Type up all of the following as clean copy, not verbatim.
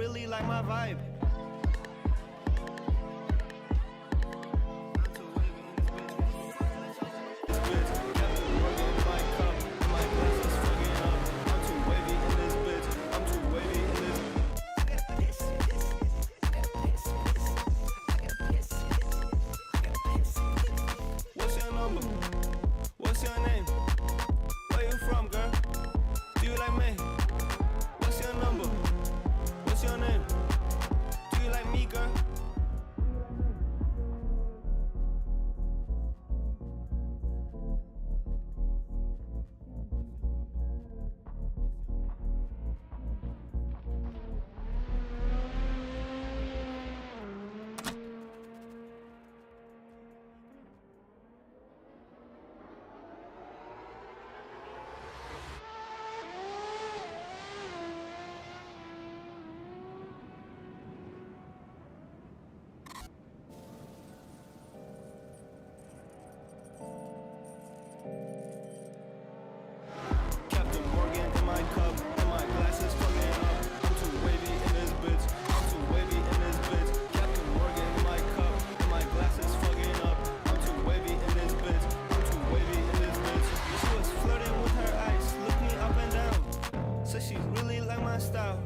really like my vibe. What's your name? Where you from, girl? Do you like me? What's your number? What's your name? Do you like me, girl?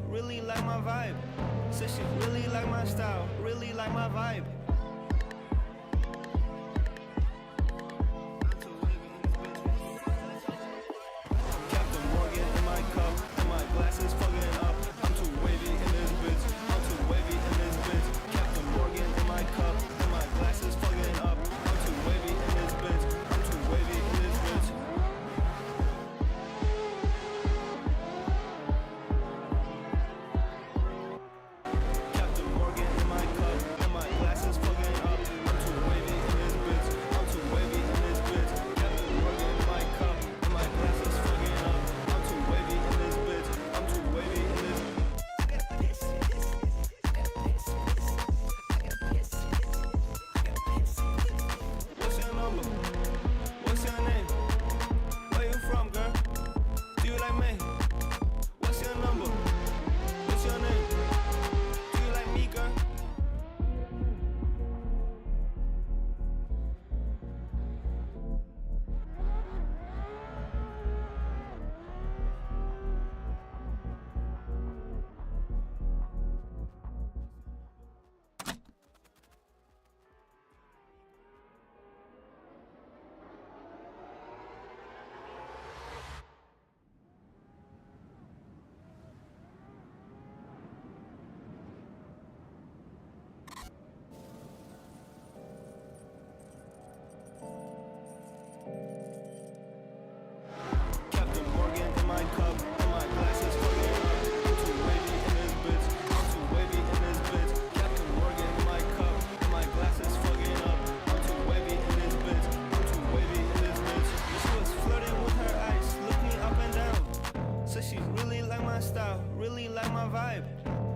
Really like my vibe. Said she really like my style, really like my vibe. Captain Morgan in my cup, and my glasses fucking up. I'm too wavy in this bitch. I'm too wavy in this bitch. Captain Morgan in my cup, and my glasses fucking up. I'm too wavy in this bitch. I'm too wavy in this bitch.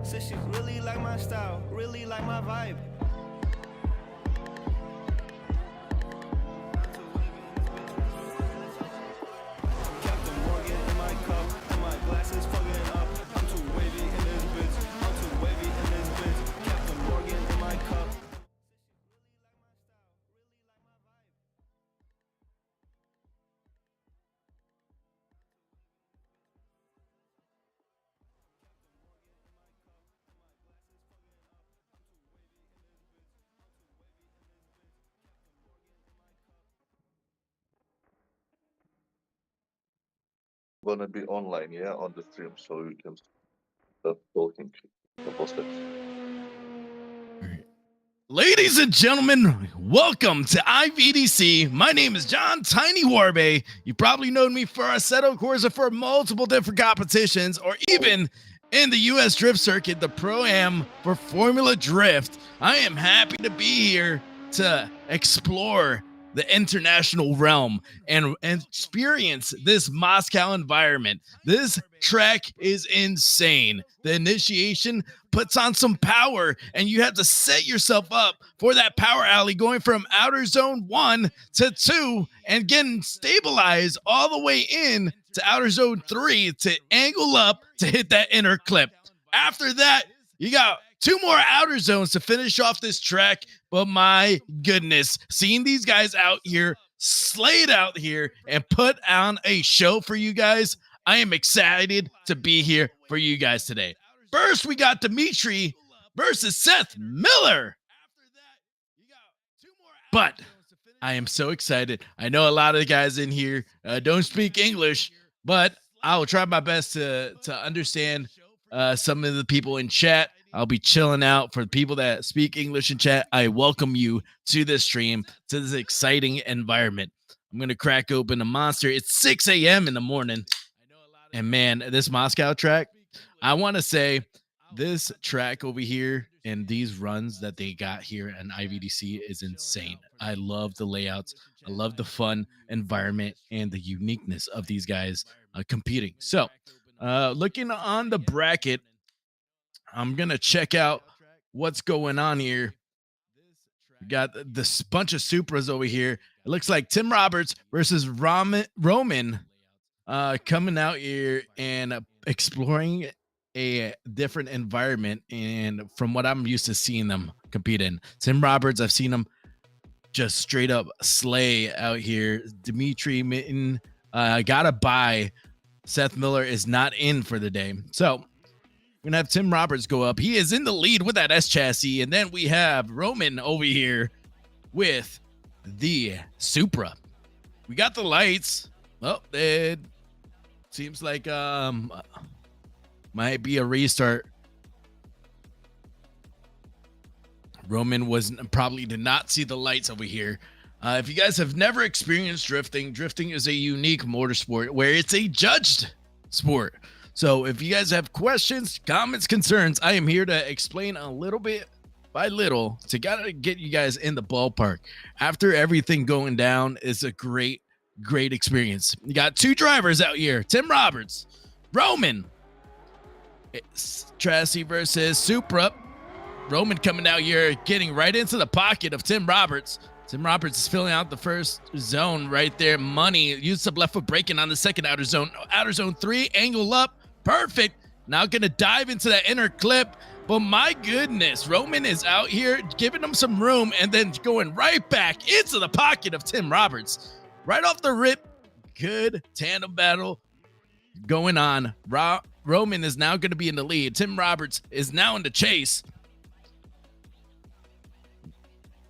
Said she really like my style, really like my vibe. Captain Morgan in my cup, and my glasses fucking up. I'm too wavy in this bitch. I'm too wavy in this bitch. Captain Morgan in my cup. Gonna be online, yeah, on the stream, so you can start talking about it. Ladies and gentlemen, welcome to IVDC. My name is John Tiny Warbe. You probably known me for Assetto Corsa for multiple different competitions, or even in the US Drift Circuit, the Pro-Am for Formula Drift. I am happy to be here to explore the international realm and experience this Moscow environment. This track is insane. The initiation puts on some power, and you have to set yourself up for that power alley going from outer zone 1 to 2 and getting stabilized all the way in to outer zone 3 to angle up to hit that inner clip. After that, You got 2 more outer zones to finish off this track. But my goodness, seeing these guys out here, slayed out here, and put on a show for you guys, I am excited to be here for you guys today. First, we got Dimitri versus Seth Miller. But I am so excited. I know a lot of the guys in here don't speak English, but I'll try my best to understand some of the people in chat. I'll be chilling out. For the people that speak English in chat, I welcome you to this stream, to this exciting environment. I'm going to crack open a monster. It's 6 a.m. in the morning. And man, this Moscow track, I want to say this track over here and these runs that they got here in IVDC is insane. I love the layouts. I love the fun environment and the uniqueness of these guys competing. So looking on the bracket, I'm going to check out what's going on here. We got this bunch of Supras over here. It looks like Tim Roberts versus Roman coming out here and exploring a different environment, and from what I'm used to seeing them compete in. Tim Roberts, I've seen him just straight up slay out here. Dimitri Mitten got a bye. Seth Miller is not in for the day. So we're gonna have Tim Roberts go up. He is in the lead with that S chassis, and then we have Roman over here with the Supra. We got the lights. Oh, it seems like might be a restart. Roman probably did not see the lights over here. If you guys have never experienced drifting, drifting is a unique motorsport where it's a judged sport. So if you guys have questions, comments, concerns, I am here to explain a little bit by little to get you guys in the ballpark. After everything going down, it's a great experience. You got 2 drivers out here, Tim Roberts, Roman. It's chassis versus Supra. Roman coming out here, getting right into the pocket of Tim Roberts. Tim Roberts is filling out the first zone right there. Money, used some left foot braking on the second outer zone. Outer zone 3, angle up, perfect. Now gonna dive into that inner clip. But my goodness, Roman is out here giving him some room and then going right back into the pocket of Tim Roberts. Right off the rip, good tandem battle going on. Roman is now going to be in the lead. Tim Roberts is now in the chase.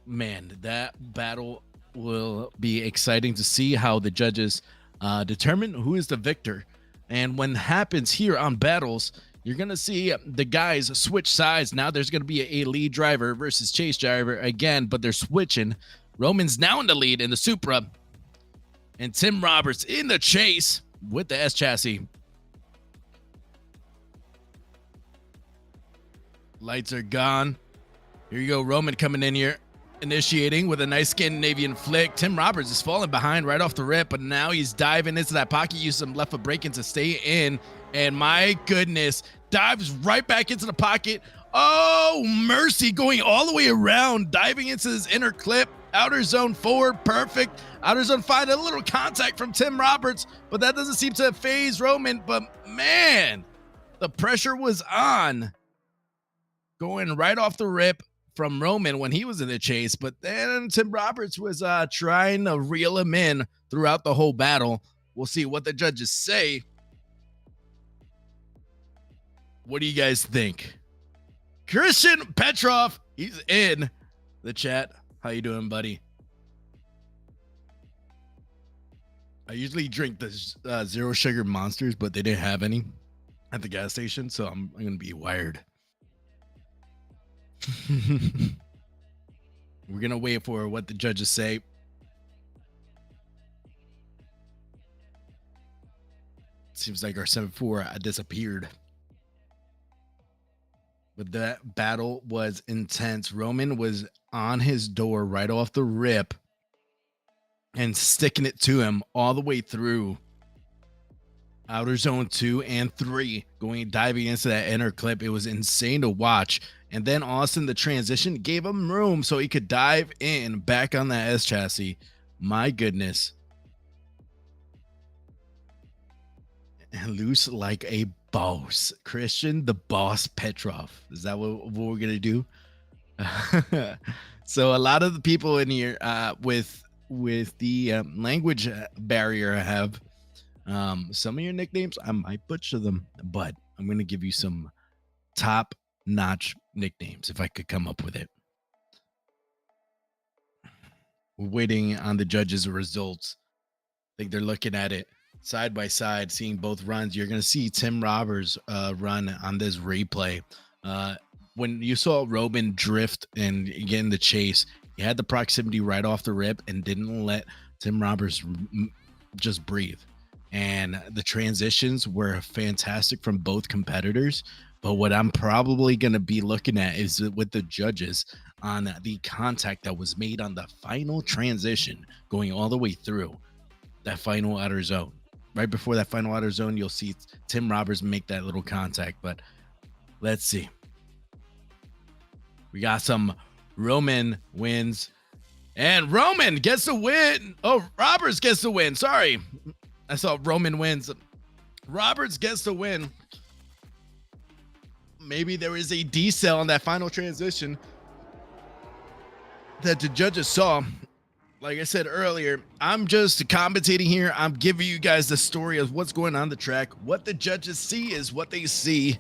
Man, that battle will be exciting to see how the judges determine who is the victor. And when happens here on battles, you're going to see the guys switch sides. Now there's going to be a lead driver versus chase driver again, but they're switching. Roman's now in the lead in the Supra. And Tim Roberts in the chase with the S chassis. Lights are gone. Here you go. Roman coming in here, initiating with a nice Scandinavian flick. Tim Roberts is falling behind right off the rip, but now he's diving into that pocket. Use some left foot braking to stay in. And my goodness, dives right back into the pocket. Oh, mercy, going all the way around, diving into this inner clip. Outer zone 4, perfect. Outer zone 5, a little contact from Tim Roberts, but that doesn't seem to phase Roman. But man, the pressure was on. Going right off the rip from Roman when he was in the chase, but then Tim Roberts was trying to reel him in throughout the whole battle. We'll see what the judges say. What do you guys think? Christian Petrov, he's in the chat. How you doing, buddy? I usually drink the zero sugar monsters, but they didn't have any at the gas station, so I'm gonna be wired. We're gonna wait for what the judges say. Seems like our 7-4 disappeared. But that battle was intense. Roman was on his door right off the rip and sticking it to him all the way through outer zone 2 and 3, diving into that inner clip. It was insane to watch. And then Austin, the transition gave him room so he could dive in back on that S chassis. My goodness. and loose like a boss. Christian the Boss Petrov. Is that what we're gonna do? So a lot of the people in here with the language barrier have some of your nicknames. I might butcher them, but I'm gonna give you some top notch nicknames if I could come up with it. We're waiting on the judges' results. I think they're looking at it side by side, seeing both runs. You're going to see Tim Roberts run on this replay. When you saw Robin drift and get in the chase, he had the proximity right off the rip and didn't let Tim Roberts just breathe. And the transitions were fantastic from both competitors. But what I'm probably going to be looking at is with the judges on the contact that was made on the final transition going all the way through that final outer zone. Right before that final outer zone, you'll see Tim Roberts make that little contact. But let's see. We got some Roman wins. And Roman gets the win. Oh, Roberts gets the win. Sorry. I saw Roman wins. Roberts gets the win. Maybe there is a decel on that final transition that the judges saw. Like I said earlier, I'm just commentating here. I'm giving you guys the story of what's going on the track. What the judges see is what they see.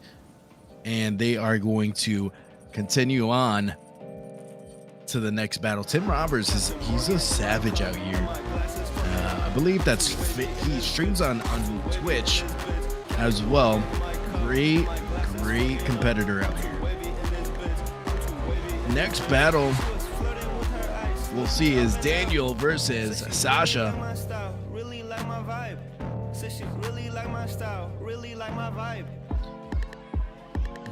And they are going to continue on to the next battle. Tim Roberts he's a savage out here. I believe he streams on Twitch as well. Great competitor out here. Next battle we'll see is Daniel versus Sasha.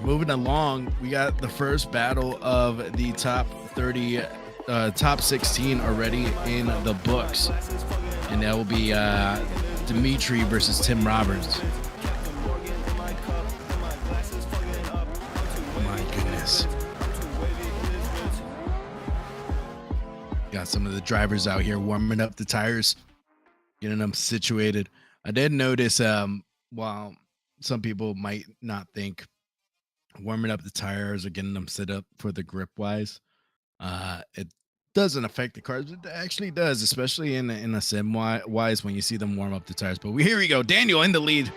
Moving along, we got the first battle of the top 30, top 16 already in the books. And that will be Dimitri versus Tim Roberts. My goodness. Got some of the drivers out here warming up the tires, getting them situated. I did notice, while some people might not think warming up the tires or getting them set up for the grip wise, it doesn't affect the cars, but it actually does, especially in a sim wise when you see them warm up the tires. But here we go. Daniel in the lead.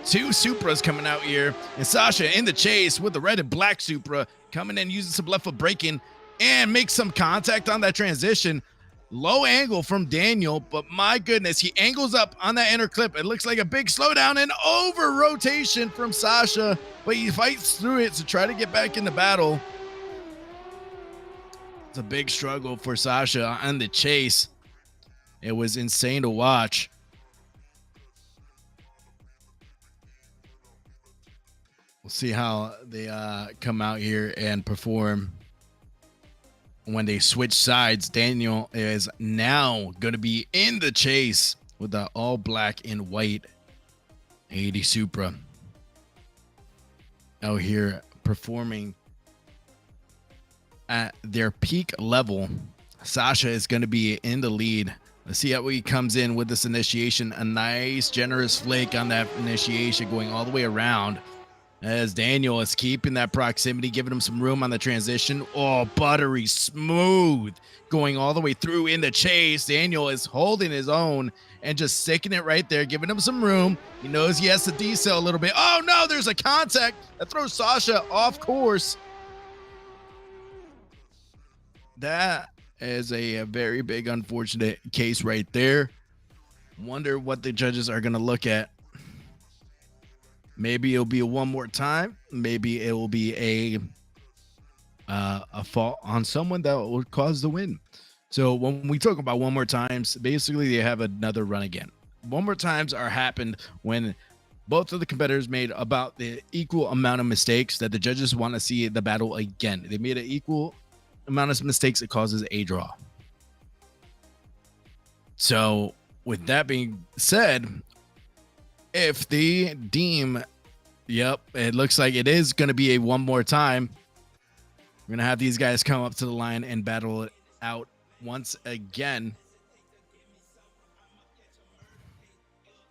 Two Supras coming out here, and Sasha in the chase with the red and black Supra coming in, using some left foot braking and make some contact on that transition. Low angle from Daniel, but my goodness, he angles up on that inner clip. It looks like a big slowdown and over rotation from Sasha, but he fights through it to try to get back in the battle. It's a big struggle for Sasha on the chase. It was insane to watch. We'll see how they come out here and perform. When they switch sides, Daniel is now going to be in the chase with the all black and white 80 Supra. Out here performing at their peak level. Sasha is going to be in the lead. Let's see how he comes in with this initiation. A nice generous flake on that initiation going all the way around. As Daniel is keeping that proximity, giving him some room on the transition. Oh, buttery smooth. Going all the way through in the chase. Daniel is holding his own and just sticking it right there, giving him some room. He knows he has to decel a little bit. Oh, no, there's a contact that throws Sasha off course. That is a very big, unfortunate case right there. Wonder what the judges are going to look at. Maybe it'll be a one more time. Maybe it will be a fault on someone that will cause the win. So when we talk about one more times, basically they have another run again. One more times are happened when both of the competitors made about the equal amount of mistakes that the judges want to see the battle again. They made an equal amount of mistakes. It causes a draw. So with that being said, if they deem, yep, it looks like it is going to be a one more time. We're going to have these guys come up to the line and battle it out once again.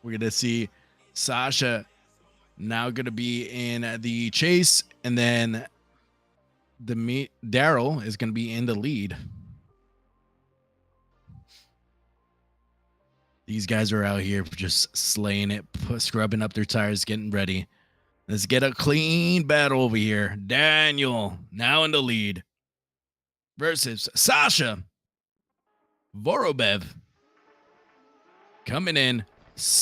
We're going to see Sasha now going to be in the chase, and then Daryl is going to be in the lead. These guys are out here just slaying it, scrubbing up their tires, getting ready. Let's get a clean battle over here. Daniel now in the lead versus Sasha Vorobev coming in.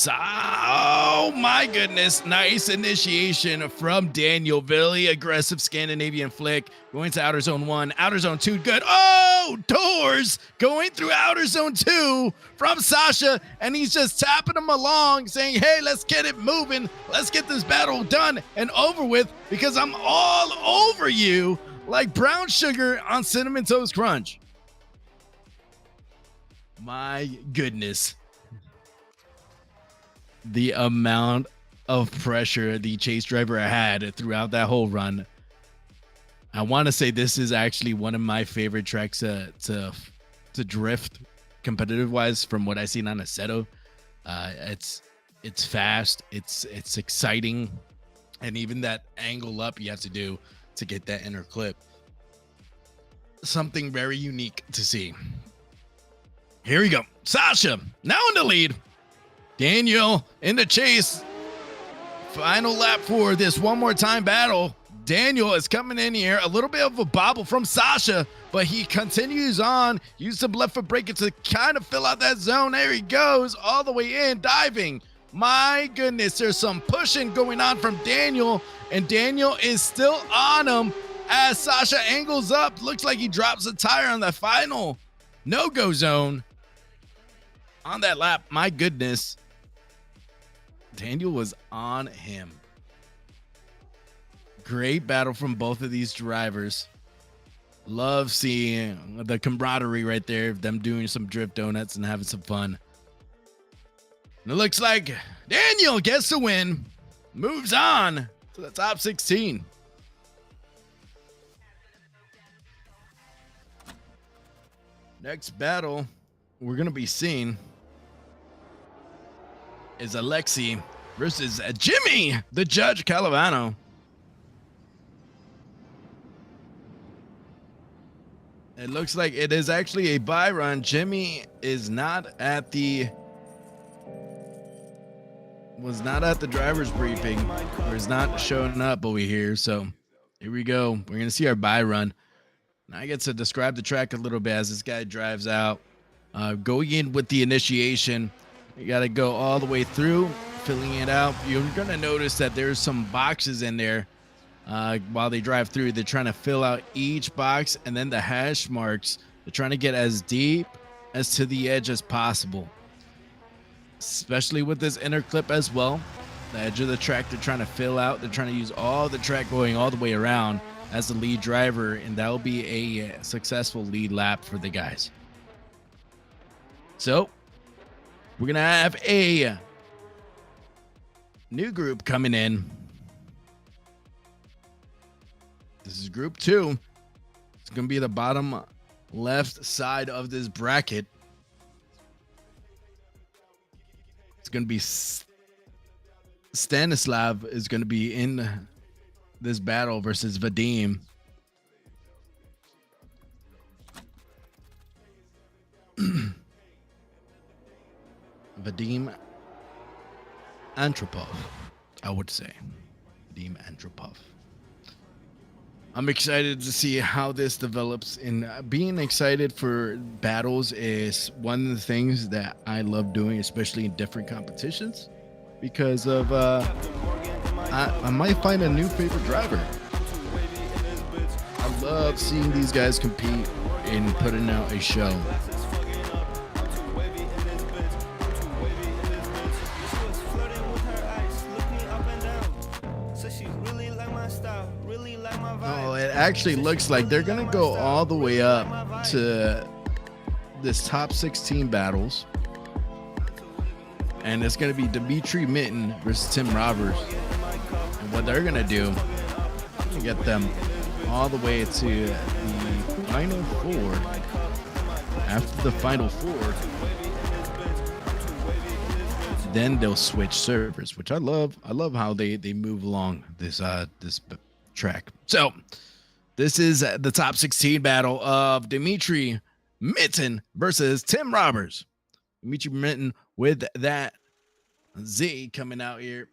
Oh my goodness. Nice initiation from Daniel. Very aggressive Scandinavian flick. Going to outer zone 1, outer zone 2. Good. Oh, doors going through outer zone 2 from Sasha. And he's just tapping him along saying, hey, let's get it moving. Let's get this battle done and over with because I'm all over you like brown sugar on Cinnamon Toast Crunch. My goodness. The amount of pressure the chase driver had throughout that whole run. I want to say this is actually one of my favorite tracks to drift competitive wise from what I've seen on Assetto. It's fast, it's exciting, and even that angle up you have to do to get that inner clip. Something very unique to see. Here we go. Sasha now in the lead. Daniel in the chase. Final lap for this one more time battle. Daniel is coming in here. A little bit of a bobble from Sasha, but he continues on. Use some left foot braking to kind of fill out that zone. There he goes all the way in, diving. My goodness, there's some pushing going on from Daniel, and Daniel is still on him as Sasha angles up. Looks like he drops a tire on the final no-go zone on that lap. My goodness. Daniel was on him. Great battle from both of these drivers. Love seeing the camaraderie right there of them doing some drift donuts and having some fun. And it looks like Daniel gets the win. Moves on to the top 16. Next battle we're going to be seeing is Alexi versus Jimmy, the Judge Calavano. It looks like it is actually a bye run. Jimmy is not at the driver's briefing, or is not showing up over here. So here we go. We're gonna see our bye run. Now I get to describe the track a little bit as this guy drives out. Going in with the initiation. You got to go all the way through, filling it out. You're going to notice that there's some boxes in there while they drive through. They're trying to fill out each box, and then the hash marks, they're trying to get as deep as to the edge as possible, especially with this inner clip as well. The edge of the track they're trying to fill out. They're trying to use all the track going all the way around as the lead driver, and that will be a successful lead lap for the guys. So we're going to have a new group coming in. This is group 2. It's going to be the bottom left side of this bracket. It's going to be Stanislav is going to be in this battle versus Vadim. Vadim Antropov, I would say. Vadim Antropov. I'm excited to see how this develops, and being excited for battles is one of the things that I love doing, especially in different competitions, because of I might find a new favorite driver. I love seeing these guys compete and putting out a show. Oh, it actually looks like they're gonna go all the way up to this top 16 battles, and it's gonna be Dimitri Mitten versus Tim Roberts. And what they're gonna do is get them all the way to the final 4. After the final 4, then they'll switch servers, which I love. I love how they move along this track. So this is the top 16 battle of Dimitri Mitten versus Tim Roberts. Dimitri Mitten with that Z coming out here,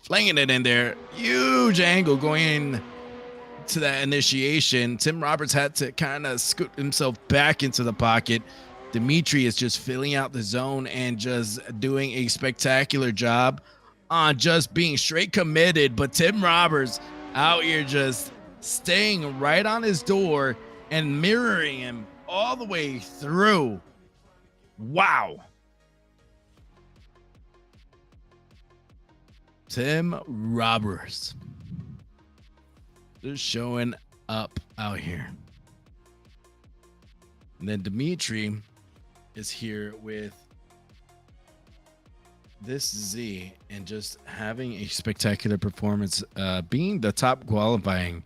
flinging it in there. Huge angle going in to that initiation. Tim Roberts had to kind of scoot himself back into the pocket. Dimitri is just filling out the zone and just doing a spectacular job on just being straight committed. But Tim Roberts out here just staying right on his door and mirroring him all the way through. Wow. Tim Roberts just showing up out here. And then Dimitri is here with this Z and just having a spectacular performance, being the top qualifying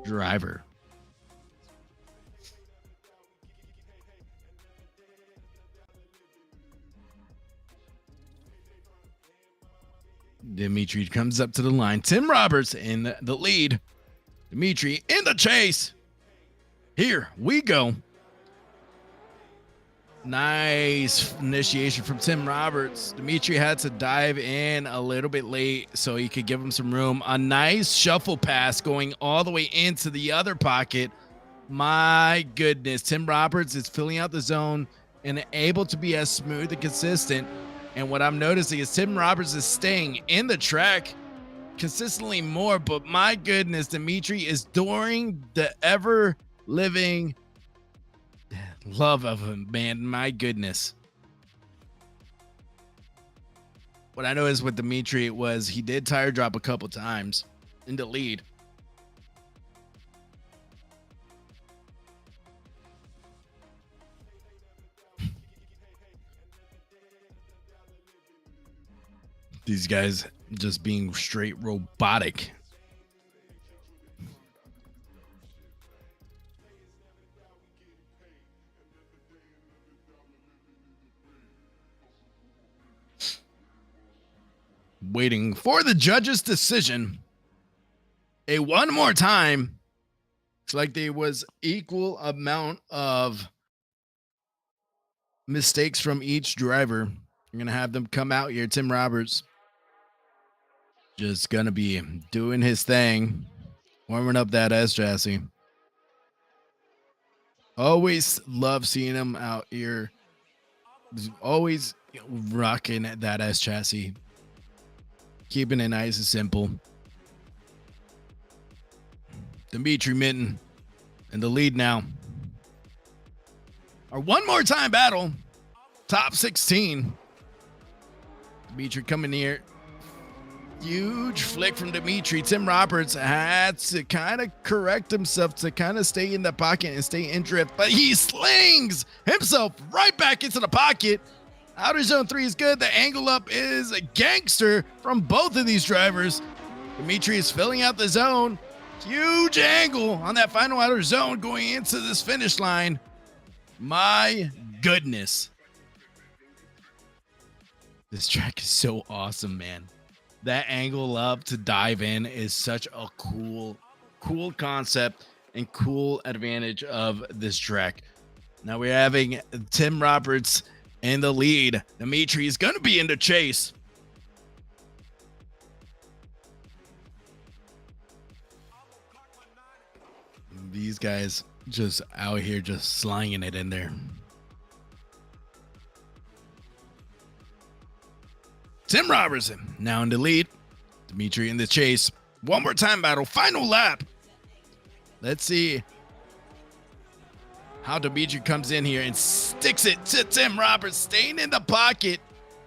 driver. Dimitri comes up to the line. Tim Roberts in the lead. Dimitri in the chase. Here we go. Nice initiation from Tim Roberts. Dimitri had to dive in a little bit late so he could give him some room. A nice shuffle pass going all the way into the other pocket. My goodness, Tim Roberts is filling out the zone and able to be as smooth and consistent. And what I'm noticing is Tim Roberts is staying in the track consistently more, but my goodness, Dimitri is during the ever living love of him, man. My goodness. What I noticed with Dimitri was he did tire drop a couple times in the lead. These guys just being straight robotic. Waiting for the judge's decision. One more time. It's like there was equal amount of mistakes from each driver. I'm going to have them come out here. Tim Roberts just going to be doing his thing, warming up that S chassis. Always love seeing him out here. Always rocking that S chassis. Keeping it nice and simple. Dimitri Mitten in the lead now. Our one more time battle. Top 16. Dimitri coming here. Huge flick from Dimitri. Tim Roberts had to kind of correct himself to kind of stay in the pocket and stay in drift, but he slings himself right back into the pocket. Outer zone 3 is good. The angle up is a gangster from both of these drivers. Dimitri is filling out the zone. Huge angle on that final outer zone going into this finish line. My goodness. This track is so awesome, man. That angle up to dive in is such a cool concept and cool advantage of this track. Now we're having Tim Roberts in the lead. Dimitri is going to be in the chase. These guys just out here just slanging it in there. Tim Robertson now in the lead. Dimitri in the chase. One more time battle. Final lap. Let's see how Dimitri comes in here and sticks it to Tim Roberts, staying in the pocket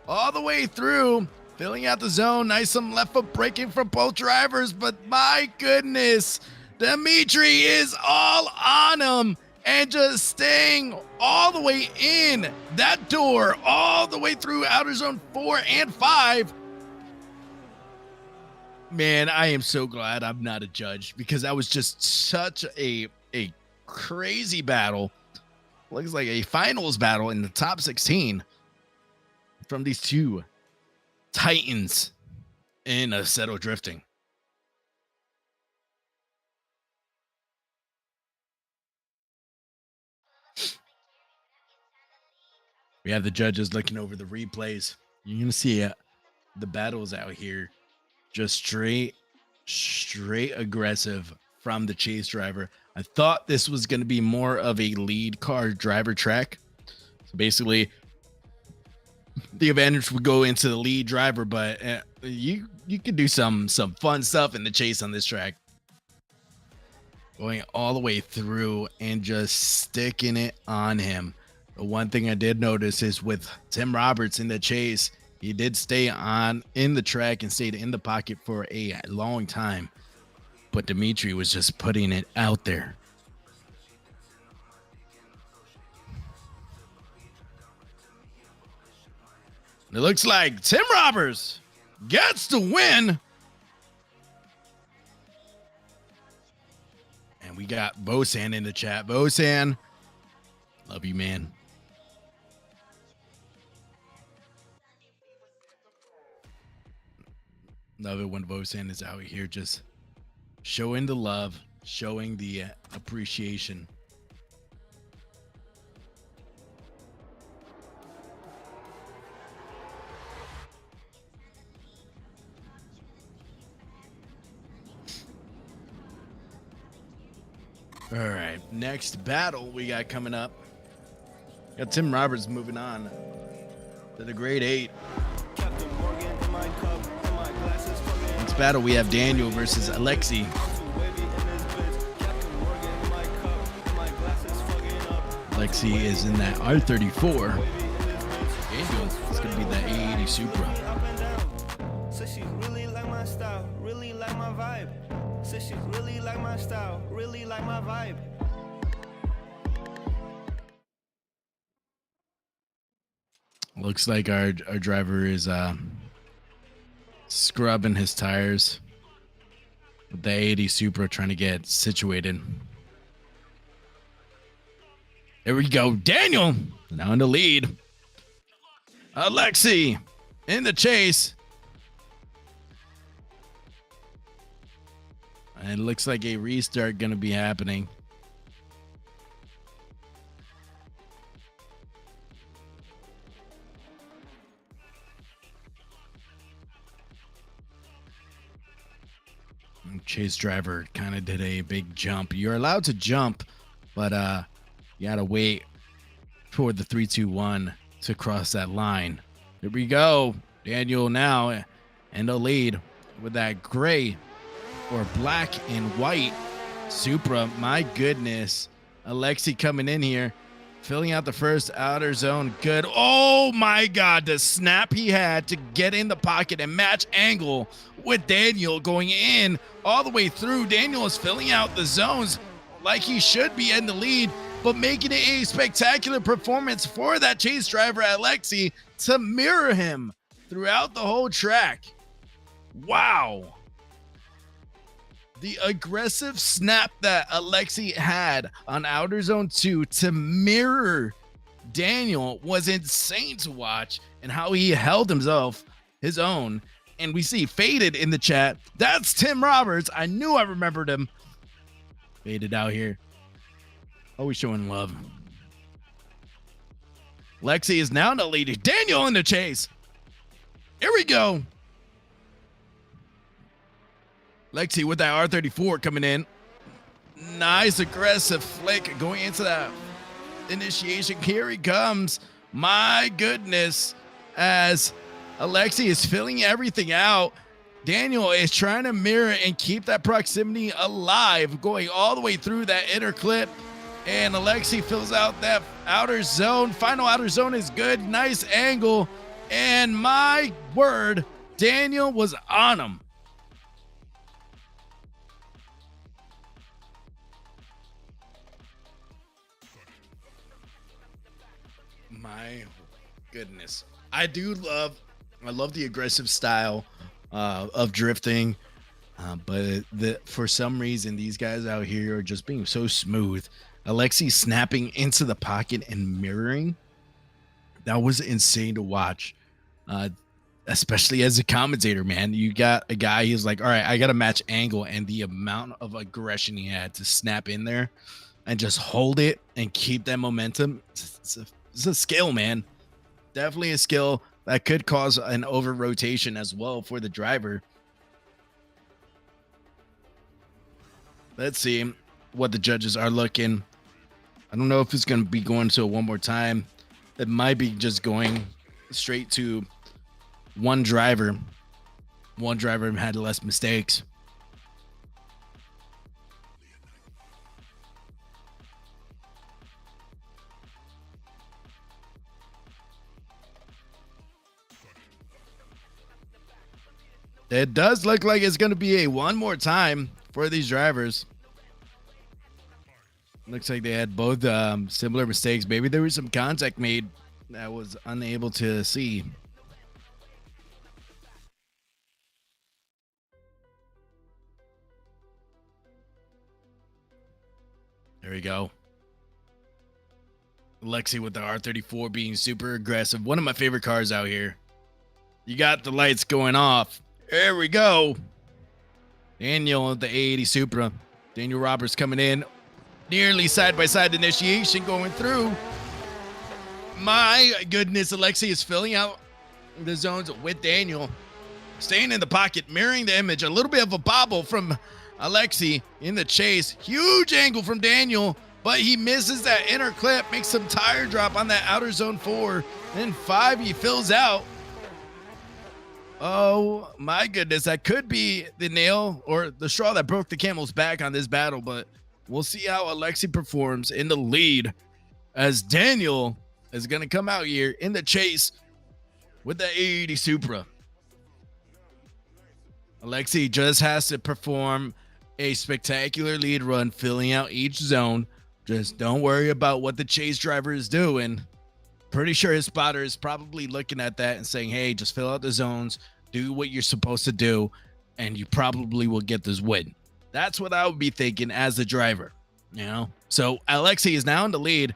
all the way through, filling out the zone. Nice some left foot braking from both drivers, but my goodness, Dimitri is all on him and just staying all the way in that door, all the way through outer zone 4 and 5. Man, I am so glad I'm not a judge because that was just such a crazy battle. Looks like a finals battle in the top 16. from these two titans in Assetto drifting. We have the judges looking over the replays. You're going to see the battles out here just straight aggressive from the chase driver. I thought this was going to be more of a lead car driver track. So basically, the advantage would go into the lead driver, but you could do some fun stuff in the chase on this track. Going all the way through and just sticking it on him. The one thing I did notice is with Tim Roberts in the chase, he did stay on in the track and stayed in the pocket for a long time. But Dimitri was just putting it out there. It looks like Tim Roberts gets the win. And we got Bosan in the chat. Bosan, love you, man. Love it when Bosan is out here just showing the love, showing the appreciation. All right, next battle we got coming up. Got Tim Roberts moving on to the grade 8. Next battle we have Daniel versus Alexi. Alexi is in that R34. Daniel is going to be that A80 Supra. Says she really like my style, really like my vibe. Says she really like my style, really like my vibe. Looks like our driver is scrubbing his tires with the 80 Supra, trying to get situated. There we go. Daniel now in the lead. Alexi in the chase. And it looks like a restart going to be happening. Chase driver kind of did a big jump. You're allowed to jump, but you gotta wait for the 3-2-1 to cross that line. Here we go. Daniel now in the lead with that gray or black and white Supra. My goodness. Alexi coming in here, filling out the first outer zone. Good. Oh my God. The snap he had to get in the pocket and match angle with Daniel going in all the way through. Daniel is filling out the zones like he should be in the lead, but making it a spectacular performance for that chase driver, Alexi, to mirror him throughout the whole track. Wow. The aggressive snap that Alexi had on Outer Zone 2 to mirror Daniel was insane to watch, and how he held himself his own. And we see Faded in the chat. That's Tim Roberts. I knew I remembered him. Faded out here. Always showing love. Lexi is now in the lead. Daniel in the chase. Here we go. Lexi with that R34 coming in. Nice aggressive flick going into that initiation. Here he comes. My goodness. As Alexi is filling everything out, Daniel is trying to mirror and keep that proximity alive, going all the way through that inner clip. And Alexi fills out that outer zone. Final outer zone is good. Nice angle. And my word, Daniel was on him. My goodness. I love the aggressive style of drifting, but for some reason these guys out here are just being so smooth. Alexi snapping into the pocket and mirroring, that was insane to watch. Uh, especially as a commentator, man. You got a guy who's like, all right, I got to match angle, and the amount of aggression he had to snap in there and just hold it and keep that momentum. It's a skill, man. Definitely a skill that could cause an over rotation as well for the driver. Let's see what the judges are looking. I don't know if it's going to be going to one more time. It might be just going straight to one driver. One driver had less mistakes. It does look like it's going to be a one more time for these drivers. Looks like they had both similar mistakes. Maybe there was some contact made that I was unable to see. There we go. Lexi with the R34 being super aggressive. One of my favorite cars out here. You got the lights going off. There we go. Daniel with the A80 Supra. Daniel Roberts coming in. Nearly side-by-side initiation going through. My goodness, Alexi is filling out the zones with Daniel. Staying in the pocket, mirroring the image. A little bit of a bobble from Alexi in the chase. Huge angle from Daniel, but he misses that inner clip. Makes some tire drop on that outer zone 4. Then 5, he fills out. Oh, my goodness. That could be the nail or the straw that broke the camel's back on this battle, but we'll see how Alexi performs in the lead as Daniel is going to come out here in the chase with the A80 Supra. Alexi just has to perform a spectacular lead run, filling out each zone. Just don't worry about what the chase driver is doing. Pretty sure his spotter is probably looking at that and saying, hey, just fill out the zones, do what you're supposed to do, and you probably will get this win. That's what I would be thinking as the driver, you know? So Alexi is now in the lead,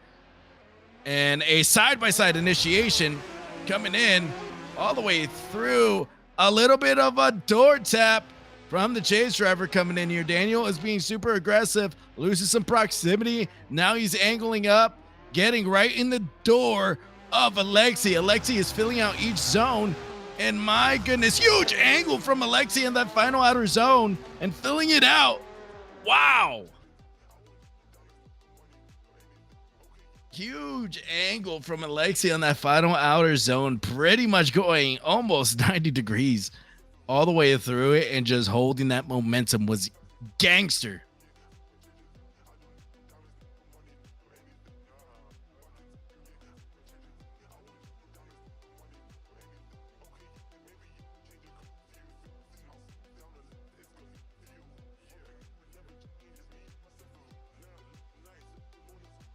and a side-by-side initiation coming in all the way through. A little bit of a door tap from the chase driver coming in here. Daniel is being super aggressive, loses some proximity. Now he's angling up, getting right in the door of Alexi. Alexi is filling out each zone. And my goodness, huge angle from Alexi in that final outer zone and filling it out. Wow. Huge angle from Alexi on that final outer zone, pretty much going almost 90 degrees all the way through it, and just holding that momentum was gangster.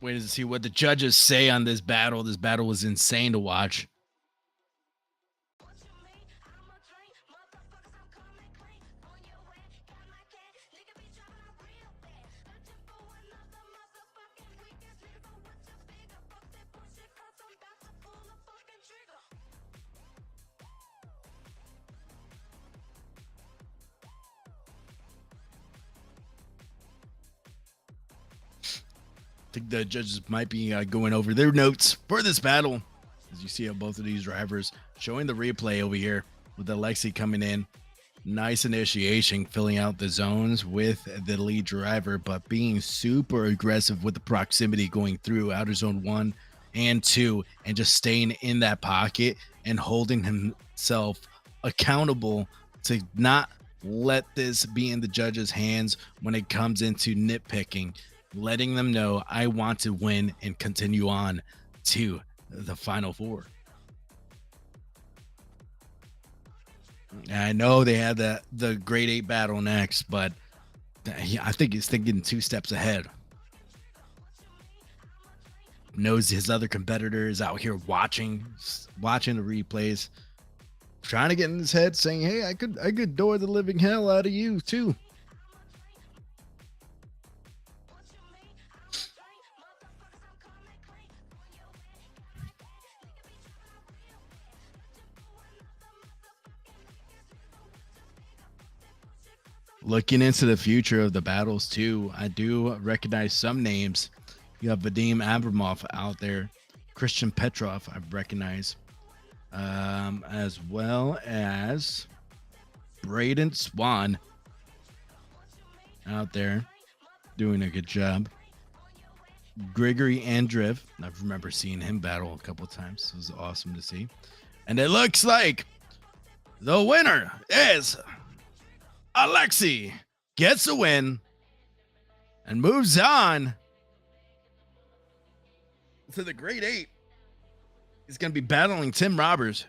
Wait to see what the judges say on this battle. This battle was insane to watch. I think the judges might be going over their notes for this battle. As you see both of these drivers showing the replay over here with Alexi coming in. Nice initiation, filling out the zones with the lead driver, but being super aggressive with the proximity going through outer zone 1 and 2 and just staying in that pocket and holding himself accountable to not let this be in the judges' hands when it comes into nitpicking. Letting them know I want to win and continue on to the final 4. I know they had the grade 8 battle next, but I think he's thinking 2 steps ahead. Knows his other competitors out here watching the replays, trying to get in his head, saying, "Hey, I could door the living hell out of you too." looking into the future of the battles too, I do recognize some names. You have Vadim Abramov out there, Christian Petrov, I recognize, as well as Braden Swan out there doing a good job. Grigory Andreev, I remember seeing him battle a couple times. It was awesome to see. And it looks like the winner is Alexei. Gets a win and moves on to the Great 8. He's going to be battling Tim Roberts.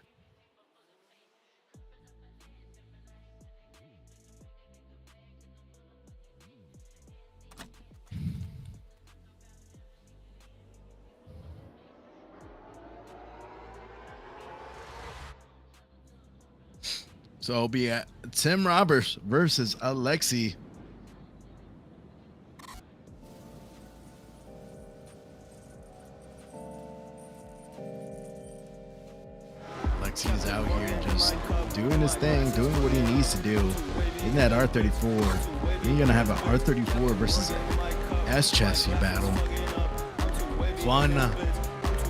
So it'll be Tim Roberts versus Alexei. Alexei's out here just doing his thing, doing what he needs to do. In that R34, you're going to have an R34 versus S chassis battle. Fun.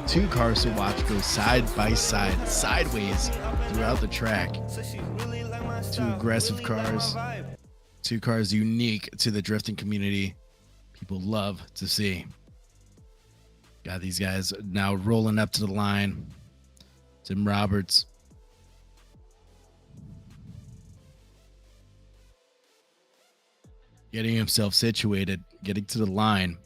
Two cars to watch go side by side, sideways throughout the track. Two aggressive cars. Two cars unique to the drifting community. People love to see. Got these guys now rolling up to the line. Tim Roberts. Getting himself situated, getting to the line.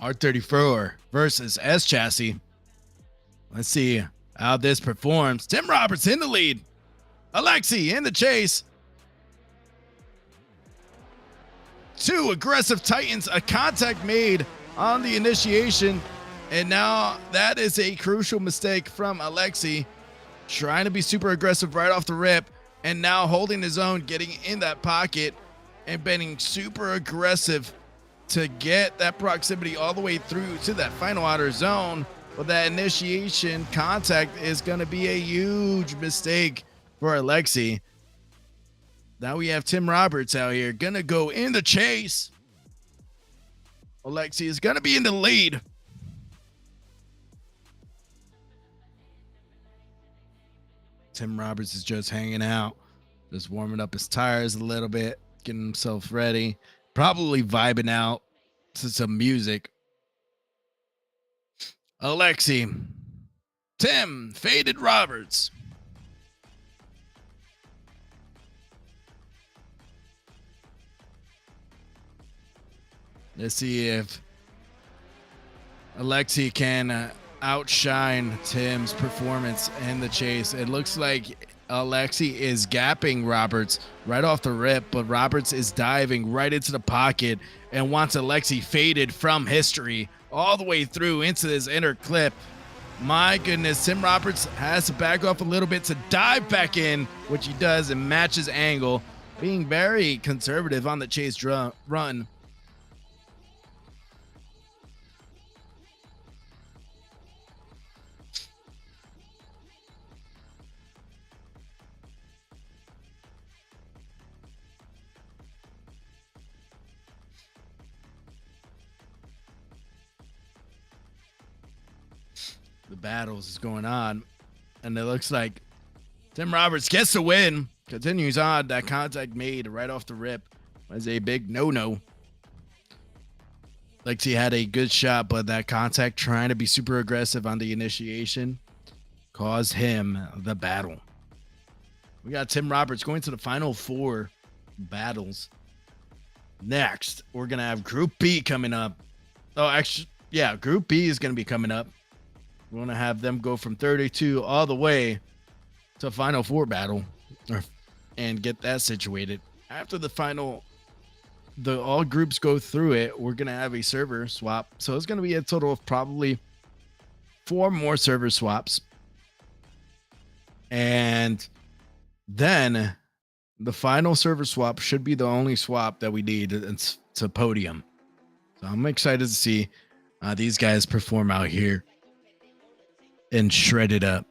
R34 versus S chassis. Let's see how this performs. Tim Roberts in the lead. Alexei in the chase. Two aggressive Titans, a contact made on the initiation. And now that is a crucial mistake from Alexei. Trying to be super aggressive right off the rip. And now holding his own, getting in that pocket and being super aggressive to get that proximity all the way through to that final outer zone. But that initiation contact is going to be a huge mistake for Alexei. Now we have Tim Roberts out here going to go in the chase. Alexei is going to be in the lead. Tim Roberts is just hanging out, just warming up his tires a little bit, getting himself ready. Probably vibing out to some music. Alexei, Tim, Faded Roberts. Let's see if Alexei can outshine Tim's performance in the chase. It looks like Alexei is gapping Roberts right off the rip, but Roberts is diving right into the pocket and wants Alexei faded from history all the way through into this inner clip. My goodness, Tim Roberts has to back off a little bit to dive back in, which he does and matches angle, being very conservative on the chase run. The battles is going on, and it looks like Tim Roberts gets the win. Continues on. That contact made right off the rip was a big no-no. Alexei had a good shot, but that contact trying to be super aggressive on the initiation caused him the battle. We got Tim Roberts going to the final four battles. Next, we're going to have Group B coming up. Oh, actually, yeah, Group B is going to be coming up. We want to have them go from 32 all the way to final four battle and get that situated. After all groups go through it, we're going to have a server swap. So it's going to be a total of probably 4 more server swaps. And then the final server swap should be the only swap that we need to podium. So I'm excited to see these guys perform out here and shred it up.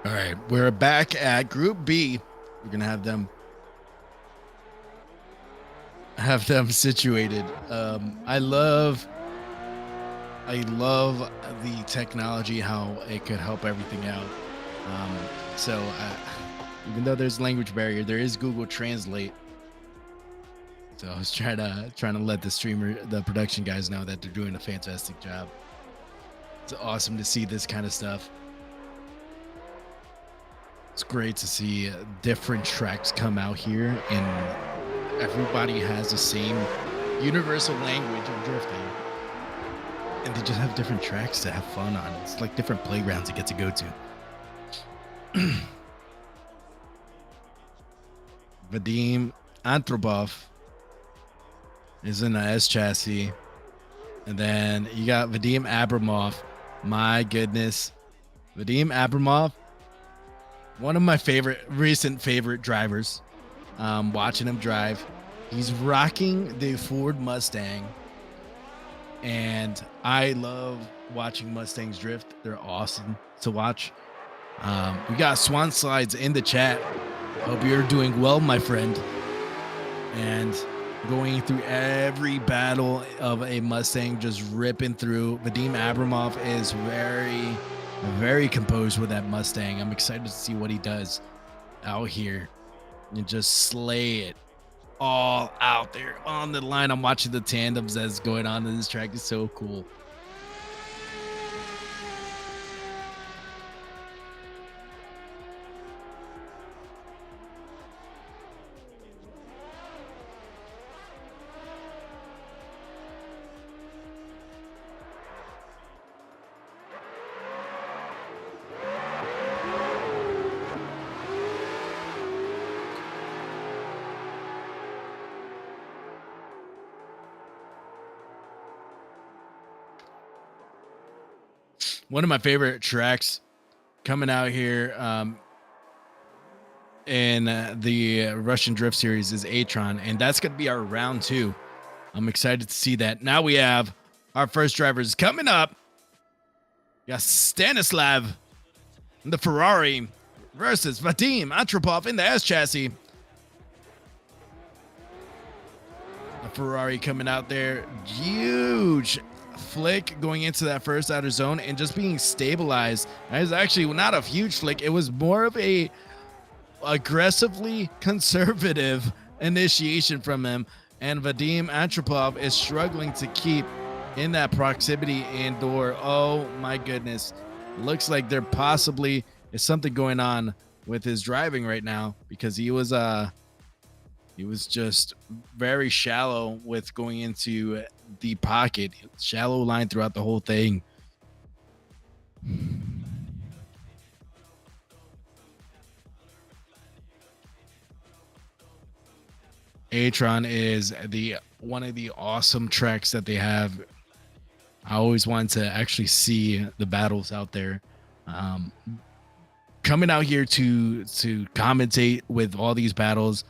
All right, we're back at Group B. We're gonna have them situated. I love the technology, how it could help everything out. So even though there's language barrier, there is Google Translate. So I was trying to let the production guys know that they're doing a fantastic job. It's awesome to see this kind of stuff. It's great to see different tracks come out here, and everybody has the same universal language of drifting. And they just have different tracks to have fun on. It's like different playgrounds to get to go to. Vadim Antropov is in the S chassis. And then you got Vadim Abramov. My goodness. Vadim Abramov, one of my recent favorite drivers. Watching him drive. He's rocking the Ford Mustang. And I love watching Mustangs drift. They're awesome to watch. We got Swan Slides in the chat. Hope you're doing well, my friend. And going through every battle of a Mustang, just ripping through. Vadim Abramov is very, very composed with that Mustang. I'm excited to see what he does out here and just slay it all out there on the line. I'm watching the tandems that's going on in this track. It's so cool. One of my favorite tracks coming out here in the Russian Drift Series is Atron, and that's going to be our round 2. I'm excited to see that. Now we have our first drivers coming up. We got Stanislav in the Ferrari versus Vadim Antropov in the S chassis. The Ferrari coming out there, huge flick going into that first outer zone and just being stabilized. It was actually not a huge flick. It was more of a aggressively conservative initiation from him. And Vadim Antropov is struggling to keep in that proximity indoor. Oh my goodness. Looks like there possibly is something going on with his driving right now, because he was just very shallow with going into the pocket. Shallow line throughout the whole thing. Atron is one of the awesome tracks that they have. I always wanted to actually see the battles out there. Coming out here to commentate with all these battles,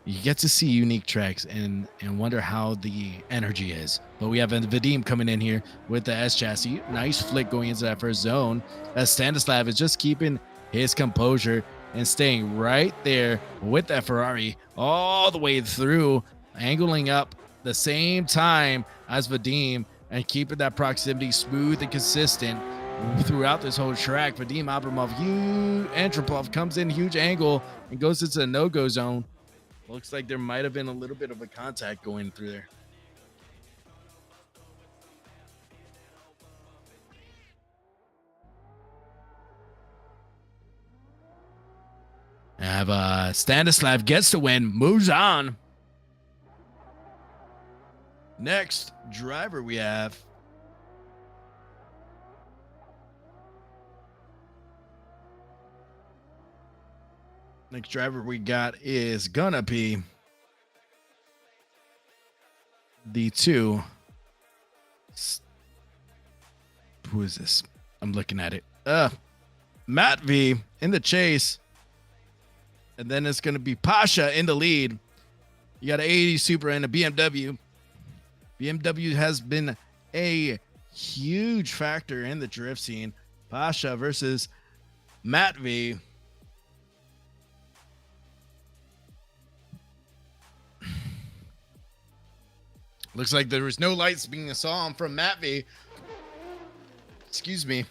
you get to see unique tracks and wonder how the energy is. But we have Vadim coming in here with the S chassis. Nice flick going into that first zone, as Stanislav is just keeping his composure and staying right there with that Ferrari all the way through, angling up the same time as Vadim and keeping that proximity smooth and consistent throughout this whole track. Vadim Abramov, Antropov comes in huge angle and goes into the no-go zone. Looks like there might have been a little bit of a contact going through there. I have Stanislav gets the win, moves on. Next driver we have is gonna be the 2. Who is this? I'm looking at it. Matt V in the chase. And then it's gonna be Pasha in the lead. You got an 80 Supra and a BMW. BMW has been a huge factor in the drift scene. Pasha versus Matt V. Looks like there was no lights being saw from Matt V. Excuse me.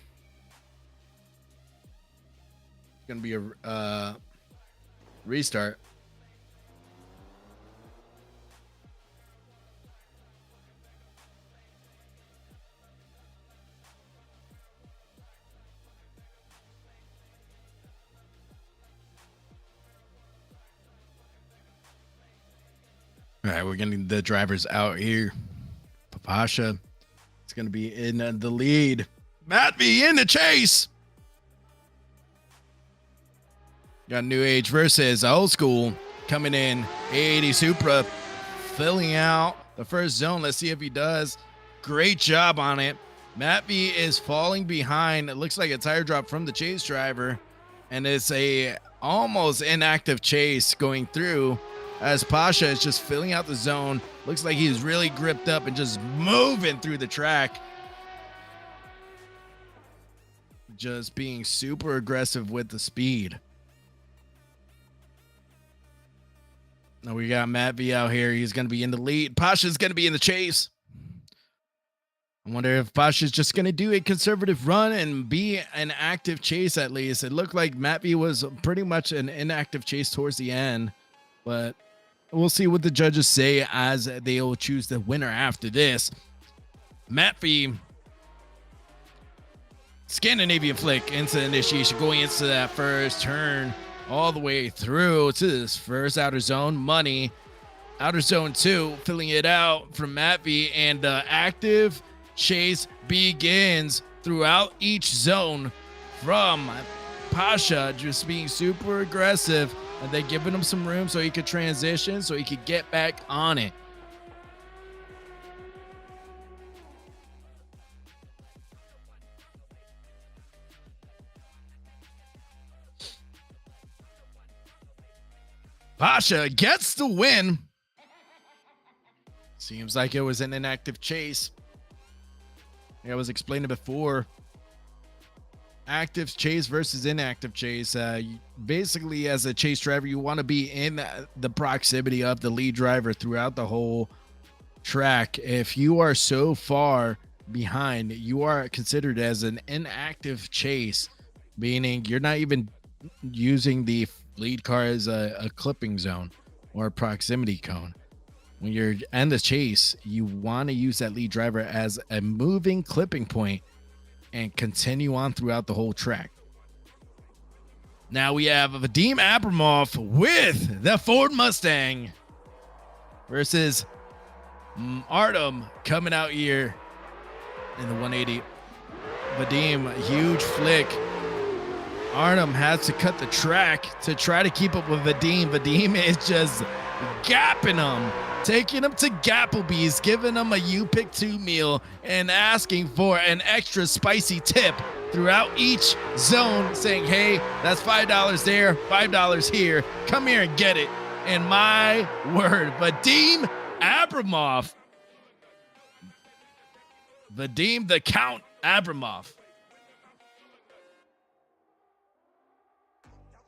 Gonna be a restart. All right, we're getting the drivers out here. Papasha is going to be in the lead. Matt V in the chase. Got New Age versus Old School coming in. 80 Supra filling out the first zone. Let's see if he does. Great job on it. Matt V is falling behind. It looks like a tire drop from the chase driver. And it's a almost inactive chase going through as Pasha is just filling out the zone. Looks like he's really gripped up and just moving through the track. Just being super aggressive with the speed. Now we got Matt V out here. He's going to be in the lead. Pasha's going to be in the chase. I wonder if Pasha's just going to do a conservative run and be an active chase at least. It looked like Matt V was pretty much an inactive chase towards the end, but we'll see what the judges say as they will choose the winner after this. Matt V, Scandinavian flick into initiation, going into that first turn all the way through to this first outer zone. Money, outer zone 2, filling it out from Matt V, and the active chase begins throughout each zone from Pasha, just being super aggressive. And they giving him some room so he could transition, so he could get back on it. Pasha gets the win. Seems like it was an inactive chase. Like I was explaining before. Active chase versus inactive chase. Basically, as a chase driver, you want to be in the proximity of the lead driver throughout the whole track. If you are so far behind, you are considered as an inactive chase, meaning you're not even using the lead car as a clipping zone or a proximity cone. When you're in the chase, you want to use that lead driver as a moving clipping point and continue on throughout the whole track. Now we have Vadim Abramov with the Ford Mustang versus Artem coming out here in the 180. Vadim, huge flick. Artem has to cut the track to try to keep up with Vadim. Vadim is just gapping him, taking him to Gapplebee's, giving him a You Pick 2 meal and asking for an extra spicy tip throughout each zone, saying, hey, that's $5 there, $5 here. Come here and get it. And my word, Vadim Abramov. Vadim the Count Abramov.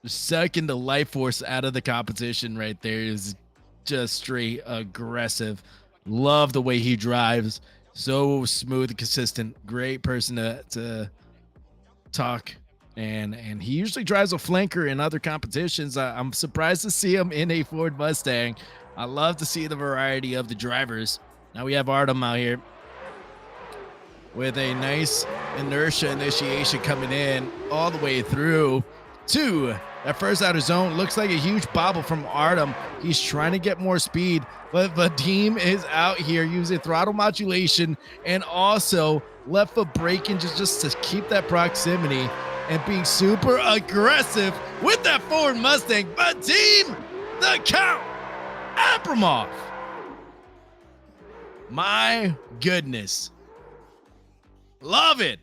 Sucking the life force out of the competition right there. Is just straight aggressive. Love the way he drives. So smooth and consistent. Great person to talk. And he usually drives a flanker in other competitions. I'm surprised to see him in a Ford Mustang. I love to see the variety of the drivers. Now we have Artem out here with a nice inertia initiation coming in all the way through to that first outer zone. Looks like a huge bobble from Artem. He's trying to get more speed, but Vadim is out here using throttle modulation and also left foot braking just to keep that proximity and being super aggressive with that Ford Mustang. Vadim the Count Abramov. My goodness. Love it.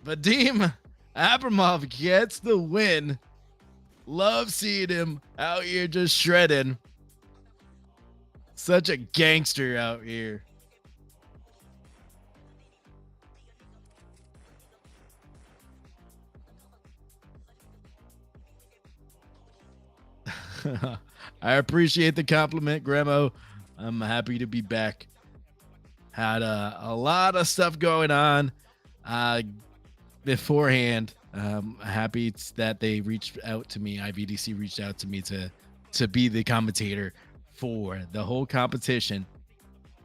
Vadim Abramov gets the win. Love seeing him out here just shredding. Such a gangster out here. I appreciate the compliment, Gremo. I'm happy to be back. Had a lot of stuff going on beforehand. Happy that they reached out to me. IVDC reached out to me to be the commentator for the whole competition.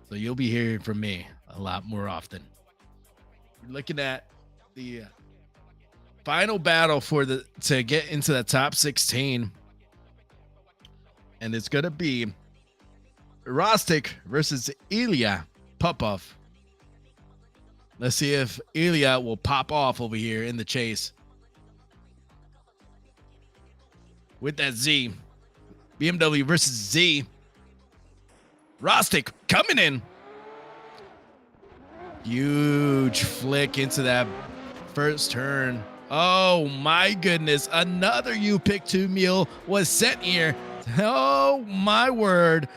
So you'll be hearing from me a lot more often. We're looking at the final battle to get into the top 16. And it's going to be Rostic versus Ilya Popov. Let's see if Ilya will pop off over here in the chase. With that Z. BMW versus Z. Rostic coming in. Huge flick into that first turn. Oh my goodness. Another U-Pick 2 meal was sent here. Oh my word.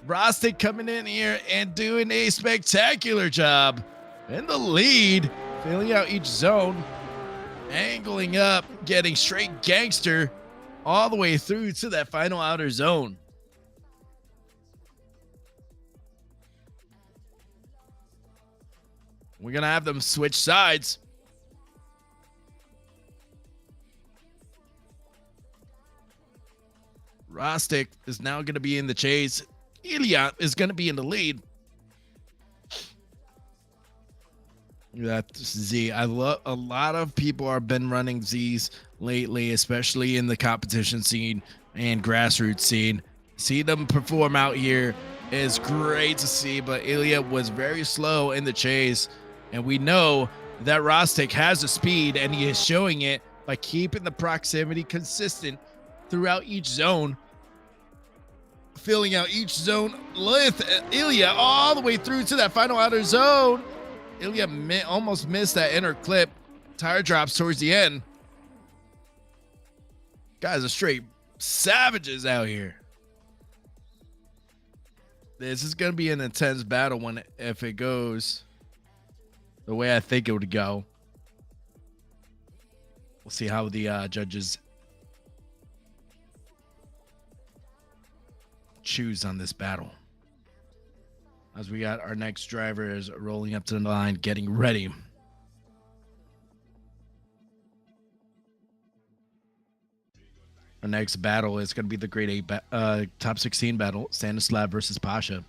Rostic coming in here and doing a spectacular job. In the lead, filling out each zone, angling up, getting straight gangster all the way through to that final outer zone. We're going to have them switch sides. Rostic is now going to be in the chase. Ilya is going to be in the lead. That's Z. I love a lot of people have been running Z's lately, especially in the competition scene and grassroots scene. See them perform out here is great to see, but Ilya was very slow in the chase. And we know that Rostic has the speed, and he is showing it by keeping the proximity consistent throughout each zone. Filling out each zone with Ilya all the way through to that final outer zone. Ilya almost missed that inner clip. Tire drops towards the end. Guys are straight savages out here. This is going to be an intense battle if it goes the way I think it would go. We'll see how the judges choose on this battle. As we got our next drivers rolling up to the line, getting ready. Our next battle is going to be the Grade A Top 16 battle, Stanislav versus Pasha.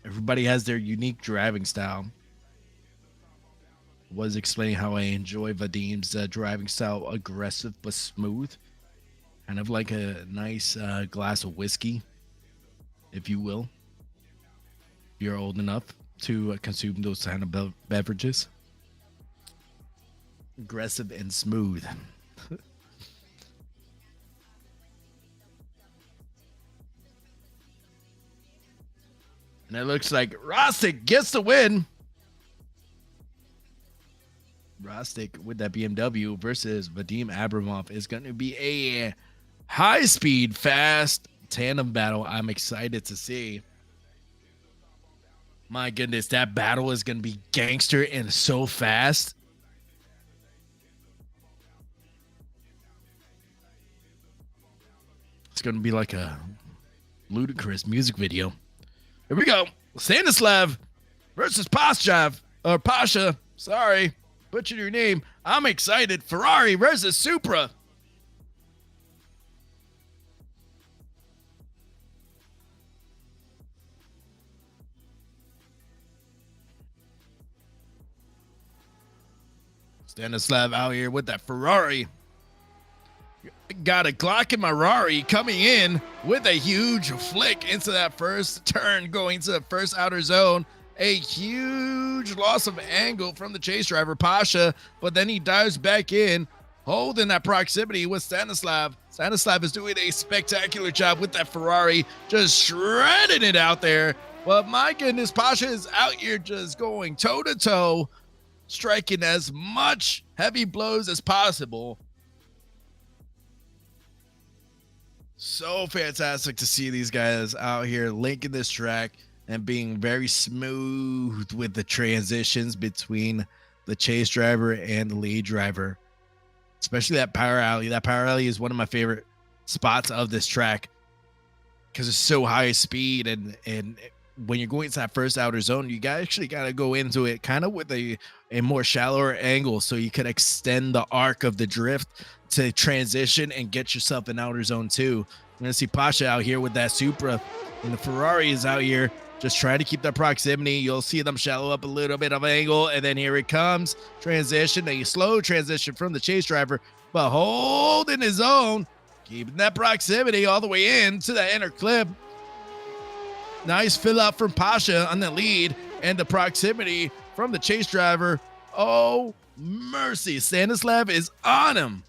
Everybody has their unique driving style. I was explaining how I enjoy Vadim's driving style, aggressive but smooth. Kind of like a nice glass of whiskey, if you will. If you're old enough to consume those kind of beverages. Aggressive and smooth. And it looks like Rostic gets the win. Rostic with that BMW versus Vadim Abramov is going to be a high-speed, fast tandem battle. I'm excited to see. My goodness, that battle is going to be gangster and so fast. It's going to be like a ludicrous music video. Here we go. Stanislav versus Pasha. Sorry, butchered your name. I'm excited. Ferrari versus Supra. Stanislav out here with that Ferrari. Got a Glock in my Rari coming in with a huge flick into that first turn, going to the first outer zone. A huge loss of angle from the chase driver, Pasha, but then he dives back in, holding that proximity with Stanislav. Stanislav is doing a spectacular job with that Ferrari, just shredding it out there. But my goodness, Pasha is out here just going toe-to-toe, striking as much heavy blows as possible. So fantastic to see these guys out here linking this track and being very smooth with the transitions between the chase driver and the lead driver. especially that power alley. That power alley is one of my favorite spots of this track because it's so high speed, and when you're going to that first outer zone, you actually got to go into it kind of with a more shallower angle so you could extend the arc of the drift to transition and get yourself an outer zone too. I'm gonna see Pasha out here with that Supra, and the Ferrari is out here just trying to keep that proximity. You'll see them shallow up a little bit of angle, and then here it comes. Transition, a slow transition from the chase driver, but holding his own, keeping that proximity all the way into the inner clip. Nice fill out from Pasha on the lead, and the proximity from the chase driver. Oh, mercy. Stanislav is on him.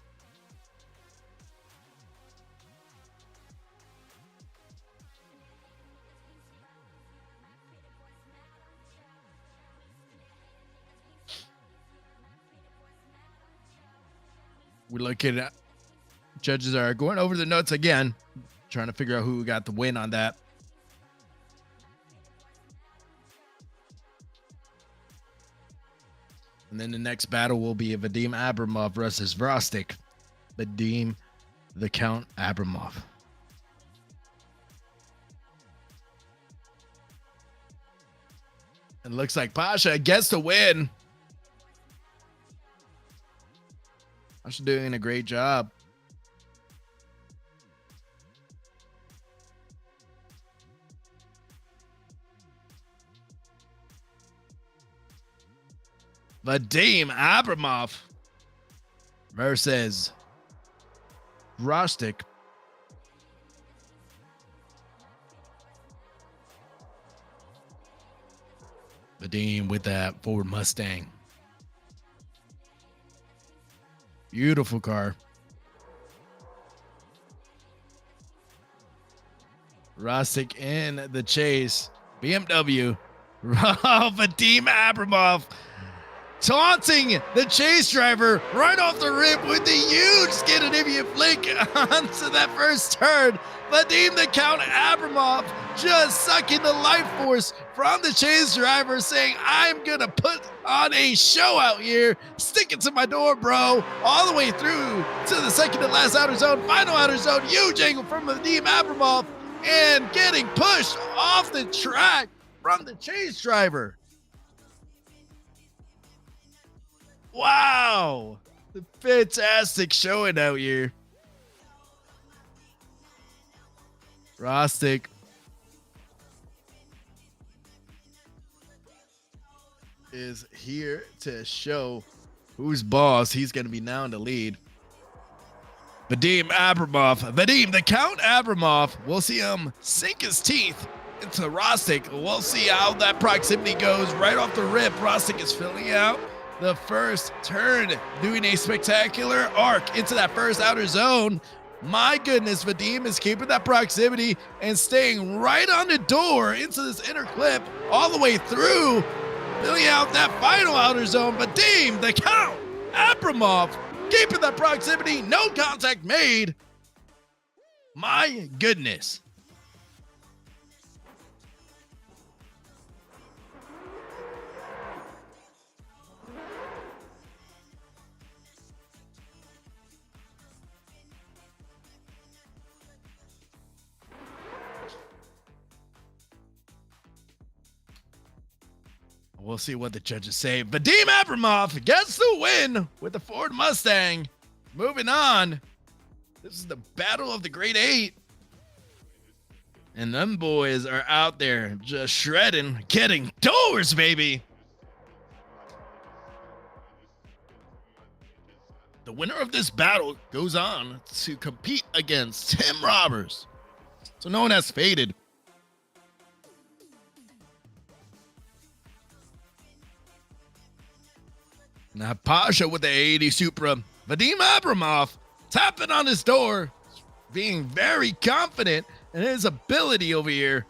We're looking at judges are going over the notes again, trying to figure out who got the win on that. And then the next battle will be Vadim Abramov versus Vrostik. Vadim, the Count Abramov. It looks like Pasha gets the win. Pasha doing a great job. Vadim Abramov versus Vrostik. Vadim with that Ford Mustang. Beautiful car. Vrostik in the chase. BMW. Vadim Abramov taunting the chase driver right off the rip with the huge Scandinavian flick onto that first turn. Vadim the Count Abramov just sucking the life force from the chase driver, saying, I'm gonna put on a show out here, stick it to my door, bro, all the way through to the second to last outer zone, final outer zone, huge angle from Vadim Abramov, and getting pushed off the track from the chase driver. Wow, the fantastic showing out here. Vrostik is here to show who's boss. He's going to be now in the lead. Vadim Abramov, Vadim the Count Abramov. We'll see him sink his teeth into Vrostik. We'll see how that proximity goes right off the rip. Vrostik is filling out the first turn, doing a spectacular arc into that first outer zone. My goodness, Vadim is keeping that proximity and staying right on the door into this inner clip all the way through, filling out that final outer zone. Vadim, the Count Abramov, keeping that proximity, no contact made. My goodness. We'll see what the judges say. Vadim Abramov gets the win with the Ford Mustang. Moving on. This is the battle of the Great Eight. And them boys are out there just shredding, getting doors, baby. The winner of this battle goes on to compete against Tim Robbers, so known as Faded. Now Pasha with the 80 Supra. Vadim Abramov tapping on his door, being very confident in his ability over here.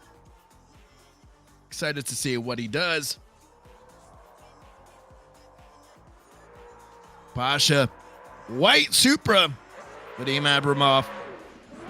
Excited to see what he does. Pasha, white Supra. Vadim Abramov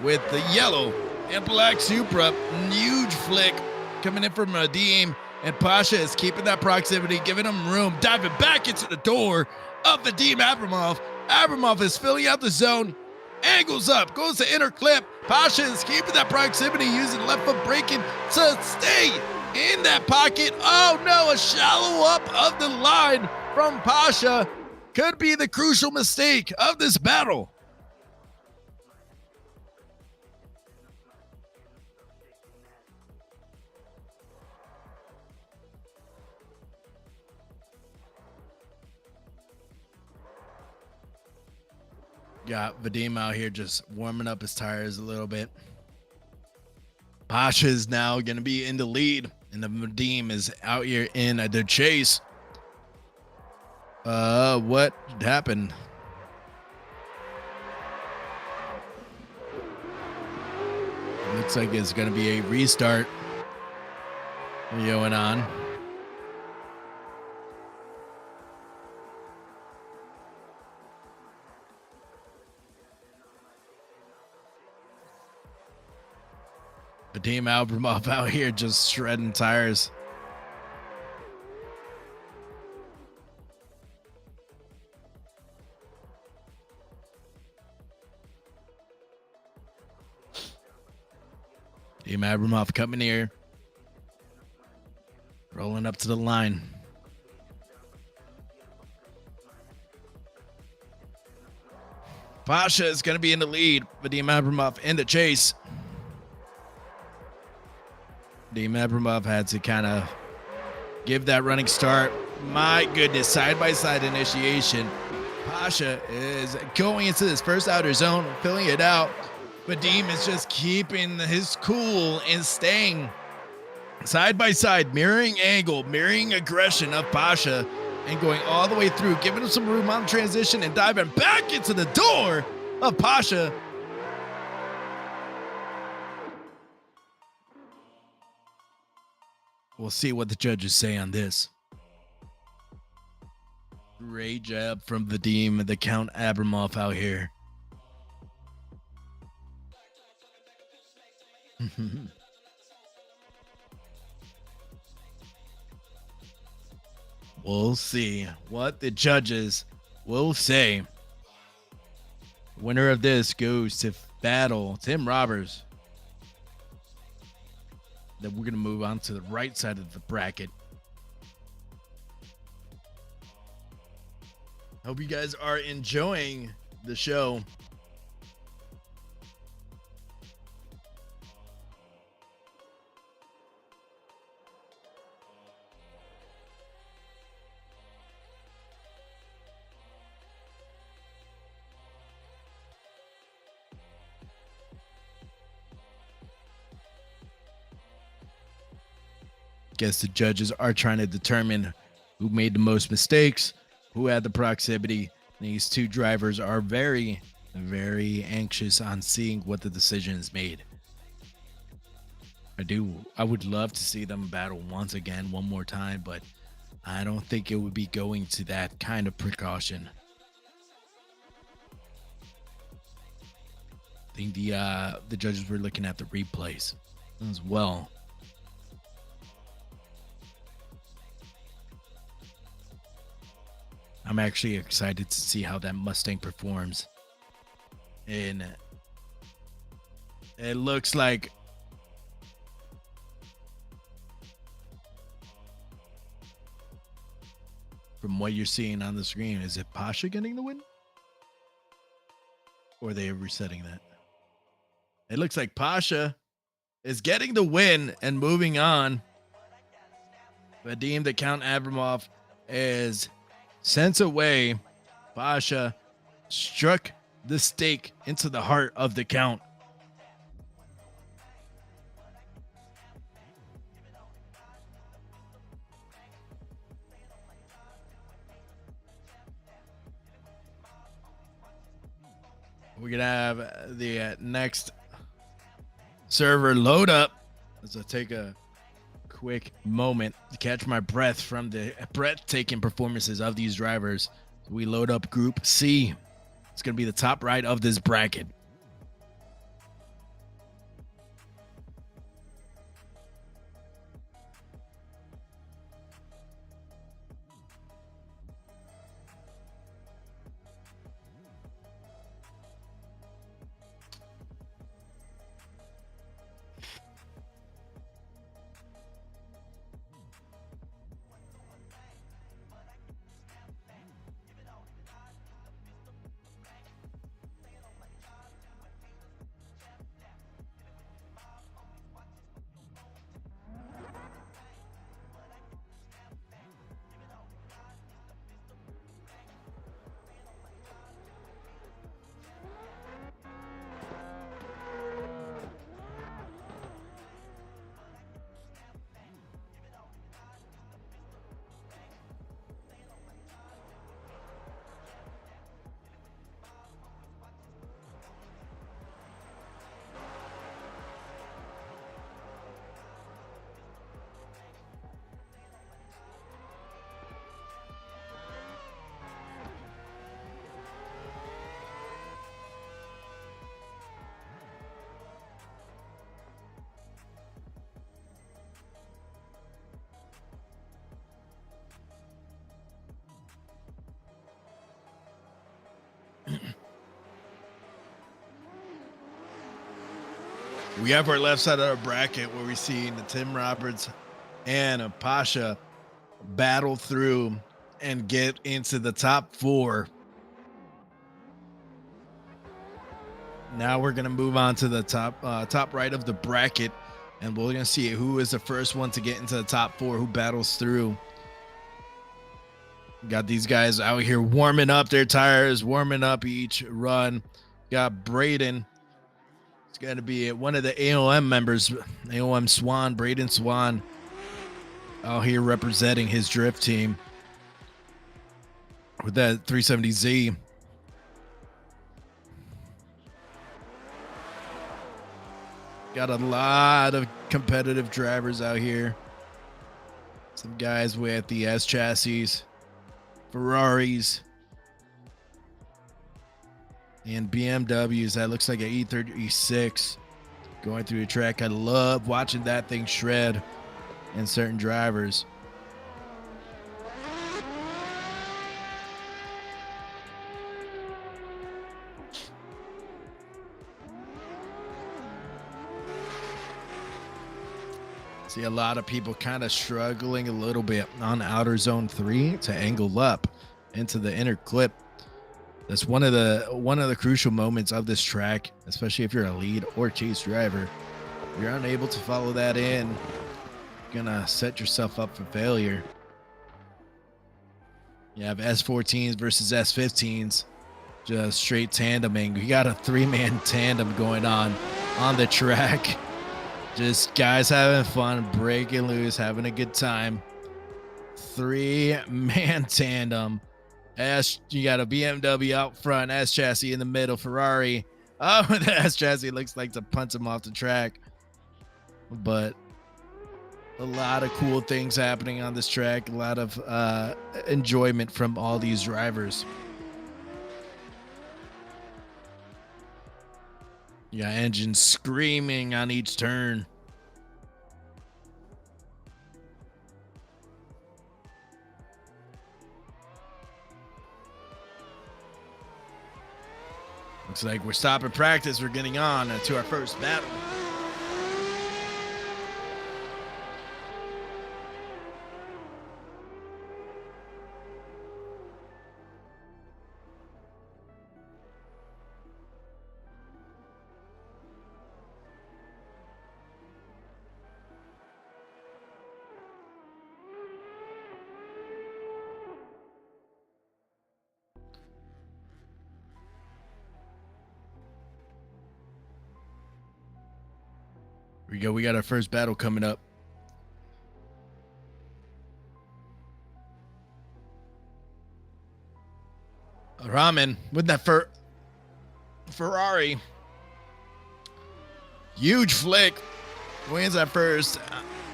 with the yellow and black Supra. Huge flick coming in from Vadim. And Pasha is keeping that proximity, giving him room, diving back into the door of Vadim Abramov. Abramov is filling out the zone. Angles up, goes to inner clip. Pasha is keeping that proximity, using left foot braking to stay in that pocket. Oh no, a shallow up of the line from Pasha could be the crucial mistake of this battle. Got Vadim out here just warming up his tires a little bit. Pasha is now going to be in the lead, and the Vadim is out here in the chase. What happened? Looks like it's going to be a restart going on. Vadim Abramov out here just shredding tires. Vadim Abramov coming here. Rolling up to the line. Pasha is going to be in the lead. Vadim Abramov in the chase. Vadim Abramov had to kind of give that running start. My goodness, side-by-side initiation. Pasha is going into this first outer zone, filling it out. Vadim is just keeping his cool and staying side-by-side, mirroring angle, mirroring aggression of Pasha, and going all the way through, giving him some room on transition and diving back into the door of Pasha. We'll see what the judges say on this. Great job from Vadim, the Count Abramov out here. We'll see what the judges will say. Winner of this goes to battle Tim Roberts. Then we're going to move on to the right side of the bracket. Hope you guys are enjoying the show. Guess the judges are trying to determine who made the most mistakes, who had the proximity. These two drivers are very, very anxious on seeing what the decision is made. I would love to see them battle once again, one more time, but I don't think it would be going to that kind of precaution. I think the judges were looking at the replays as well. I'm actually excited to see how that Mustang performs. And it looks like from what you're seeing on the screen, is it Pasha getting the win? Or are they resetting that? It looks like Pasha is getting the win and moving on. Vadim the Count Abramov is sent away. Pasha struck the stake into the heart of the Count. We're going to have the next server load up as I take a quick moment to catch my breath from the breathtaking performances of these drivers. We load up Group C. It's going to be the top right of this bracket. We have our left side of our bracket where we see Tim Roberts and Pasha battle through and get into the top 4. Now we're gonna move on to the top right of the bracket, and we're gonna see who is the first one to get into the top 4, who battles through. Got these guys out here warming up their tires, warming up each run. Got Braden. It's gonna be one of the AOM members, AOM Swan, Braden Swan, out here representing his drift team with that 370Z. Got a lot of competitive drivers out here. Some guys with the S chassis, Ferraris, and BMWs. That looks like an E30, E6 going through the track. I love watching that thing shred in certain drivers. See a lot of people kind of struggling a little bit on outer zone 3 to angle up into the inner clip. That's one of the crucial moments of this track, especially if you're a lead or chase driver. If you're unable to follow that in, you're gonna set yourself up for failure. You have S14s versus S15s, just straight tandeming. You got a 3-man tandem going on the track. Just guys having fun, breaking loose, having a good time. 3-man tandem. You got a BMW out front, S chassis in the middle, Ferrari. Oh, the S chassis looks like to punch him off the track. But a lot of cool things happening on this track. A lot of enjoyment from all these drivers. You got engines screaming on each turn. Looks like we're stopping practice. We're getting on to our first battle. Here we go. We got our first battle coming up. Ramen with that Ferrari. Huge flick. Wins that first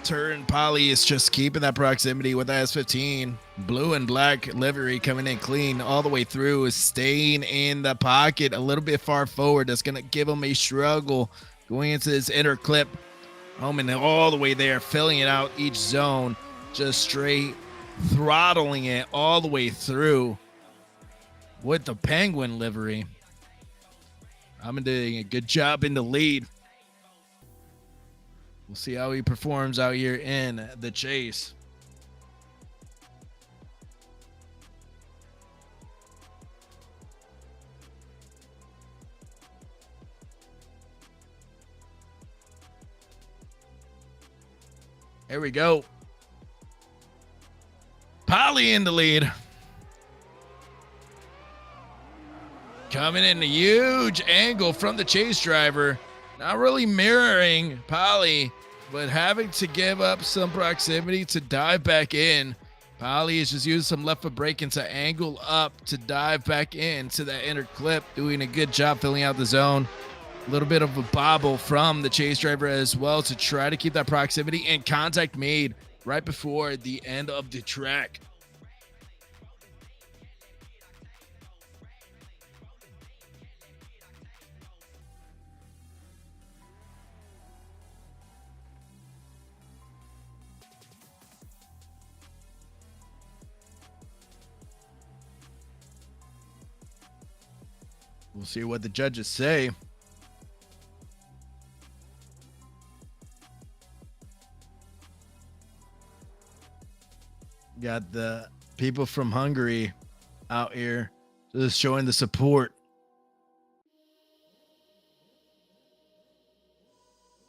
turn. Polly is just keeping that proximity with that S15. Blue and black livery coming in clean all the way through. Is staying in the pocket a little bit far forward. That's going to give him a struggle going into this inner clip. Homing all the way there, filling it out each zone. Just straight throttling it all the way through with the Penguin livery. I'm doing a good job in the lead. We'll see how he performs out here in the chase. Here we go. Polly in the lead. Coming in a huge angle from the chase driver. Not really mirroring Polly, but having to give up some proximity to dive back in. Polly is just using some left foot braking to angle up to dive back into that inner clip. Doing a good job filling out the zone. A little bit of a bobble from the chase driver as well to try to keep that proximity and contact made right before the end of the track. We'll see what the judges say. Got the people from Hungary out here just showing the support.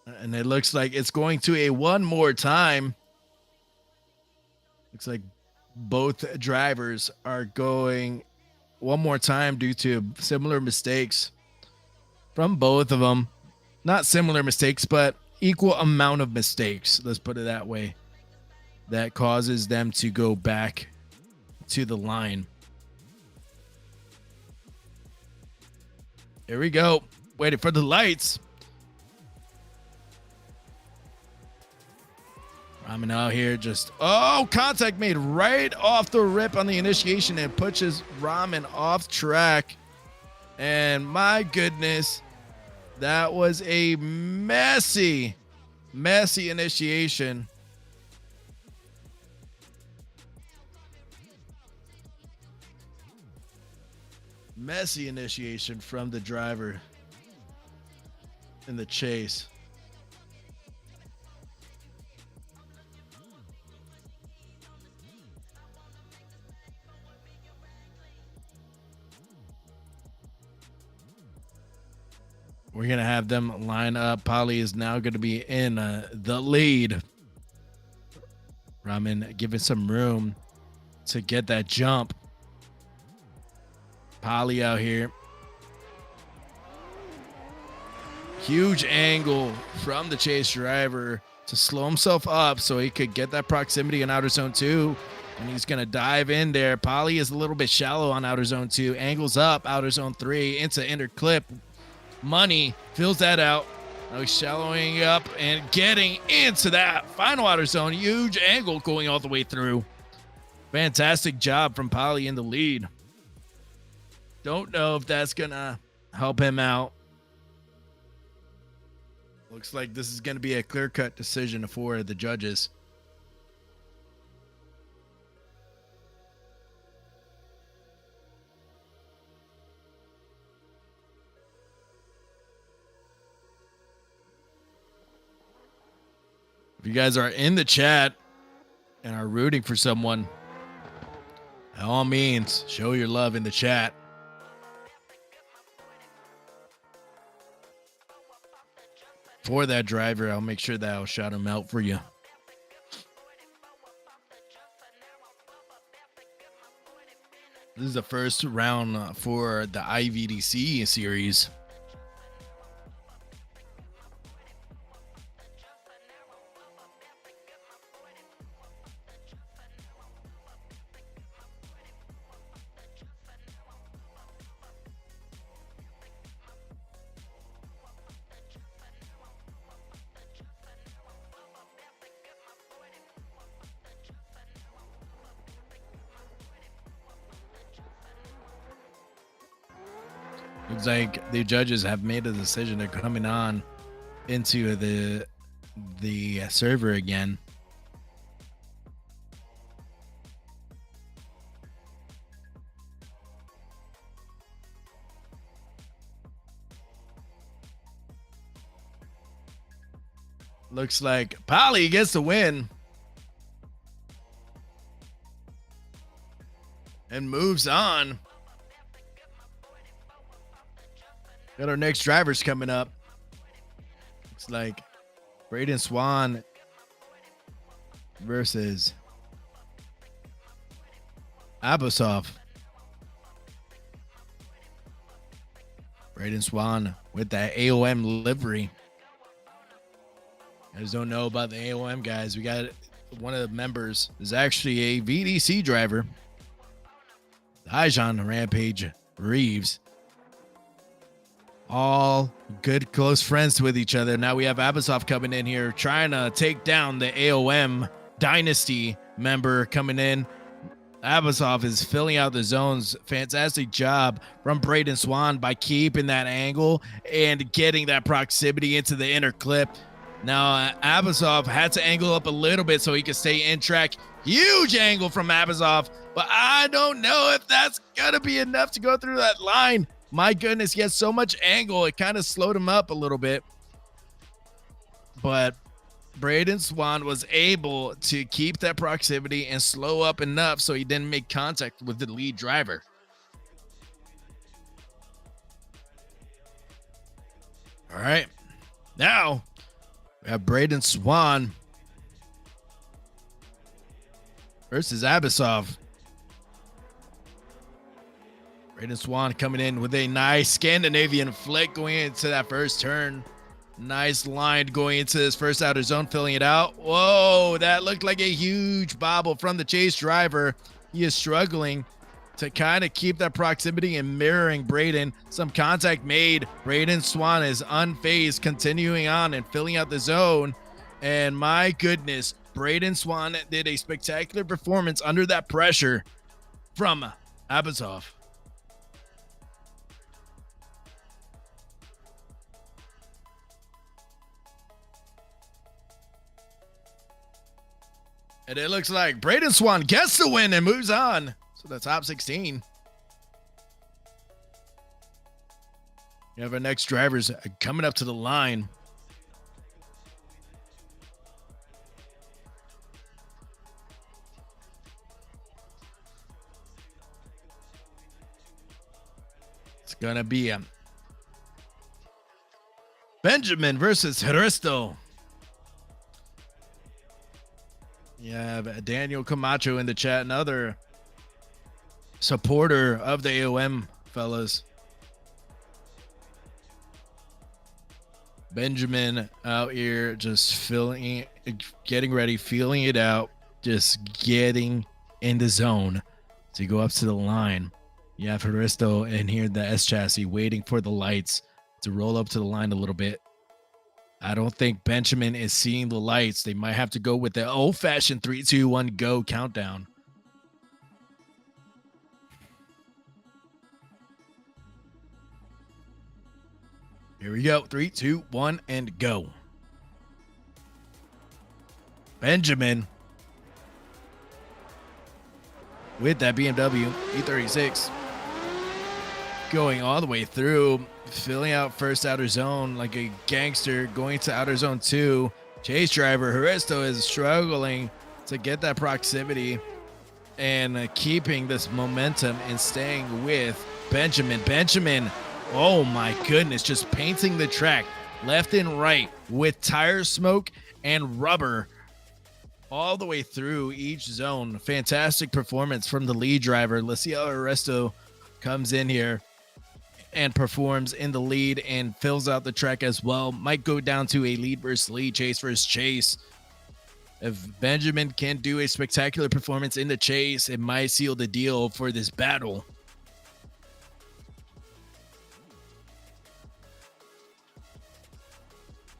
And it looks like it's going to a one more time. Looks like both drivers are going one more time due to similar mistakes from both of them. Not similar mistakes, but equal amount of mistakes. Let's put it that way. That causes them to go back to the line. Here we go. Waiting for the lights. Ramen out here just, contact made right off the rip on the initiation and pushes Ramen off track. And my goodness, that was a messy initiation. Messy initiation from the driver in the chase. We're going to have them line up. Polly is now going to be in the lead. Ramen giving some room to get that jump. Polly out here. Huge angle from the chase driver to slow himself up so he could get that proximity in outer zone 2. And he's going to dive in there. Polly is a little bit shallow on outer zone 2. Angles up outer zone 3 into inner clip. Money fills that out. Now he's shallowing up and getting into that final outer zone. Huge angle going all the way through. Fantastic job from Polly in the lead. Don't know if that's going to help him out. Looks like this is going to be a clear-cut decision for the judges. If you guys are in the chat and are rooting for someone, by all means, show your love in the chat. For that driver, I'll make sure that I'll shout him out for you. This is the first round for the IVDC series. Looks like the judges have made a decision. They're coming on into the server again. Looks like Polly gets the win and moves on. Got our next drivers coming up. Looks like Braden Swan versus Abasov. Braden Swan with that AOM livery. You guys don't know about the AOM, guys. We got one of the members is actually a VDC driver. Designe Rampage Reeves. All good close friends with each other. Now we have Abasov coming in here trying to take down the AOM Dynasty member coming in. Abasov is filling out the zones. Fantastic job from Braden Swan by keeping that angle and getting that proximity into the inner clip. Now Abasov had to angle up a little bit so he could stay in track. Huge angle from Abasov, but I don't know if that's gonna be enough to go through that line. My goodness, he has so much angle. It kind of slowed him up a little bit. But Braden Swan was able to keep that proximity and slow up enough so he didn't make contact with the lead driver. All right. Now we have Braden Swan versus Abasov. Braden Swan coming in with a nice Scandinavian flick going into that first turn. Nice line going into this first outer zone, filling it out. Whoa, that looked like a huge bobble from the chase driver. He is struggling to kind of keep that proximity and mirroring Braden. Some contact made. Braden Swan is unfazed, continuing on and filling out the zone. And my goodness, Braden Swan did a spectacular performance under that pressure from Abasov. And it looks like Braden Swan gets the win and moves on to the top 16. We have our next drivers coming up to the line. It's going to be Benjamin versus Hristo. Yeah, Daniel Camacho in the chat, another supporter of the AOM fellas. Benjamin out here just getting ready, feeling it out, just getting in the zone to go up to the line. You have Hristo in here, the S chassis, waiting for the lights to roll up to the line a little bit. I don't think Benjamin is seeing the lights. They might have to go with the old-fashioned 3, 2, 1, go countdown. Here we go. 3, 2, 1, and go. Benjamin with that BMW E36 going all the way through, filling out first outer zone like a gangster, going to outer zone 2. Chase driver Hristo is struggling to get that proximity and keeping this momentum and staying with Benjamin. Benjamin, oh my goodness, just painting the track left and right with tire smoke and rubber all the way through each zone. Fantastic performance from the lead driver. Let's see how Hristo comes in here and performs in the lead and fills out the track as well. Might go down to a lead versus lead, chase versus chase. If Benjamin can do a spectacular performance in the chase, it might seal the deal for this battle.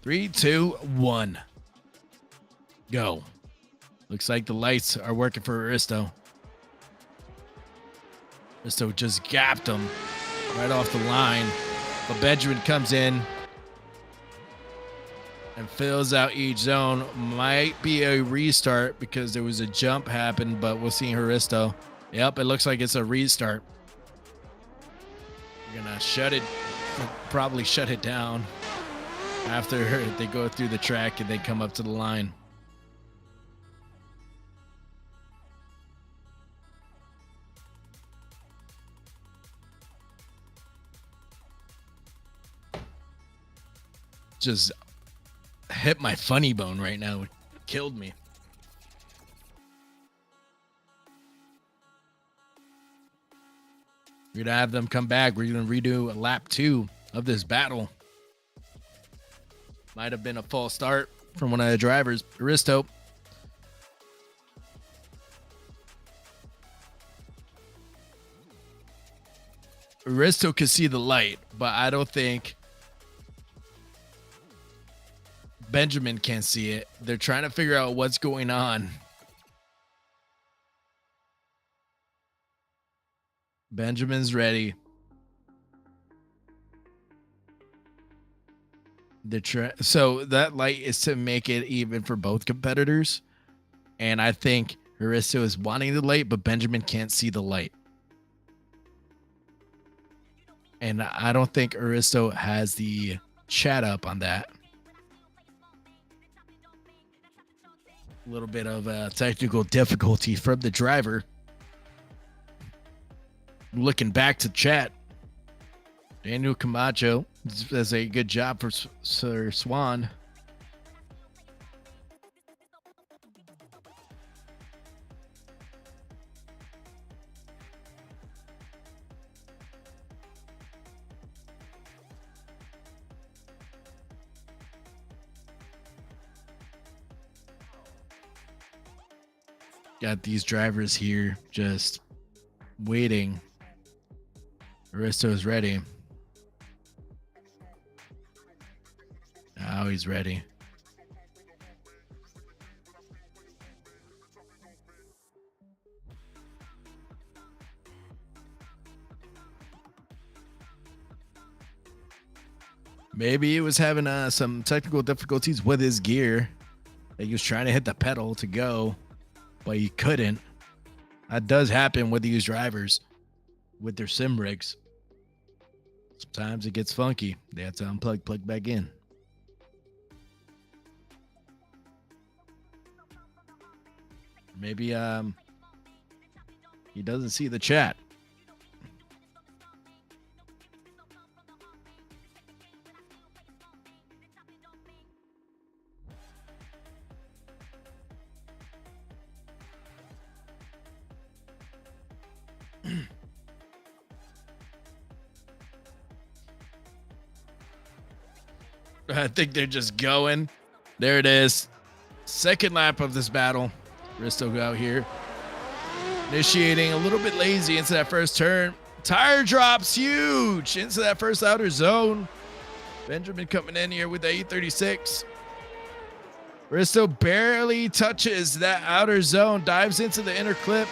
Three, two, one, go. Looks like the lights are working for Hristo. Hristo just gapped him right off the line, but Benjamin comes in and fills out each zone. Might be a restart because there was a jump happened, but we'll see Hristo. Yep, it looks like it's a restart. We're gonna probably shut it down after they go through the track and they come up to the line. Just hit my funny bone right now. It killed me. We're gonna have them come back. We're gonna redo lap 2 of this battle. Might have been a false start from one of the drivers. Hristo. Hristo could see the light, but I don't think Benjamin can't see it. They're trying to figure out what's going on. Benjamin's ready. So that light is to make it even for both competitors. And I think Hristo is wanting the light, but Benjamin can't see the light. And I don't think Hristo has the chat up on that. little bit of technical difficulty from the driver. Looking back to chat, Daniel Camacho does a good job for Sir Swan. Got these drivers here just waiting. Aristo's ready. Now he's ready. Maybe he was having some technical difficulties with his gear. He was trying to hit the pedal to go, but he couldn't. That does happen with these drivers with their sim rigs. Sometimes it gets funky. They have to unplug, plug back in. Maybe he doesn't see the chat. I think they're just going. There it is. Second lap of this battle. Risto out here. Initiating a little bit lazy into that first turn. Tire drops huge into that first outer zone. Benjamin coming in here with the 836. Risto barely touches that outer zone. Dives into the inner clip.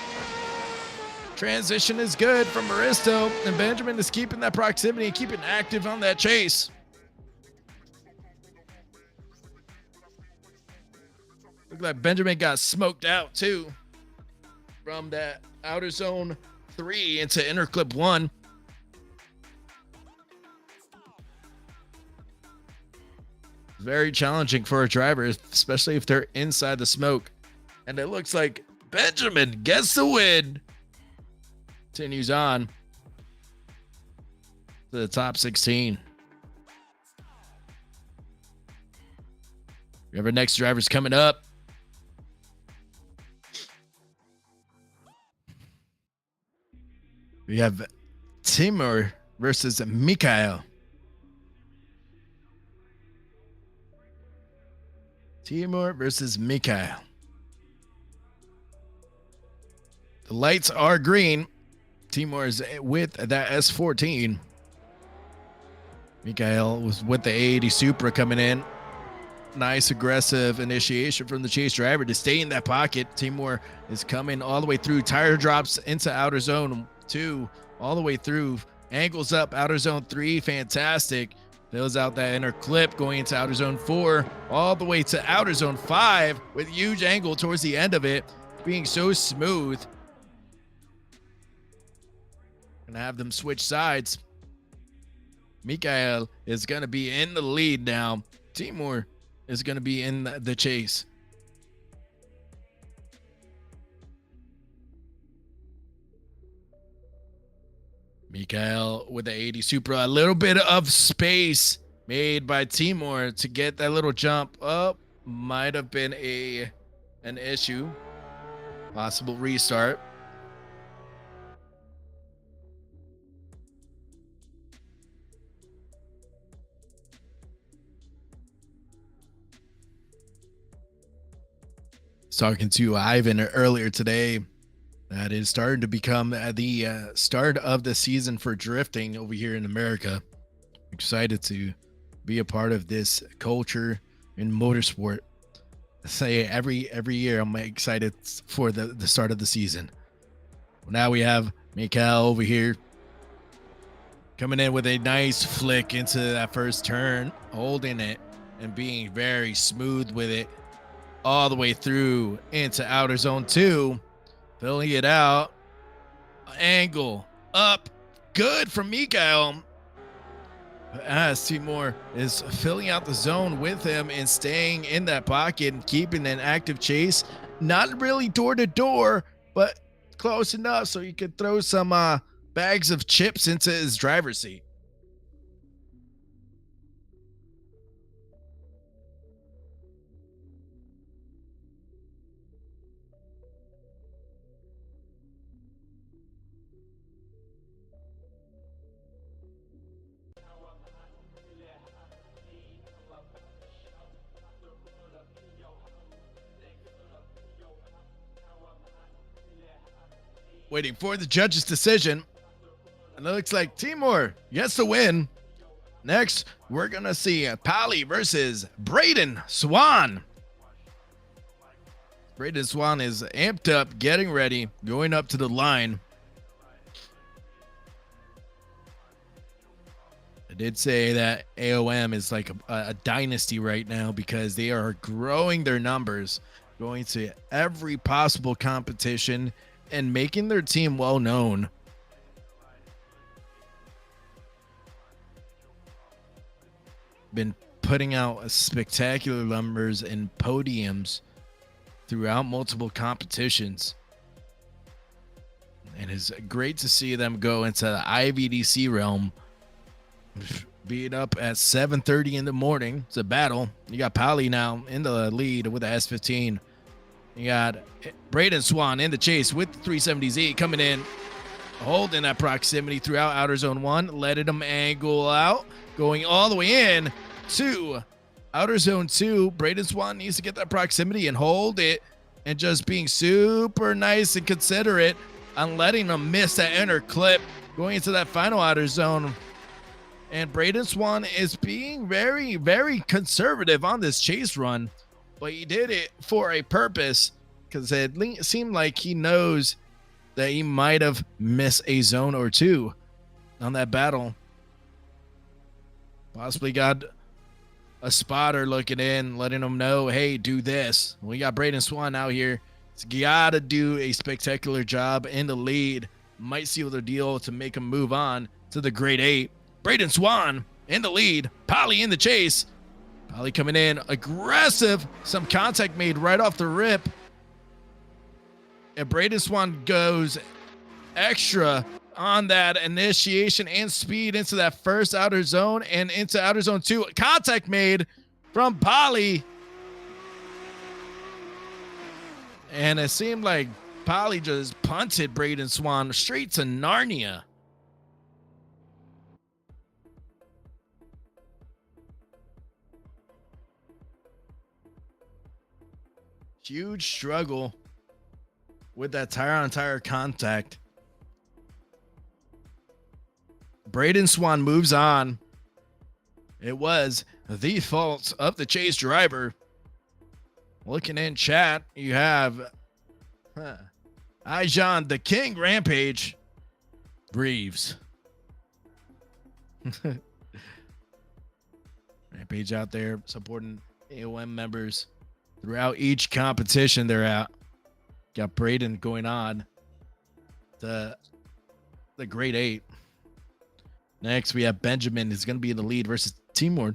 Transition is good from Aristo. And Benjamin is keeping that proximity and keeping active on that chase. Look like Benjamin got smoked out too from that outer zone 3 into inner clip 1. Very challenging for a driver, especially if they're inside the smoke. And it looks like Benjamin gets the win. Continues on to the top 16. We have our next drivers coming up. We have Timur versus Mikhail. Timur versus Mikhail. The lights are green. Timur is with that S14. Mikhail was with the 80 Supra coming in. Nice aggressive initiation from the chase driver to stay in that pocket. Timur is coming all the way through. Tire drops into outer zone 2, all the way through. Angles up outer zone 3. Fantastic. Fills out that inner clip going into outer zone 4, all the way to outer zone 5 with huge angle towards the end of it, being so smooth. Gonna have them switch sides. Mikhail is gonna be in the lead now. Timur is gonna be in the chase. Mikhail with the 80 Supra, a little bit of space made by Timur to get that little jump up. Might have been an issue. Possible restart. Talking to Ivan earlier today. That is starting to become the start of the season for drifting over here in America. Excited to be a part of this culture in motorsport. I say every year I'm excited for the start of the season. Now we have Mikhail over here coming in with a nice flick into that first turn, holding it and being very smooth with it all the way through into outer zone 2. Filling it out. Angle up. Good from Mikhail. as Timur is filling out the zone with him and staying in that pocket and keeping an active chase. Not really door to door, but close enough so you could throw some bags of chips into his driver's seat. Waiting for the judge's decision. And it looks like Timur gets the win. Next, we're going to see Pally versus Braden Swan. Braden Swan is amped up, getting ready, going up to the line. I did say that AOM is like a dynasty right now because they are growing their numbers, going to every possible competition and making their team well known. Been putting out spectacular numbers and podiums throughout multiple competitions. And it's great to see them go into the IVDC realm. Being up at 7:30 in the morning. It's a battle. You got Pally now in the lead with the S15. You got Braden Swan in the chase with the 370Z coming in, holding that proximity throughout outer zone 1, letting them angle out, going all the way in to outer zone 2. Braden Swan needs to get that proximity and hold it, and just being super nice and considerate on letting them miss that inner clip going into that final outer zone. And Braden Swan is being very, very conservative on this chase run, but he did it for a purpose because it seemed like he knows that he might have missed a zone or two on that battle. Possibly got a spotter looking in, letting him know, hey, do this. We got Braden Swan out here. He's got to do a spectacular job in the lead. Might seal the deal to make him move on to the grade 8. Braden Swan in the lead. Pally in the chase. Pally coming in aggressive. Some contact made right off the rip. And Braden Swan goes extra on that initiation and speed into that first outer zone and into outer zone 2. Contact made from Pally. And it seemed like Pally just punted Braden Swan straight to Narnia. Huge struggle with that tire-on-tire contact. Braden Swan moves on. It was the fault of the chase driver. Looking in chat, you have Ijon the King Rampage Reeves. Rampage out there supporting AOM members throughout each competition they're at. Got Braden going on the grade 8. Next, we have Benjamin, who's going to be in the lead versus Timur.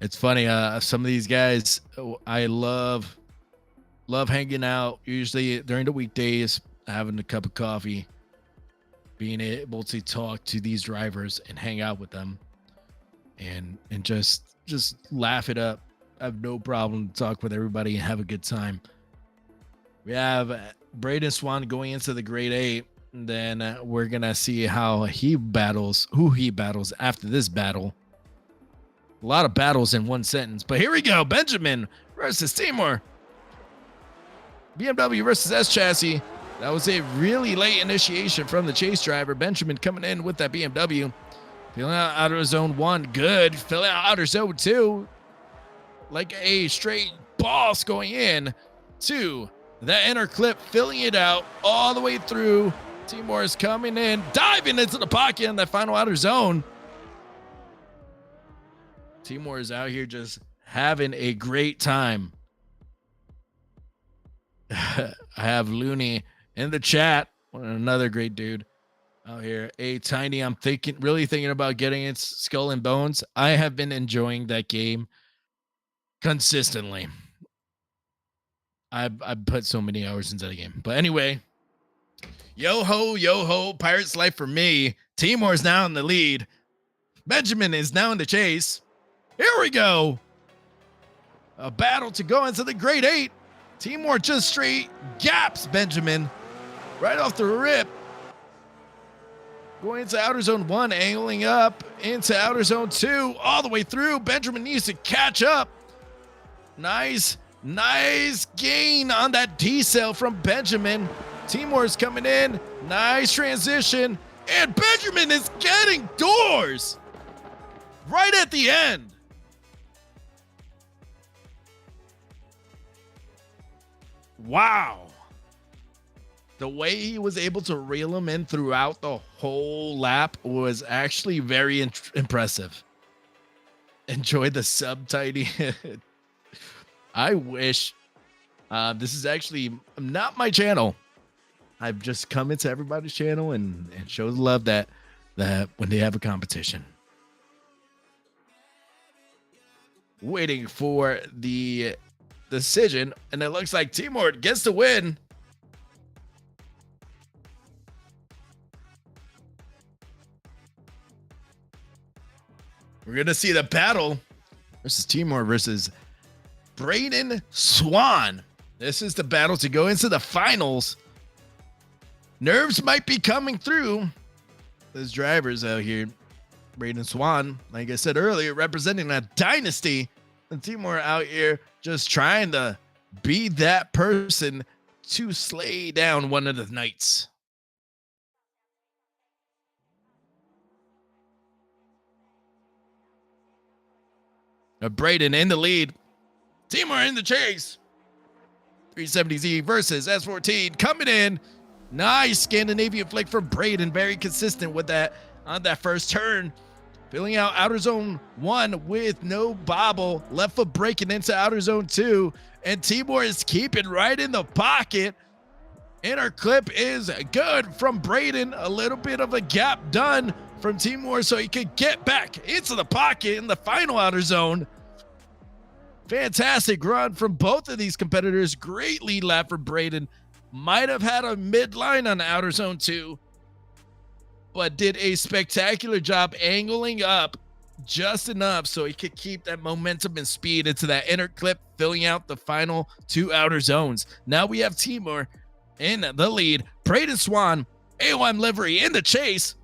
It's funny. Some of these guys, I love hanging out. Usually during the weekdays, having a cup of coffee, being able to talk to these drivers and hang out with them, and just laugh it up. I have no problem to talk with everybody and have a good time. We have Braden Swan going into the grade 8. And then we're going to see how he battles, who he battles after this battle. A lot of battles in one sentence. But here we go. Benjamin versus Timur. BMW versus S Chassis. That was a really late initiation from the chase driver. Benjamin coming in with that BMW. Filling out outer zone 1. Good. Filling out outer zone 2. Like a straight boss going in to that inner clip, filling it out all the way through. Timur is coming in, diving into the pocket in that final outer zone. Timur is out here just having a great time. I have Looney in the chat. Another great dude out here. Hey, Tiny, I'm really thinking about getting it Skull and Bones. I have been enjoying that game consistently. I've put so many hours into the game. But anyway, yo ho, Pirates life for me. Timor is now in the lead. Benjamin is now in the chase. Here we go. A battle to go into the Great Eight. Timor just straight gaps Benjamin right off the rip. Going into Outer Zone 1, angling up into Outer Zone 2, all the way through. Benjamin needs to catch up. Nice gain on that D-cell from Benjamin. Timor's coming in. Nice transition. And Benjamin is getting doors right at the end. Wow. The way he was able to reel him in throughout the whole lap was actually very impressive. Enjoy the sub, Tiny. I wish this is actually not my channel. I've just come into everybody's channel and show the love that when they have a competition. Waiting for the decision, and it looks like Timor gets the win. We're going to see the battle versus Timor versus Braden Swan. This is the battle to go into the finals. Nerves might be coming through. There's drivers out here. Braden Swan, like I said earlier, representing a dynasty. And Timor out here just trying to be that person to slay down one of the knights. Braden in the lead. Timor in the chase. 370Z versus S14 coming in. Nice Scandinavian flick for Braden. Very consistent with that on that first turn. Filling out Outer Zone 1 with no bobble. Left foot breaking into Outer Zone 2. And Timor is keeping right in the pocket. And our clip is good from Braden. A little bit of a gap done from Timor so he could get back into the pocket in the final Outer Zone. Fantastic run from both of these competitors. Great lead lap for Braden. Might have had a midline on Outer Zone 2, but did a spectacular job angling up just enough so he could keep that momentum and speed into that inner clip, filling out the final two outer zones. Now we have Timor in the lead. Braden Swan, AOM livery in the chase.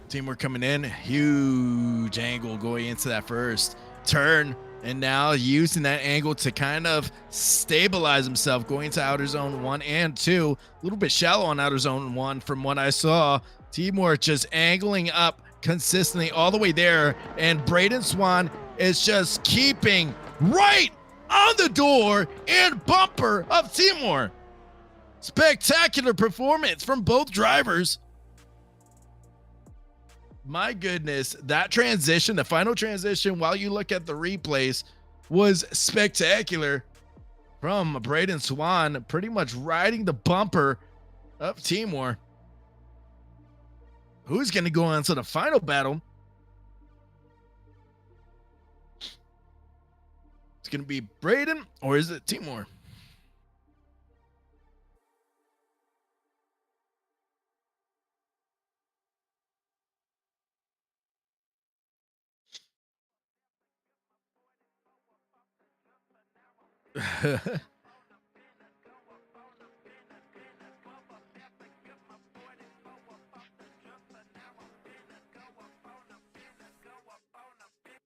Timor coming in, huge angle going into that first turn, and now using that angle to kind of stabilize himself going to Outer Zone 1 and 2. A little bit shallow on Outer Zone 1 from what I saw. Timor just angling up consistently all the way there, and Braden Swan is just keeping right on the door and bumper of Timor. Spectacular performance from both drivers. My goodness, that transition, the final transition, while you look at the replays, was spectacular from Braden Swan, pretty much riding the bumper of Timor. Who's going to go on to the final battle? It's going to be Braden, or is it Timor?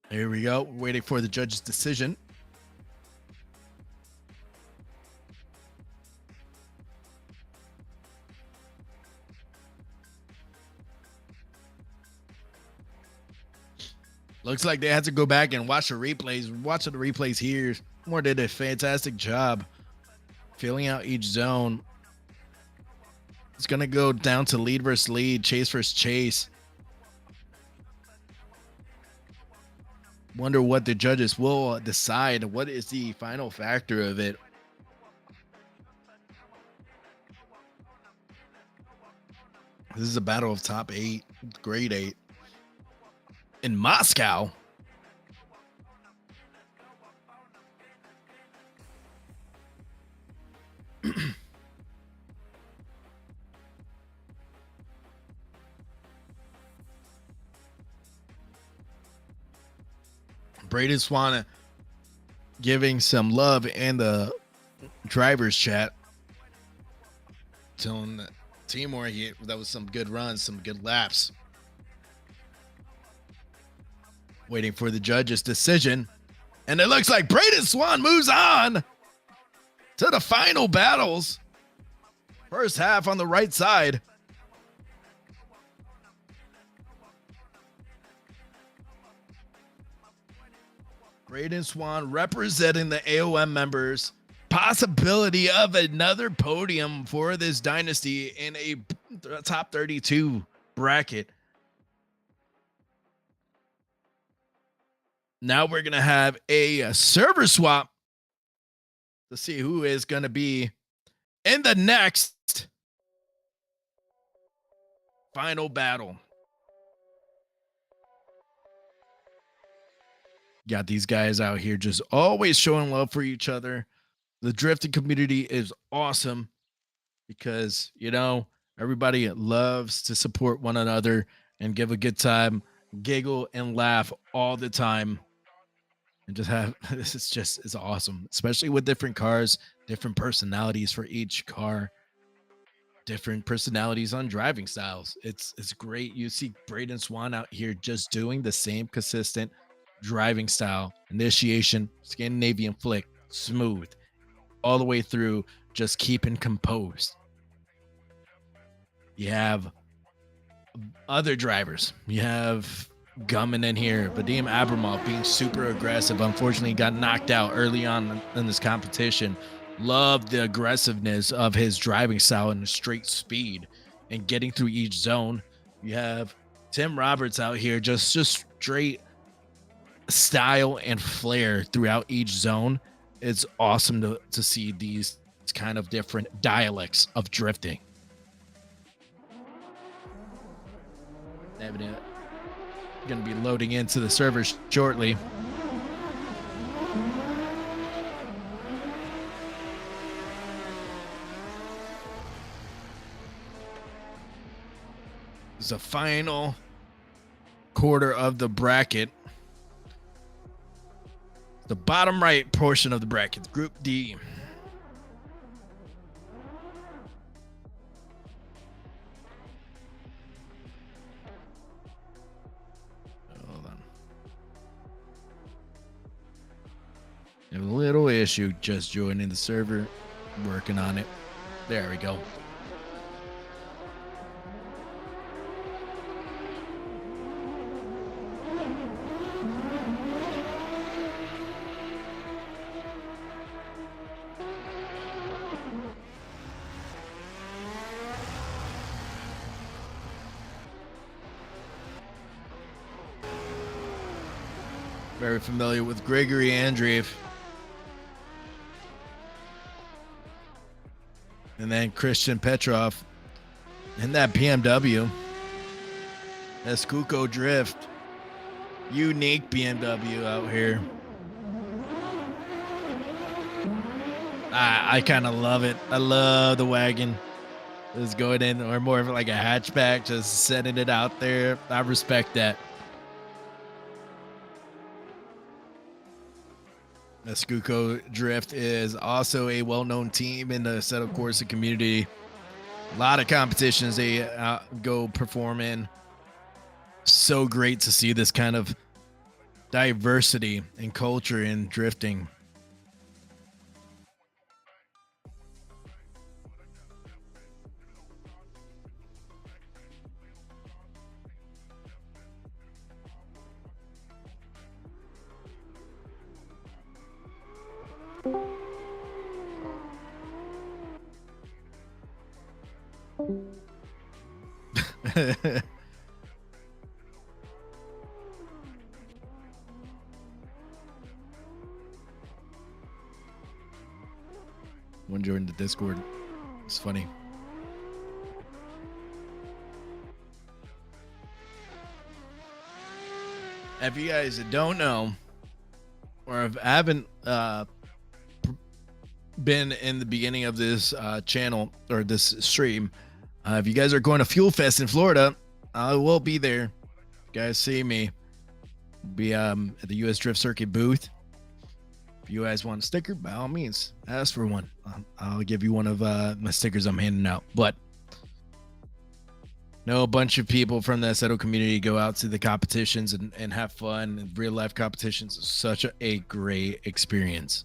Here we go. Waiting for the judge's decision. Looks like they had to go back and watch the replays. Watching the replays here, Moore did a fantastic job filling out each zone. It's going to go down to lead versus lead, chase versus chase. Wonder what the judges will decide. What is the final factor of it? This is a battle of top 8, grade 8 in Moscow. Braden Swan giving some love in the drivers chat, telling Timur that was some good runs, some good laps. Waiting for the judge's decision, and it looks like Braden Swan moves on to the final battles. First half on the right side. Braden Swan representing the AOM members. Possibility of another podium for this dynasty in a top 32 bracket. Now we're going to have a server swap to see who is going to be in the next final battle. Got these guys out here just always showing love for each other. The drifting community is awesome because, you know, everybody loves to support one another and give a good time, giggle and laugh all the time. And just have, this is just, it's awesome, especially with different cars, different personalities for each car, different personalities on driving styles. It's great. You see Braden Swan out here just doing the same consistent driving style, initiation, Scandinavian flick, smooth, all the way through, just keeping composed. You have other drivers. You have Gummin in here, Vadim Abramov being super aggressive. Unfortunately, got knocked out early on in this competition. Love the aggressiveness of his driving style and the straight speed and getting through each zone. You have Tim Roberts out here, just straight style and flair throughout each zone. It's awesome to see these kind of different dialects of drifting. Evident going to be loading into the servers shortly. It's the final quarter of the bracket. The bottom right portion of the bracket, Group D. Hold on. A little issue just joining the server, working on it. There we go. Very familiar with Gregory Andreev. And then Christian Petrov in that BMW. Escuco Drift. Unique BMW out here. I kind of love it. I love the wagon. It's going in, or more of like a hatchback, just setting it out there. I respect that. Escuco Drift is also a well-known team in the Assetto Corsa community. A lot of competitions they go perform in. So great to see this kind of diversity and culture in drifting. One joined the Discord. It's funny. If you guys don't know, or if haven't been in the beginning of this channel or this stream, if you guys are going to Fuel Fest in Florida, I will be there. You guys see me. Be at the US Drift Circuit booth. If you guys want a sticker, by all means, ask for one. I'll give you one of my stickers I'm handing out. But no, a bunch of people from the Assetto community go out to the competitions and have fun. And real life competitions is such a great experience.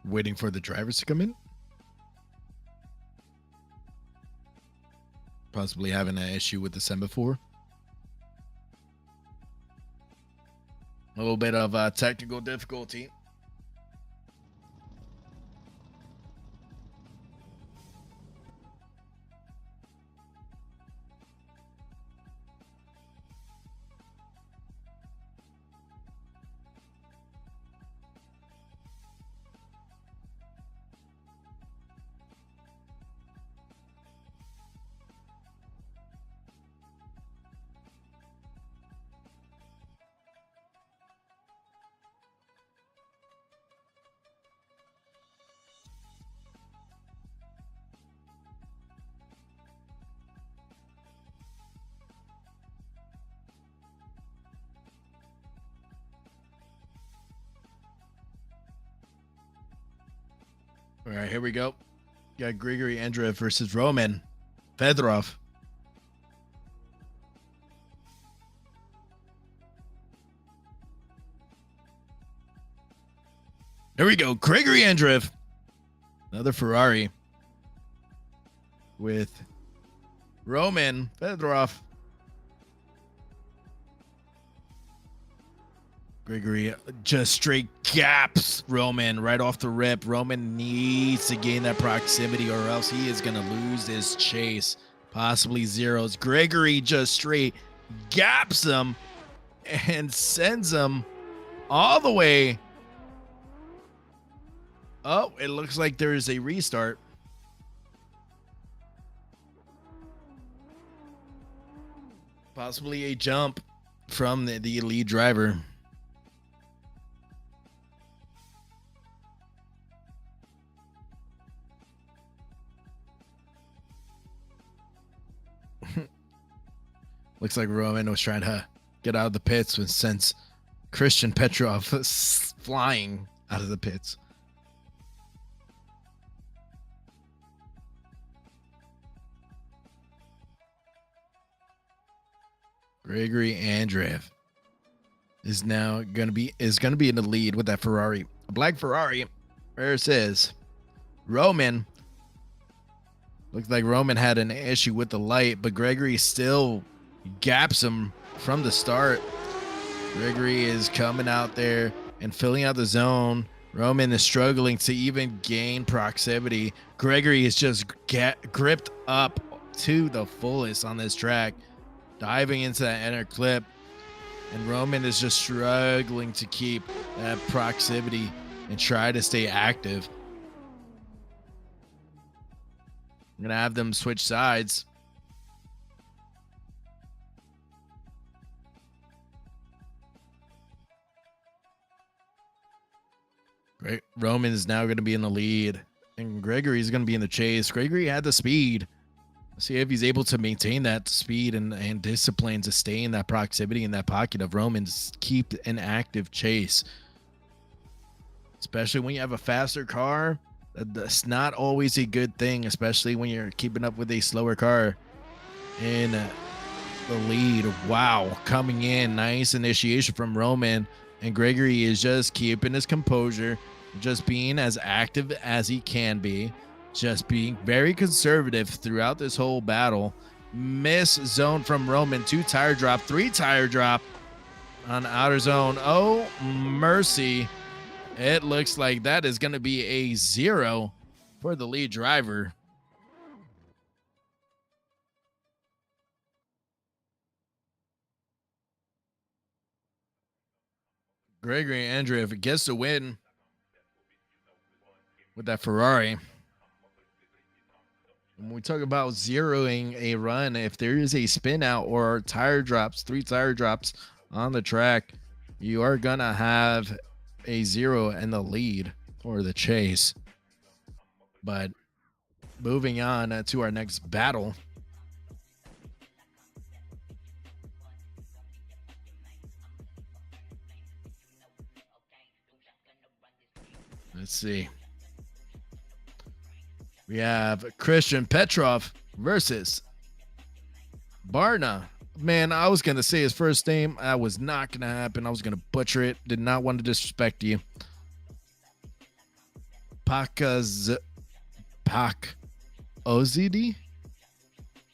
Waiting for the drivers to come in. Possibly having an issue with the semaphore. A little bit of technical difficulty. All right, here we go. Got Grigory Andreev versus Roman Fedorov. Here we go. Grigory Andreev. Another Ferrari. With Roman Fedorov. Grigory just straight gaps Roman right off the rip. Roman needs to gain that proximity or else he is going to lose this chase. Possibly zeros. Grigory just straight gaps him and sends him all the way. Oh, it looks like there is a restart. Possibly a jump from the lead driver. Looks like Roman was trying to get out of the pits when since Christian Petrov was flying out of the pits. Grigory Andreev is now gonna be in the lead with that Ferrari, a black Ferrari. Where it says Roman. Looks like Roman had an issue with the light, but Grigory still gaps him from the start. Grigory is coming out there and filling out the zone. Roman is struggling to even gain proximity. Grigory is just gripped up to the fullest on this track, diving into that inner clip, and Roman is just struggling to keep that proximity and try to stay active. I'm gonna have them switch sides. Great. Roman is now going to be in the lead, and Grigory is going to be in the chase. Grigory had the speed. Let's see if he's able to maintain that speed and discipline to stay in that proximity in that pocket of Roman to keep an active chase. Especially when you have a faster car, that's not always a good thing, especially when you're keeping up with a slower car in the lead. Wow, coming in. Nice initiation from Roman. And Grigory is just keeping his composure, just being as active as he can be. just being very conservative throughout this whole battle. Miss zone from Roman, 2 tire drop, 3 tire drop on outer zone. Oh, mercy. It looks like that is going to be a 0 for the lead driver. Gregory Andreev gets the win with that Ferrari. When we talk about zeroing a run, if there is a spin out or tire drops, 3 tire drops on the track, you are going to have a 0 in the lead or the chase. But moving on to our next battle. Let's see. We have Christian Petrov versus Barna. Man, I was going to say his first name. That was not going to happen. I was going to butcher it. Did not want to disrespect you. Ozidi?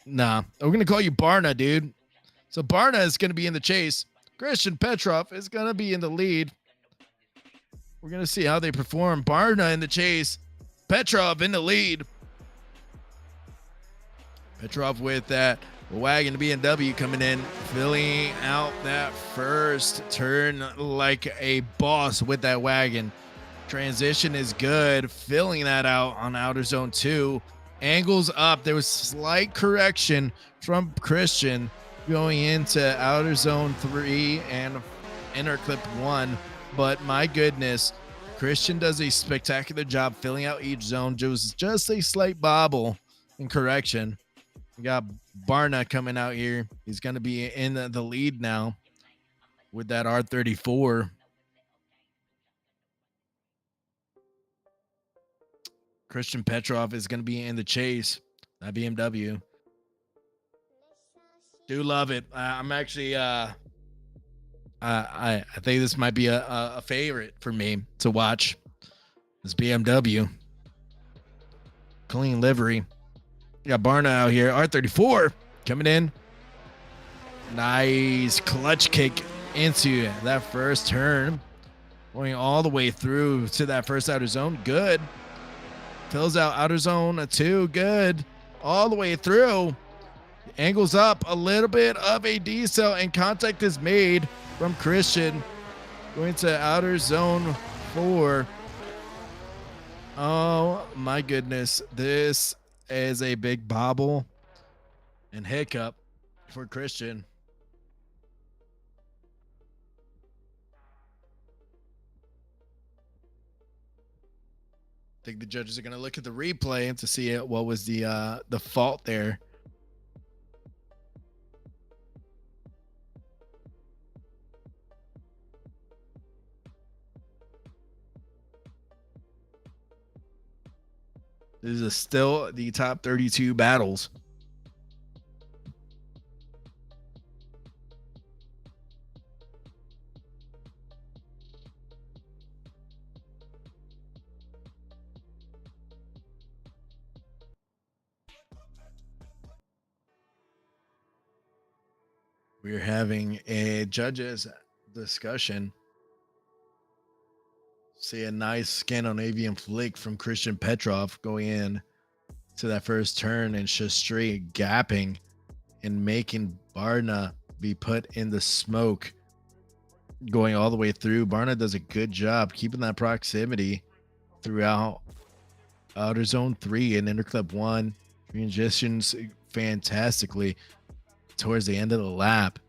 Nah, we're going to call you Barna, dude. So Barna is going to be in the chase. Christian Petrov is going to be in the lead. We're going to see how they perform. Barna in the chase. Petrov in the lead. Petrov with that wagon BMW coming in, filling out that first turn like a boss with that wagon. Transition is good, filling that out on outer zone 2. Angles up. There was slight correction from Christian going into outer zone 3 and inner clip 1. But my goodness, Christian does a spectacular job filling out each zone. Just a slight bobble in correction. We got Barna coming out here. He's going to be in the lead now with that R34. Christian Petrov is going to be in the chase. That BMW. Do love it. I'm actually I think this might be a favorite for me to watch. This BMW. Clean livery. We got Barna out here. R34 coming in. Nice clutch kick into that first turn. Going all the way through to that first outer zone. Good. Fills out outer zone 2. Good. All the way through. Angles up a little bit of a decel and contact is made from Christian. Going to outer zone 4. Oh my goodness. This is a big bobble and hiccup for Christian. I think the judges are going to look at the replay to see what was the fault there. This is still the top 32 battles. We're having a judges discussion. See a nice Scandinavian flick from Christian Petrov going in to that first turn and just straight gapping and making Barna be put in the smoke going all the way through. Barna does a good job keeping that proximity throughout outer zone 3 and inner clip 1. Transitions fantastically towards the end of the lap.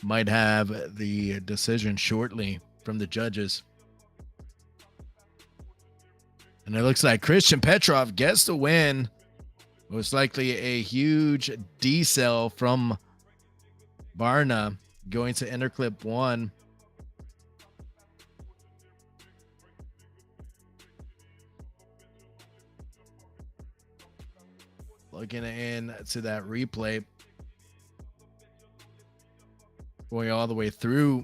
Might have the decision shortly from the judges. And it looks like Christian Petrov gets the win. Most likely a huge decel from Barna going to inner clip 1. Looking into that replay. Going all the way through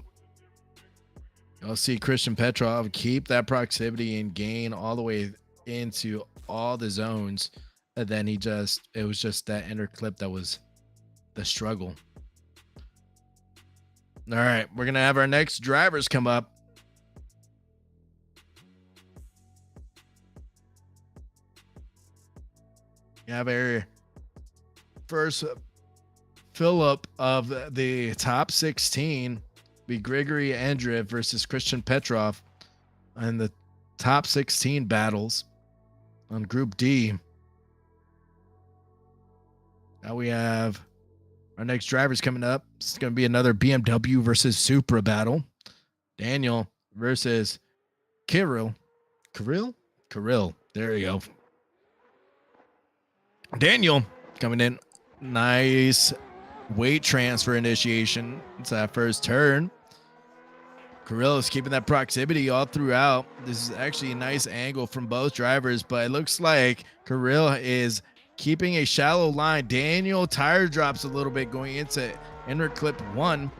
You'll see Christian Petrov keep that proximity and gain all the way into all the zones. And then it was just that inner clip that was the struggle. All right, we're going to have our next drivers come up. We have our first fill-up of the top 16 be Grigory Andreev versus Christian Petrov in the top 16 battles on Group D. Now we have our next drivers coming up. It's going to be another BMW versus Supra battle. Daniel versus Kirill. Kirill. There you go. Daniel coming in. Nice weight transfer initiation. It's that first turn. Kirill is keeping that proximity all throughout. This is actually a nice angle from both drivers, but it looks like Kirill is keeping a shallow line. Daniel tire drops a little bit going into inner clip 1.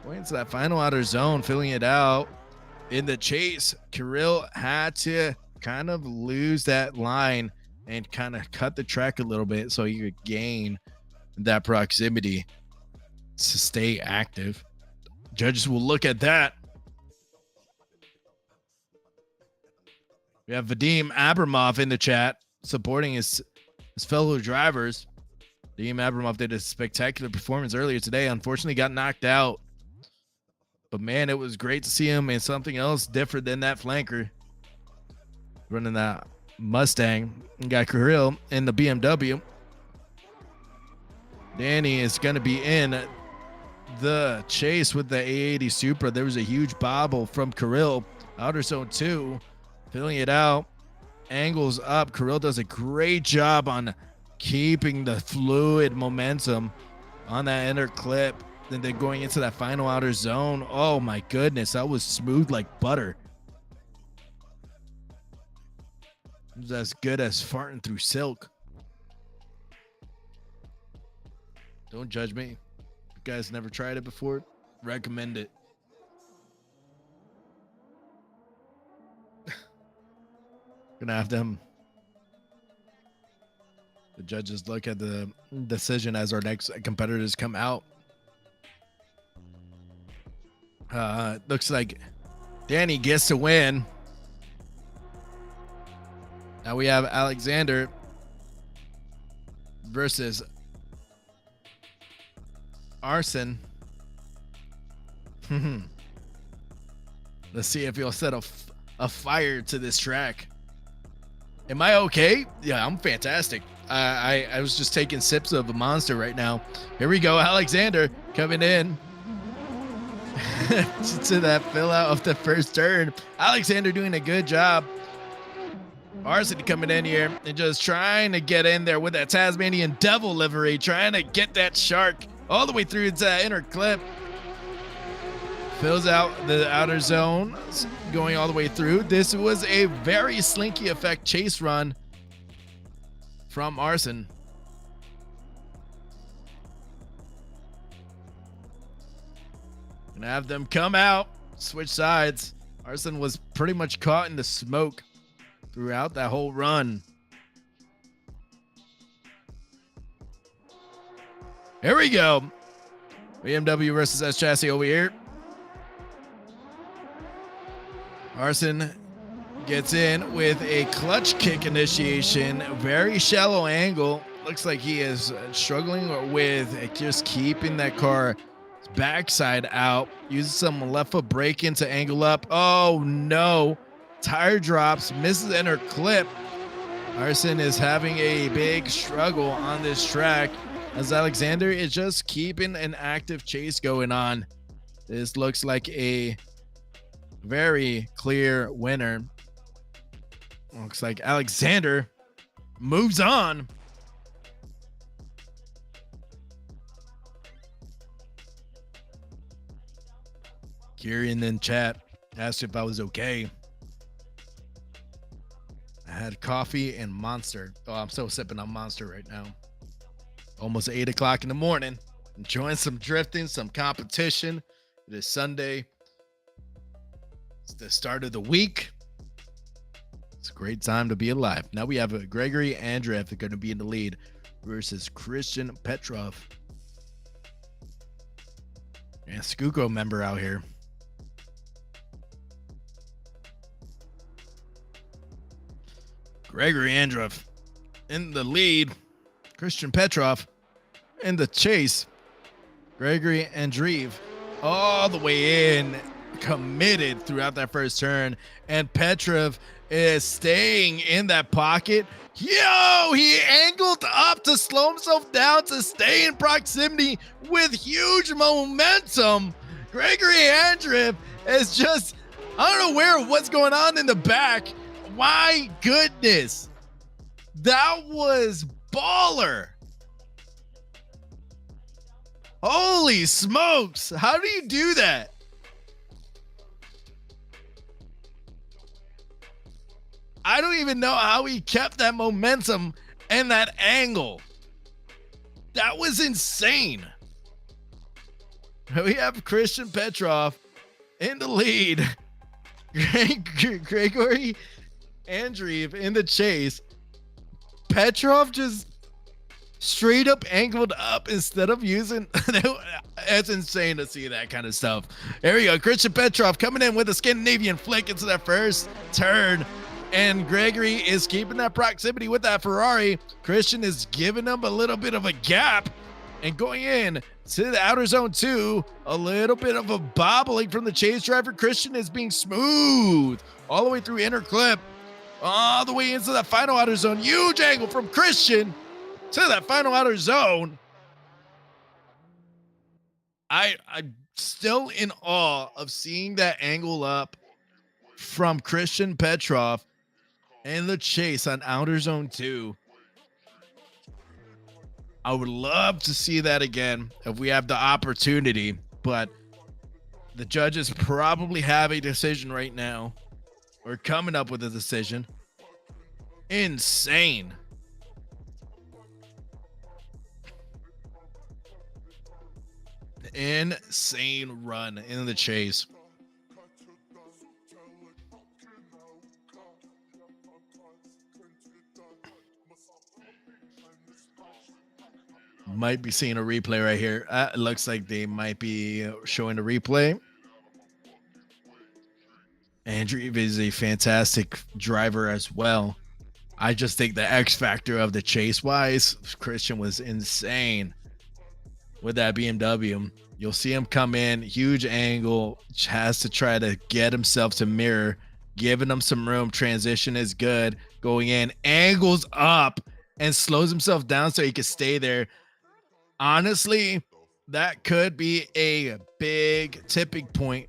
Going into that final outer zone, filling it out. In the chase, Kirill had to kind of lose that line and kind of cut the track a little bit so he could gain that proximity to stay active. Judges will look at that. We have Vadim Abramov in the chat supporting his fellow drivers. Vadim Abramov did a spectacular performance earlier today. Unfortunately, got knocked out. But man, it was great to see him in something else different than that flanker. Running that Mustang. And got Kirill in the BMW. Danny is going to be in the chase with the A80 Supra. There was a huge bobble from Kirill. Outer zone 2. Filling it out. Angles up. Kirill does a great job on keeping the fluid momentum on that inner clip. Then they're going into that final outer zone. Oh my goodness. That was smooth like butter. It was as good as farting through silk. Don't judge me. If you guys never tried it before, recommend it. Gonna have them, the judges, look at the decision as our next competitors come out. Looks like Danny gets to win. Now we have Alexander versus Arsen. Let's see if he'll set a fire to this track. Am I okay? Yeah, I'm fantastic. I was just taking sips of a Monster right now. Here we go. Alexander coming in to that fill out of the first turn. Alexander doing a good job. Arsen coming in here and just trying to get in there with that Tasmanian Devil livery, trying to get that shark all the way through into that inner clip. Fills out the outer zone, going all the way through. This was a very slinky effect chase run from Arsen. Gonna have them come out, switch sides. Arsen was pretty much caught in the smoke throughout that whole run. Here we go. BMW versus S Chassis over here. Arsen gets in with a clutch kick initiation. Very shallow angle. Looks like he is struggling with just keeping that car backside out. Uses some left foot brake in to angle up. Oh no. Tire drops. Misses inner clip. Arsen is having a big struggle on this track as Alexander is just keeping an active chase going on. This looks like a very clear winner. Looks like Alexander moves on. Kieran in chat asked if I was okay. I had coffee and Monster. Oh, I'm still sipping on Monster right now. Almost 8 o'clock in the morning. Enjoying some drifting, some competition. It is Sunday. It's the start of the week. It's a great time to be alive. Now we have Gregory Andreev going to be in the lead versus Christian Petrov. Yeah, Skuko member out here. Gregory Andreev in the lead. Christian Petrov in the chase. Gregory Andreev all the way in, committed throughout that first turn. And Petrov is staying in that pocket. Yo, he angled up to slow himself down to stay in proximity with huge momentum. Gregory Andreev is just, I don't know what's going on in the back. My goodness, that was baller. Holy smokes, how do you do that? I don't even know how he kept that momentum and that angle. That was insane. We have Christian Petrov in the lead. Gregory Andreev in the chase. Petrov just straight up angled up instead of using. It's insane to see that kind of stuff. There we go. Christian Petrov coming in with a Scandinavian flick into that first turn. And Gregory is keeping that proximity with that Ferrari. Christian is giving him a little bit of a gap and going in to the outer zone 2. A little bit of a bobbling from the chase driver. Christian is being smooth all the way through inner clip, all the way into that final outer zone. Huge angle from Christian to that final outer zone. I'm still in awe of seeing that angle up from Christian Petrov in the chase on outer zone 2. I would love to see that again if we have the opportunity, but the judges probably have a decision right now. We're coming up with a decision. Insane. Insane run in the chase. Might be seeing a replay right here. It looks like they might be showing a replay. Andreev is a fantastic driver as well. I just think the X factor of the chase wise, Christian was insane with that BMW. You'll see him come in, huge angle, has to try to get himself to mirror, giving him some room. Transition is good. Going in, angles up and slows himself down so he can stay there. Honestly, that could be a big tipping point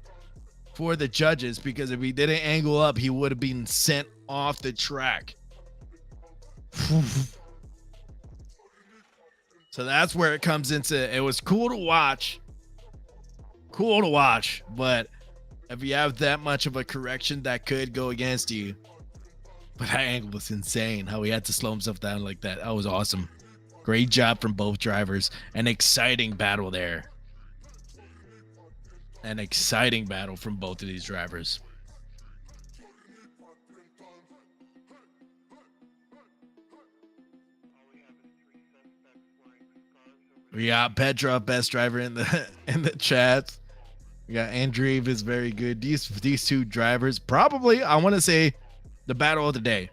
for the judges, because if he didn't angle up, he would have been sent off the track. So that's where it comes into. It was cool to watch. But if you have that much of a correction, that could go against you. But that angle was insane, how he had to slow himself down like that. That was awesome. Great job from both drivers. An exciting battle there. An exciting battle from both of these drivers. We got Petrov, best driver in the chat. We got Andreev is very good. These two drivers, probably, I want to say, the battle of the day.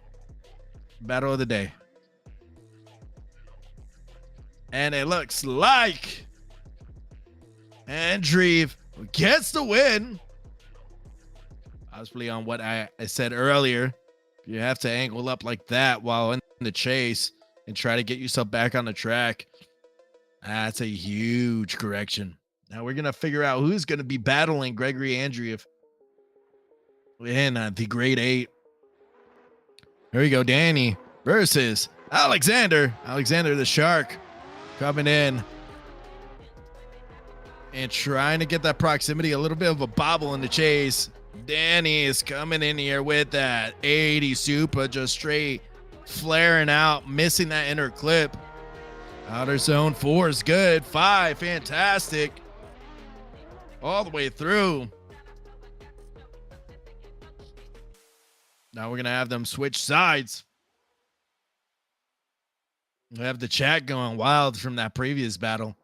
Battle of the day. And it looks like Andreev gets the win. Possibly on what I said earlier. You have to angle up like that while in the chase and try to get yourself back on the track. That's a huge correction. Now we're going to figure out who's going to be battling Gregory Andreev in the grade 8. Here we go. Danny versus Alexander. Alexander the Shark coming in and trying to get that proximity. A little bit of a bobble in the chase. Danny is coming in here with that 80 Super, just straight flaring out, missing that inner clip. Outer zone 4 is good. 5, fantastic. All the way through. Now we're going to have them switch sides. We have the chat going wild from that previous battle.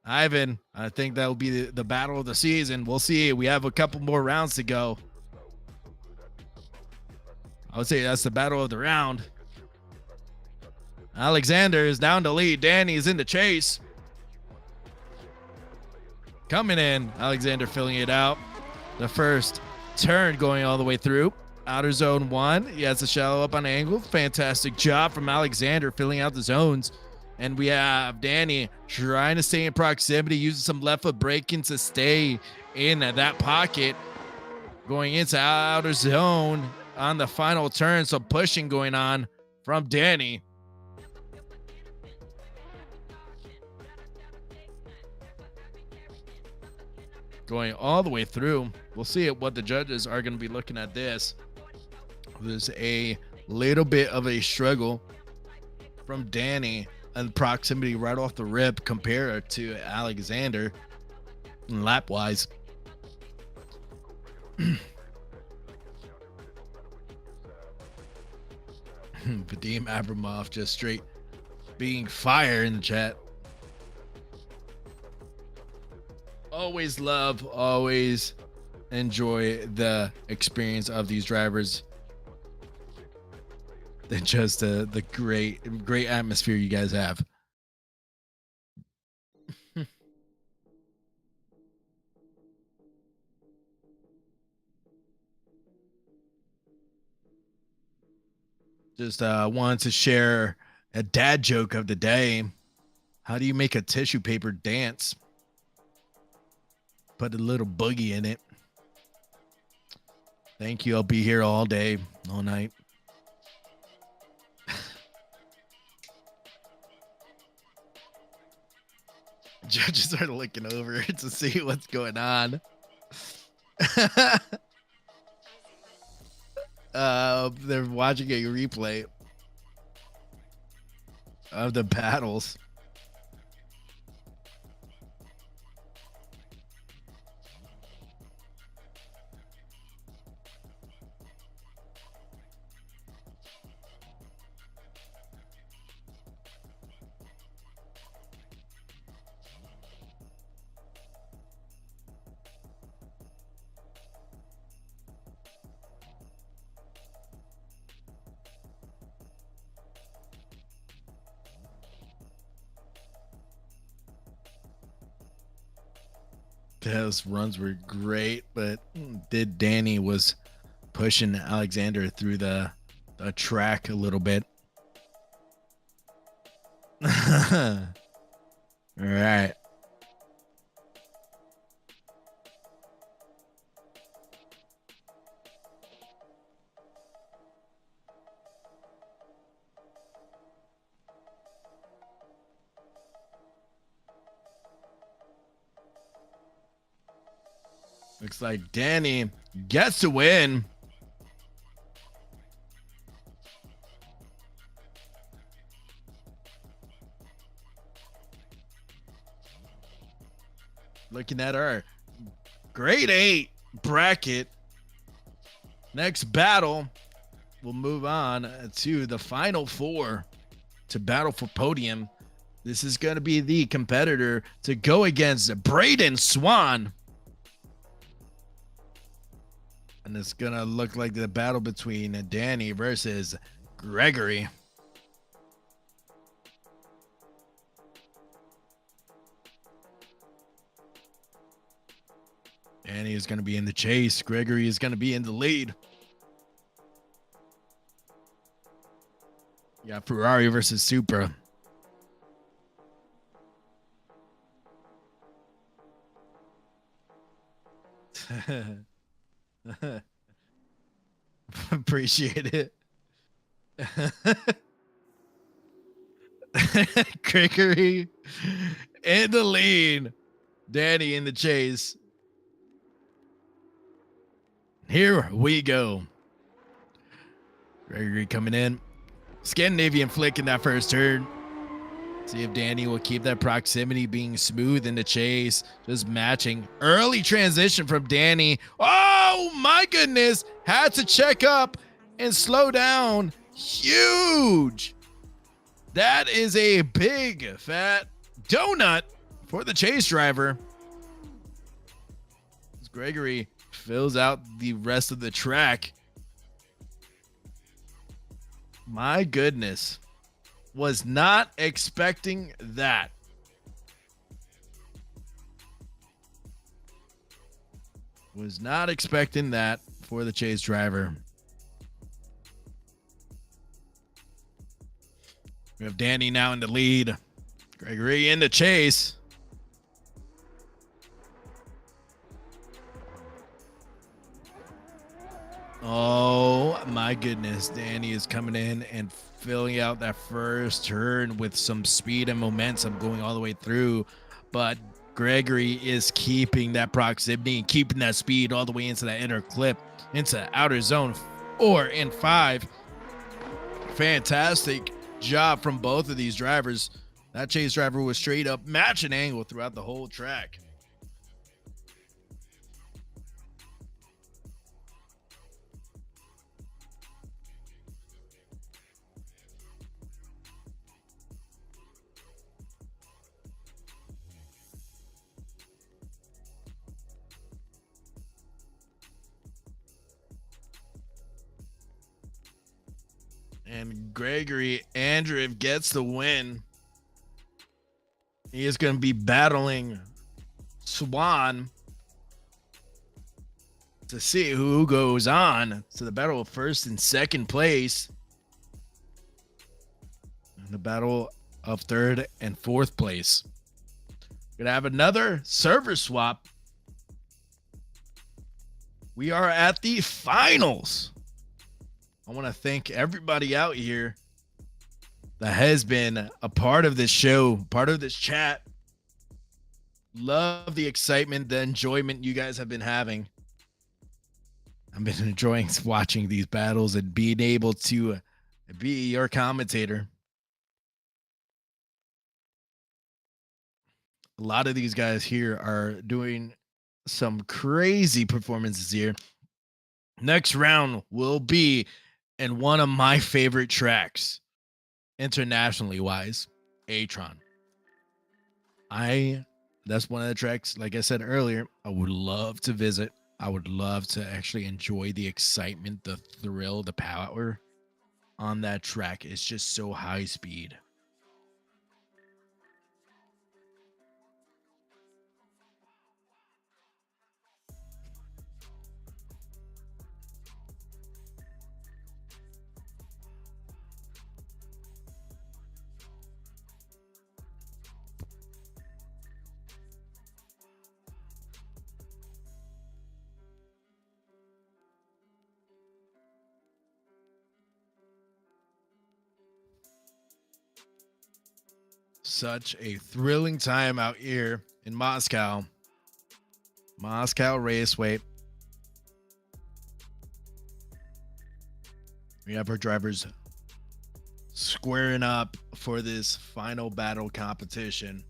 Ivan, I think that will be the battle of the season. We'll see. We have a couple more rounds to go. I would say that's the battle of the round. Alexander is down to lead. Danny is in the chase. Coming in. Alexander filling it out. The first turn going all the way through. Outer zone 1. He has the shallow up on angle. Fantastic job from Alexander filling out the zones. And we have Danny trying to stay in proximity, using some left foot braking to stay in that pocket. Going into outer zone on the final turn. So pushing going on from Danny. Going all the way through. We'll see what the judges are going to be looking at this. There's a little bit of a struggle from Danny and proximity right off the rip compared to Alexander lap wise. Vadim Abramov just straight being fire in the chat. Always love, always enjoy the experience of these drivers. Than just the great atmosphere you guys have. Just wanted to share a dad joke of the day. How do you make a tissue paper dance? Put a little boogie in it. Thank you. I'll be here all day, all night. Judges are looking over to see what's going on. They're watching a replay of the battles. Those runs were great, but Danny was pushing Alexander through the track a little bit. All right. Looks like Danny gets to win. Looking at our grade 8 bracket. Next battle, we'll move on to the final 4 to battle for podium. This is going to be the competitor to go against Braden Swan. And it's going to look like the battle between Danny versus Gregory. Danny is going to be in the chase. Gregory is going to be in the lead. Yeah, Ferrari versus Supra. Appreciate it. Gregory in the lead. Danny in the chase. Here we go. Gregory coming in. Scandinavian flick in that first turn. See if Danny will keep that proximity being smooth in the chase. Just matching. Early transition from Danny. Oh my goodness. Had to check up and slow down. Huge. That is a big fat donut for the chase driver. As Gregory fills out the rest of the track. My goodness. Was not expecting that. Was not expecting that for the chase driver. We have Danny now in the lead. Gregory in the chase. Oh my goodness. Danny is coming in and filling out that first turn with some speed and momentum going all the way through. But Gregory is keeping that proximity and keeping that speed all the way into that inner clip, into outer zone 4 and 5. Fantastic job from both of these drivers. That chase driver was straight up match and angle throughout the whole track. And Gregory Andreev gets the win. He is going to be battling Swan to see who goes on to the battle of first and second place. And the battle of third and fourth place. We're going to have another server swap. We are at the finals. I want to thank everybody out here that has been a part of this show, part of this chat. Love the excitement, the enjoyment you guys have been having. I've been enjoying watching these battles and being able to be your commentator. A lot of these guys here are doing some crazy performances here. Next round will be in one of my favorite tracks, internationally wise, Atron. That's one of the tracks, like I said earlier, I would love to visit. I would love to actually enjoy the excitement, the thrill, the power on that track. It's just so high speed. Such a thrilling time out here in Moscow. Moscow Raceway. We have our drivers squaring up for this final battle competition.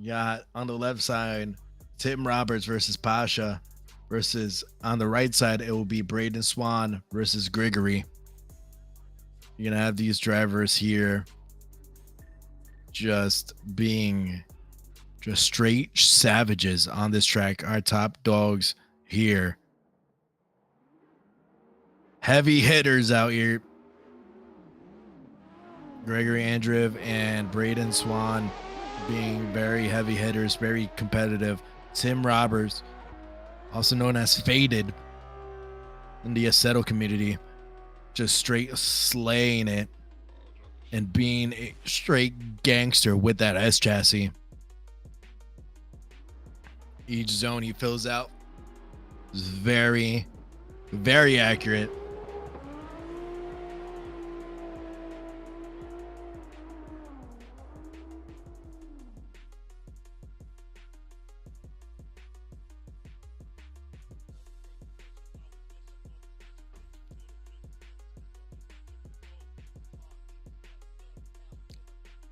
Got on the left side, Tim Roberts versus Pasha. Versus on the right side, it will be Braden Swan versus Gregory. You're going to have these drivers here just being just straight savages on this track. Our top dogs here. Heavy hitters out here. Gregory Andreev and Braden Swan being very heavy hitters, very competitive. Tim Roberts, also known as Faded in the Assetto community, just straight slaying it and being a straight gangster with that S chassis. Each zone he fills out is very, very accurate.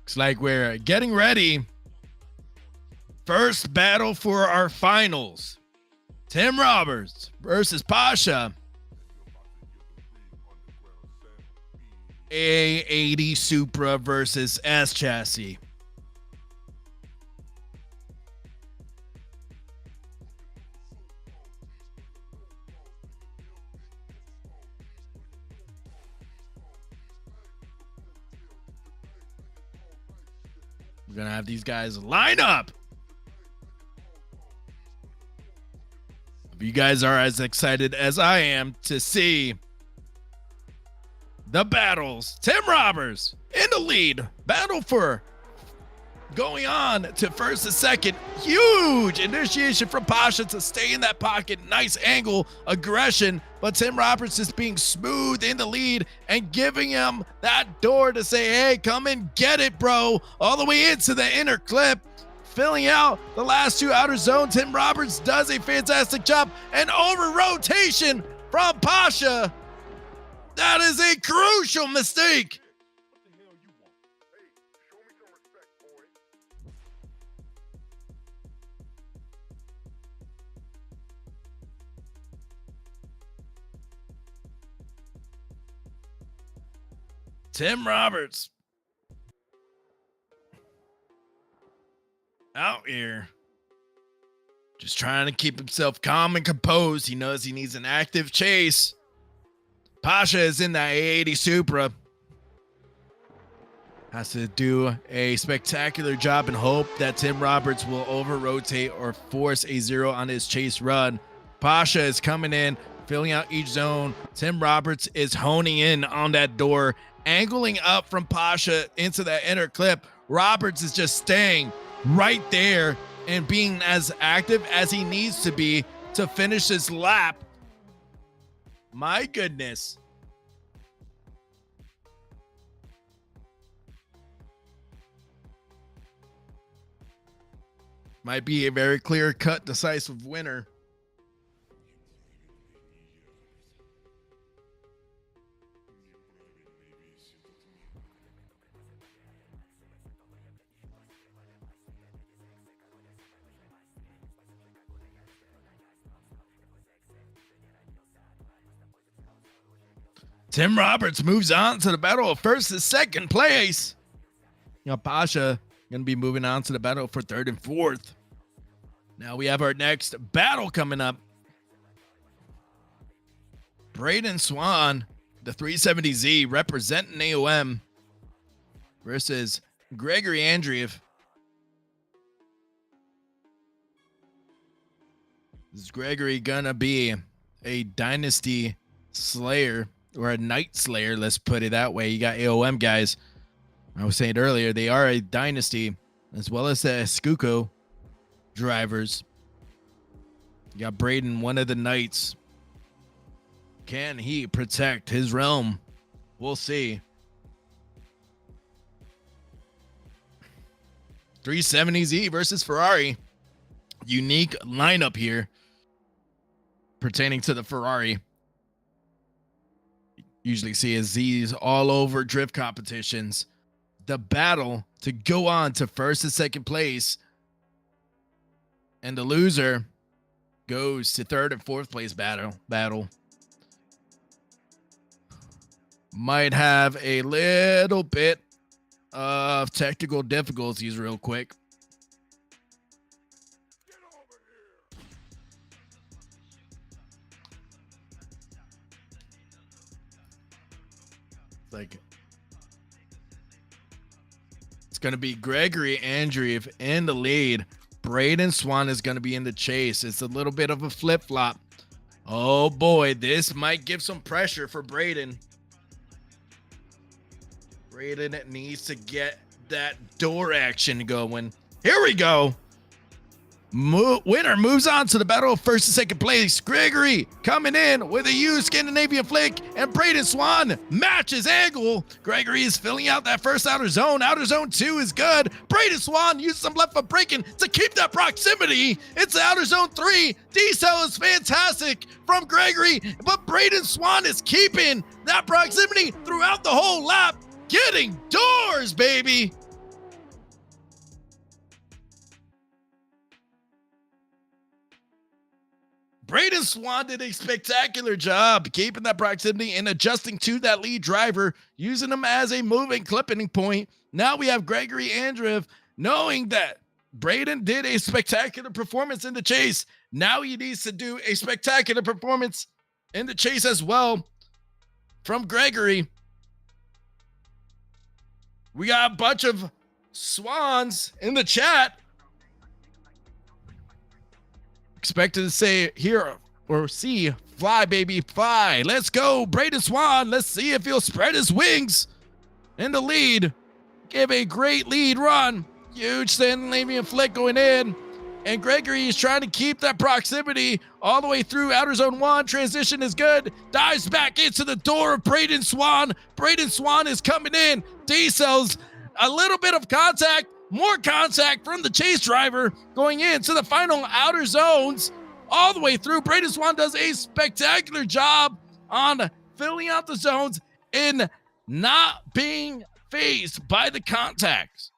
Looks like we're getting ready. First battle for our finals. Tim Roberts versus Pasha. A80 Supra versus S Chassis. We're gonna have these guys line up. If you guys are as excited as I am to see the battles, Tim Roberts in the lead, battle for going on to first and second. Huge initiation from Pasha to stay in that pocket. Nice angle, aggression, but Tim Roberts is being smooth in the lead and giving him that door to say, hey, come and get it, bro. All the way into the inner clip, filling out the last two outer zone. Tim Roberts does a fantastic job, and over rotation from Pasha. That is a crucial mistake. Tim Roberts out here just trying to keep himself calm and composed. He knows he needs an active chase. Pasha is in that A80 Supra. Has to do a spectacular job and hope that Tim Roberts will over-rotate or force a zero on his chase run. Pasha is coming in, filling out each zone. Tim Roberts is honing in on that door, angling up from Pasha into that inner clip. Roberts is just staying right there and being as active as he needs to be to finish his lap. My goodness. Might be a very clear-cut, decisive winner. Tim Roberts moves on to the battle of first and second place. Pasha going to be moving on to the battle for third and fourth. Now we have our next battle coming up. Braden Swan, the 370Z, representing AOM, versus Gregory Andreev. Is Gregory gonna be a Dynasty Slayer or a Night Slayer? Let's put it that way. You got AOM guys. I was saying earlier, they are a Dynasty, as well as the Escuco drivers. You got Braden, one of the Knights. Can he protect his realm? We'll see. 370Z versus Ferrari. Unique lineup here pertaining to the Ferrari. Usually see a Z's all over drift competitions. The battle to go on to first and second place. And the loser goes to third and fourth place battle. Might have a little bit of technical difficulties real quick. It's going to be Gregory Andreev in the lead. Braden Swan is going to be in the chase. It's a little bit of a flip-flop. Oh boy, this might give some pressure for Braden. Braden needs to get that door action going. Here we go. Winner moves on to the battle of first and second place. Gregory coming in with a huge Scandinavian flick, and Braden Swan matches angle. Gregory is filling out that first outer zone. Outer zone 2 is good. Braden Swan uses some left foot braking to keep that proximity. It's the outer zone 3. D-cell is fantastic from Gregory, but Braden Swan is keeping that proximity throughout the whole lap. Getting doors, baby. Braden Swan did a spectacular job keeping that proximity and adjusting to that lead driver, using him as a moving clipping point. Now we have Gregory Andreev knowing that Braden did a spectacular performance in the chase. Now he needs to do a spectacular performance in the chase as well from Gregory. We got a bunch of swans in the chat. Expected to say here or see, fly baby fly. Let's go, Braden Swan. Let's see if he'll spread his wings in the lead. Give a great lead run. Huge Scandinavian flick going in. And Gregory is trying to keep that proximity all the way through outer zone 1. Transition is good. Dives back into the door of Braden Swan. Braden Swan is coming in. D-cells, a little bit of contact. More contact from the chase driver going into the final outer zones all the way through. Braden Swan does a spectacular job on filling out the zones and not being phased by the contacts.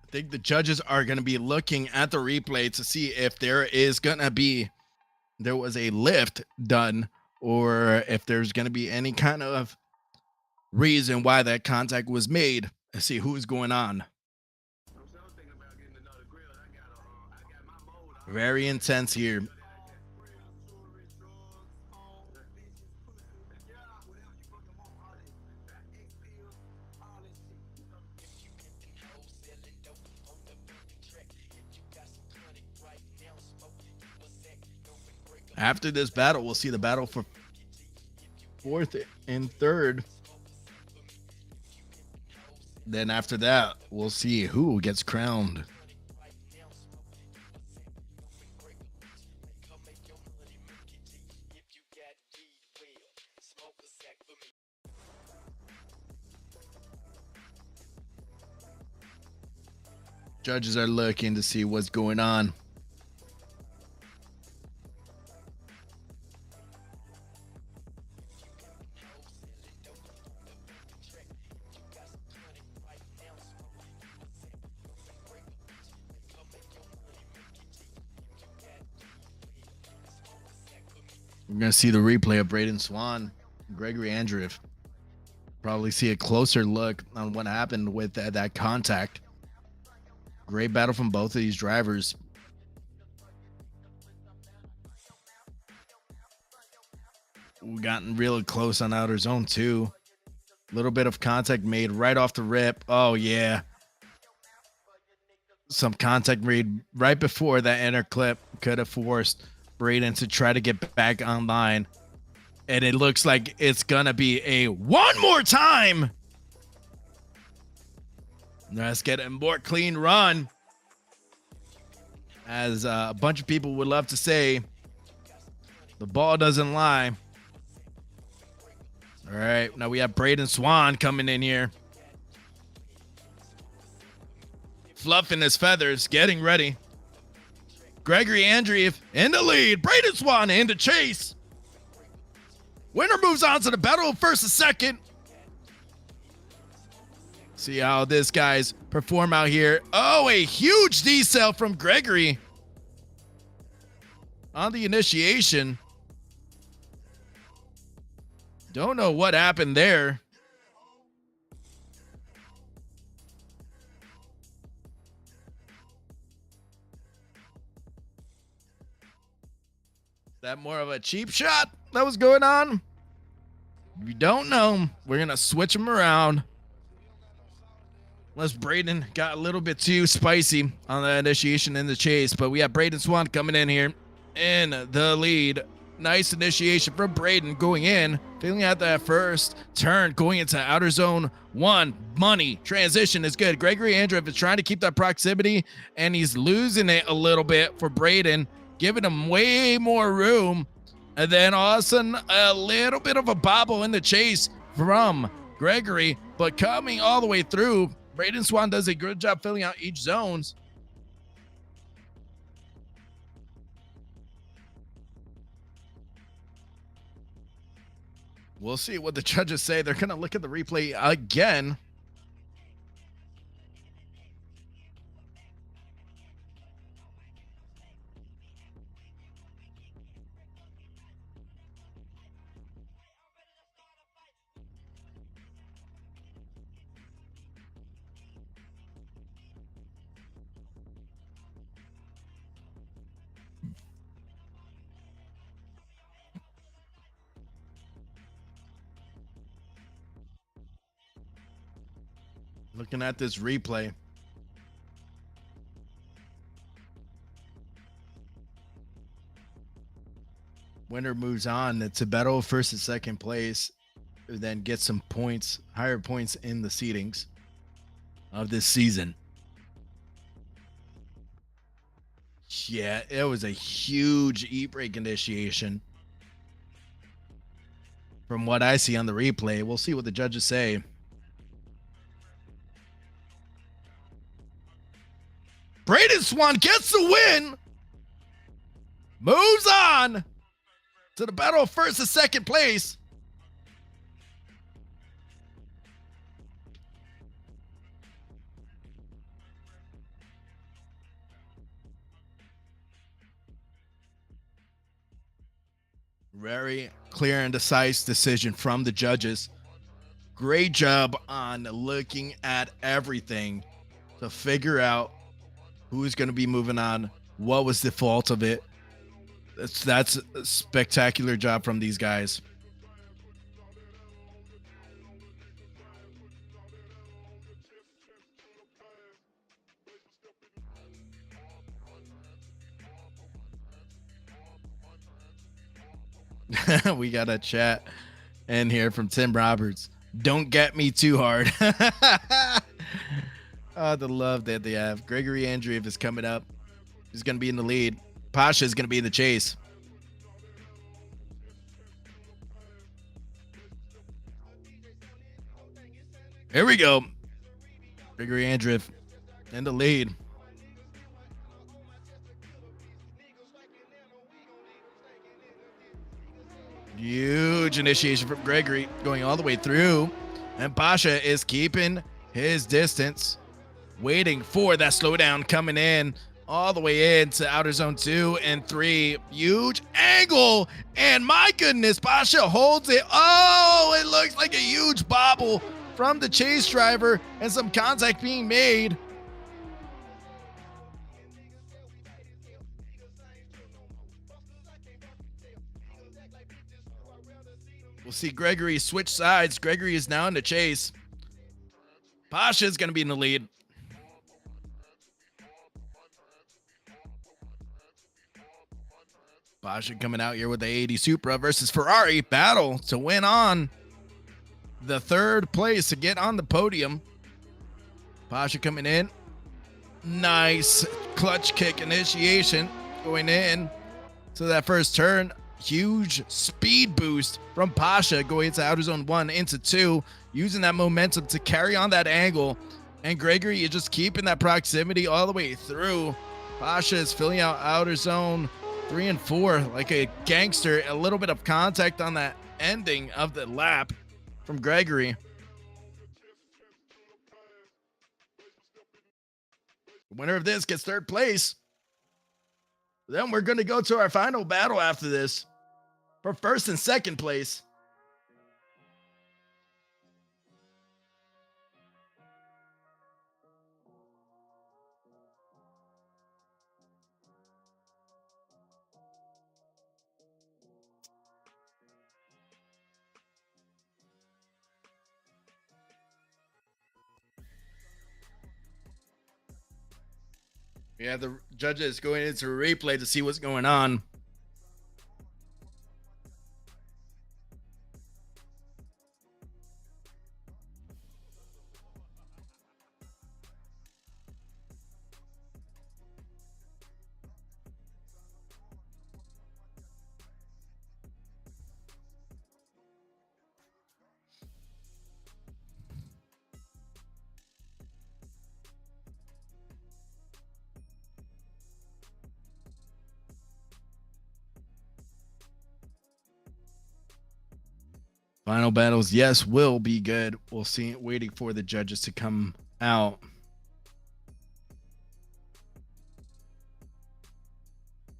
I think the judges are going to be looking at the replay to see if there was a lift done, or if there's going to be any kind of reason why that contact was made. Let's see who's going on. Very intense here. After this battle, we'll see the battle for 4th and 3rd. Then after that, we'll see who gets crowned. Judges are looking to see what's going on. We're going to see the replay of Braden Swan, Gregory Andreev. Probably see a closer look on what happened with that contact. Great battle from both of these drivers. We've gotten really close on outer zone 2. A little bit of contact made right off the rip. Oh, yeah. Some contact made right before that inner clip could have forced Braden to try to get back online. And it looks like it's going to be a one more time. Let's get a more clean run. As a bunch of people would love to say, the ball doesn't lie. All right, now we have Braden Swan coming in here. Fluffing his feathers, getting ready. Gregory Andreev in the lead. Braden Swan in the chase. Winner moves on to the battle of 1st and 2nd. See how this guys perform out here. Oh, a huge decel from Gregory on the initiation. Don't know what happened there. That more of a cheap shot that was going on? If you don't know, we're going to switch them around. Unless Braden got a little bit too spicy on the initiation in the chase. But we have Braden Swan coming in here in the lead. Nice initiation from Braden going in. Feeling out that first turn going into outer zone 1. Money. Transition is good. Gregory Andreev is trying to keep that proximity. And he's losing it a little bit for Braden. Giving him way more room. And then all of a sudden, a little bit of a bobble in the chase from Gregory. But coming all the way through, Braden Swan does a good job filling out each zones. We'll see what the judges say. They're going to look at the replay again. Looking at this replay. Winner moves on to battle first and second place, then get some points, higher points in the seedings of this season. Yeah, it was a huge e-break initiation. From what I see on the replay, we'll see what the judges say. Braden Swan gets the win. Moves on to the battle of first and second place. Very clear and decisive decision from the judges. Great job on looking at everything to figure out who's going to be moving on, what was the fault of it. That's a spectacular job from these guys. We got a chat in here from Tim Roberts. Don't get me too hard. Oh, the love that they have. Gregory Andreev is coming up. He's going to be in the lead. Pasha is going to be in the chase. Here we go. Gregory Andreev in the lead. Huge initiation from Gregory going all the way through. And Pasha is keeping his distance, waiting for that slowdown coming in all the way into outer zone 2 and 3. Huge angle. And my goodness, Pasha holds it. Oh, it looks like a huge bobble from the chase driver and some contact being made. We'll see Gregory switch sides. Gregory is now in the chase. Pasha is going to be in the lead. Pasha coming out here with the 80 Supra versus Ferrari. Battle to win on the third place to get on the podium. Pasha coming in. Nice clutch kick initiation going in to that first turn. Huge speed boost from Pasha going into outer zone 1 into 2, using that momentum to carry on that angle. And Gregory is just keeping that proximity all the way through. Pasha is filling out outer zone 3 and 4 like a gangster. A little bit of contact on that ending of the lap from Gregory. The winner of this gets third place. Then we're going to go to our final battle after this for first and second place. We have the judges going into a replay to see what's going on. Final battles, yes, will be good. We'll see. Waiting for the judges to come out.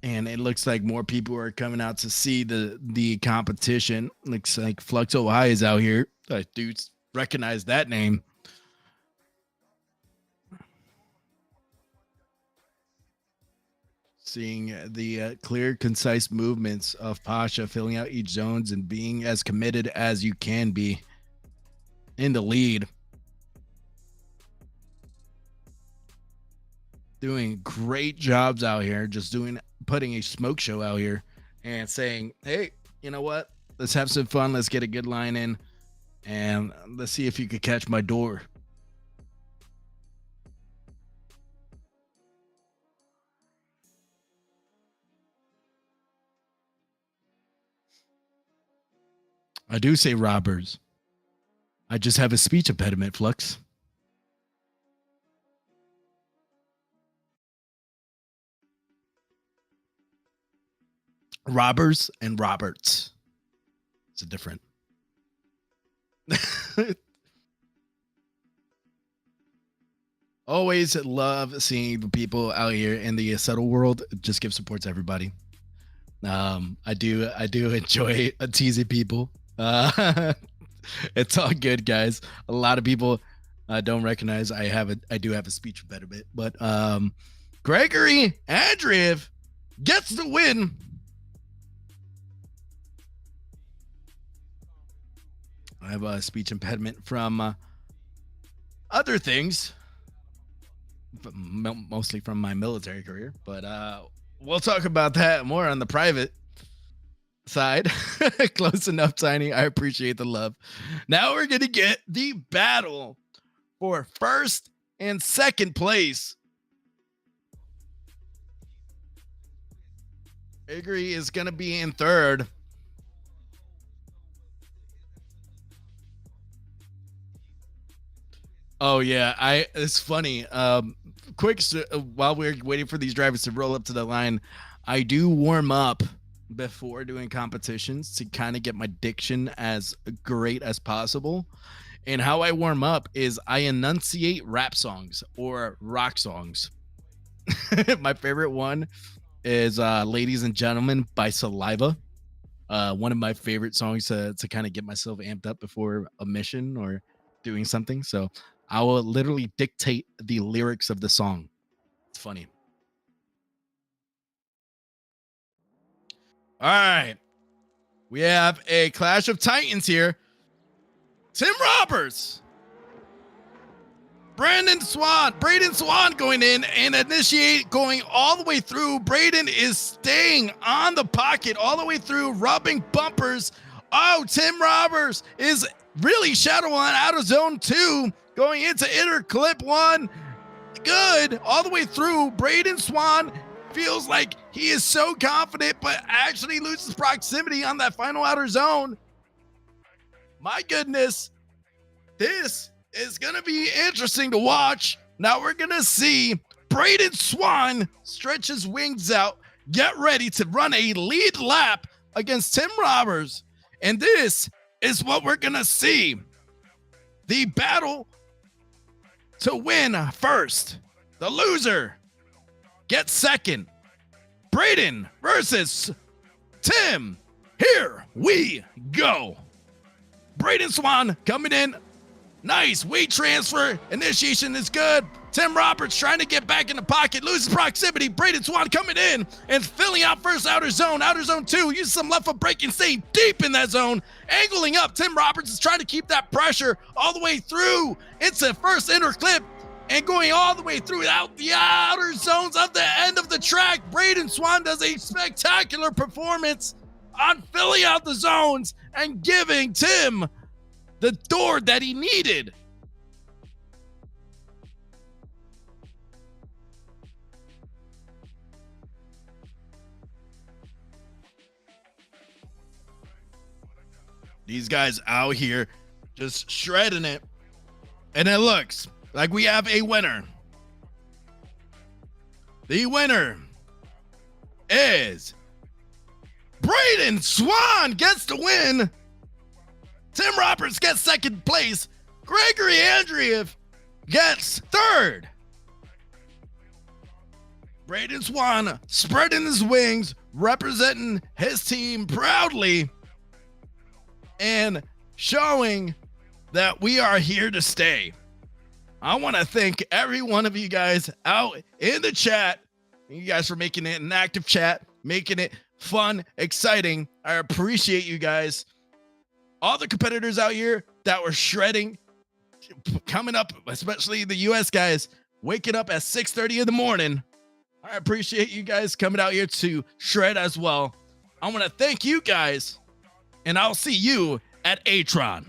And it looks like more people are coming out to see the competition. Looks like Fluxo High is out here. Dudes recognize that name. Seeing the clear, concise movements of Pasha, filling out each zones and being as committed as you can be in the lead. Doing great jobs out here, just putting a smoke show out here and saying, hey, you know what? Let's have some fun. Let's get a good line in and let's see if you could catch my door. I do say robbers. I just have a speech impediment, Flux. Robbers and Roberts. It's a different. Always love seeing the people out here in the Assetto world. Just give support to everybody. I do enjoy teasing people. It's all good, guys. A lot of people don't recognize I do have a speech impediment, but Gregory Andreev gets the win. I have a speech impediment from other things, mostly from my military career, but we'll talk about that more on the private side. Close enough, Tiny. I appreciate the love. Now we're going to get the battle for first and second place. Gregory is going to be in third. Oh yeah, it's funny. Quick, while we're waiting for these drivers to roll up to the line, I do warm up before doing competitions to kind of get my diction as great as possible. And how I warm up is I enunciate rap songs or rock songs. My favorite one is Ladies and Gentlemen by Saliva. One of my favorite songs to kind of get myself amped up before a mission or doing something. So I will literally dictate the lyrics of the song. It's funny. All right. We have a clash of titans here. Tim Roberts. Braden Swan going in and initiate going all the way through. Braden is staying on the pocket all the way through, rubbing bumpers. Oh, Tim Roberts is really shadowing out of zone 2. Going into inner clip 1. Good. All the way through. Braden Swan feels like he is so confident, but actually loses proximity on that final outer zone. My goodness. This is going to be interesting to watch. Now we're going to see Braden Swan stretch his wings out, get ready to run a lead lap against Tim Roberts. And this is what we're going to see. The battle to win first. The loser gets second. Braden versus Tim. Here we go. Braden Swan coming in. Nice weight transfer. Initiation is good. Tim Roberts trying to get back in the pocket. Loses proximity. Braden Swan coming in and filling out first outer zone. Outer zone 2. Use some left foot braking. Staying deep in that zone. Angling up. Tim Roberts is trying to keep that pressure all the way through. It's a first inner clip and going all the way throughout the outer zones of the end of the track. Braden Swan does a spectacular performance on filling out the zones and giving Tim the door that he needed. These guys out here just shredding it. And it looks like we have a winner. The winner is Braden Swan gets the win. Tim Roberts gets second place. Gregory Andreev gets third. Braden Swan spreading his wings, representing his team proudly, and showing that we are here to stay. I want to thank every one of you guys out in the chat. You guys for making it an active chat, making it fun, exciting. I appreciate you guys. All the competitors out here that were shredding, coming up, especially the US guys, waking up at 6:30 in the morning. I appreciate you guys coming out here to shred as well. I want to thank you guys, and I'll see you at Atron.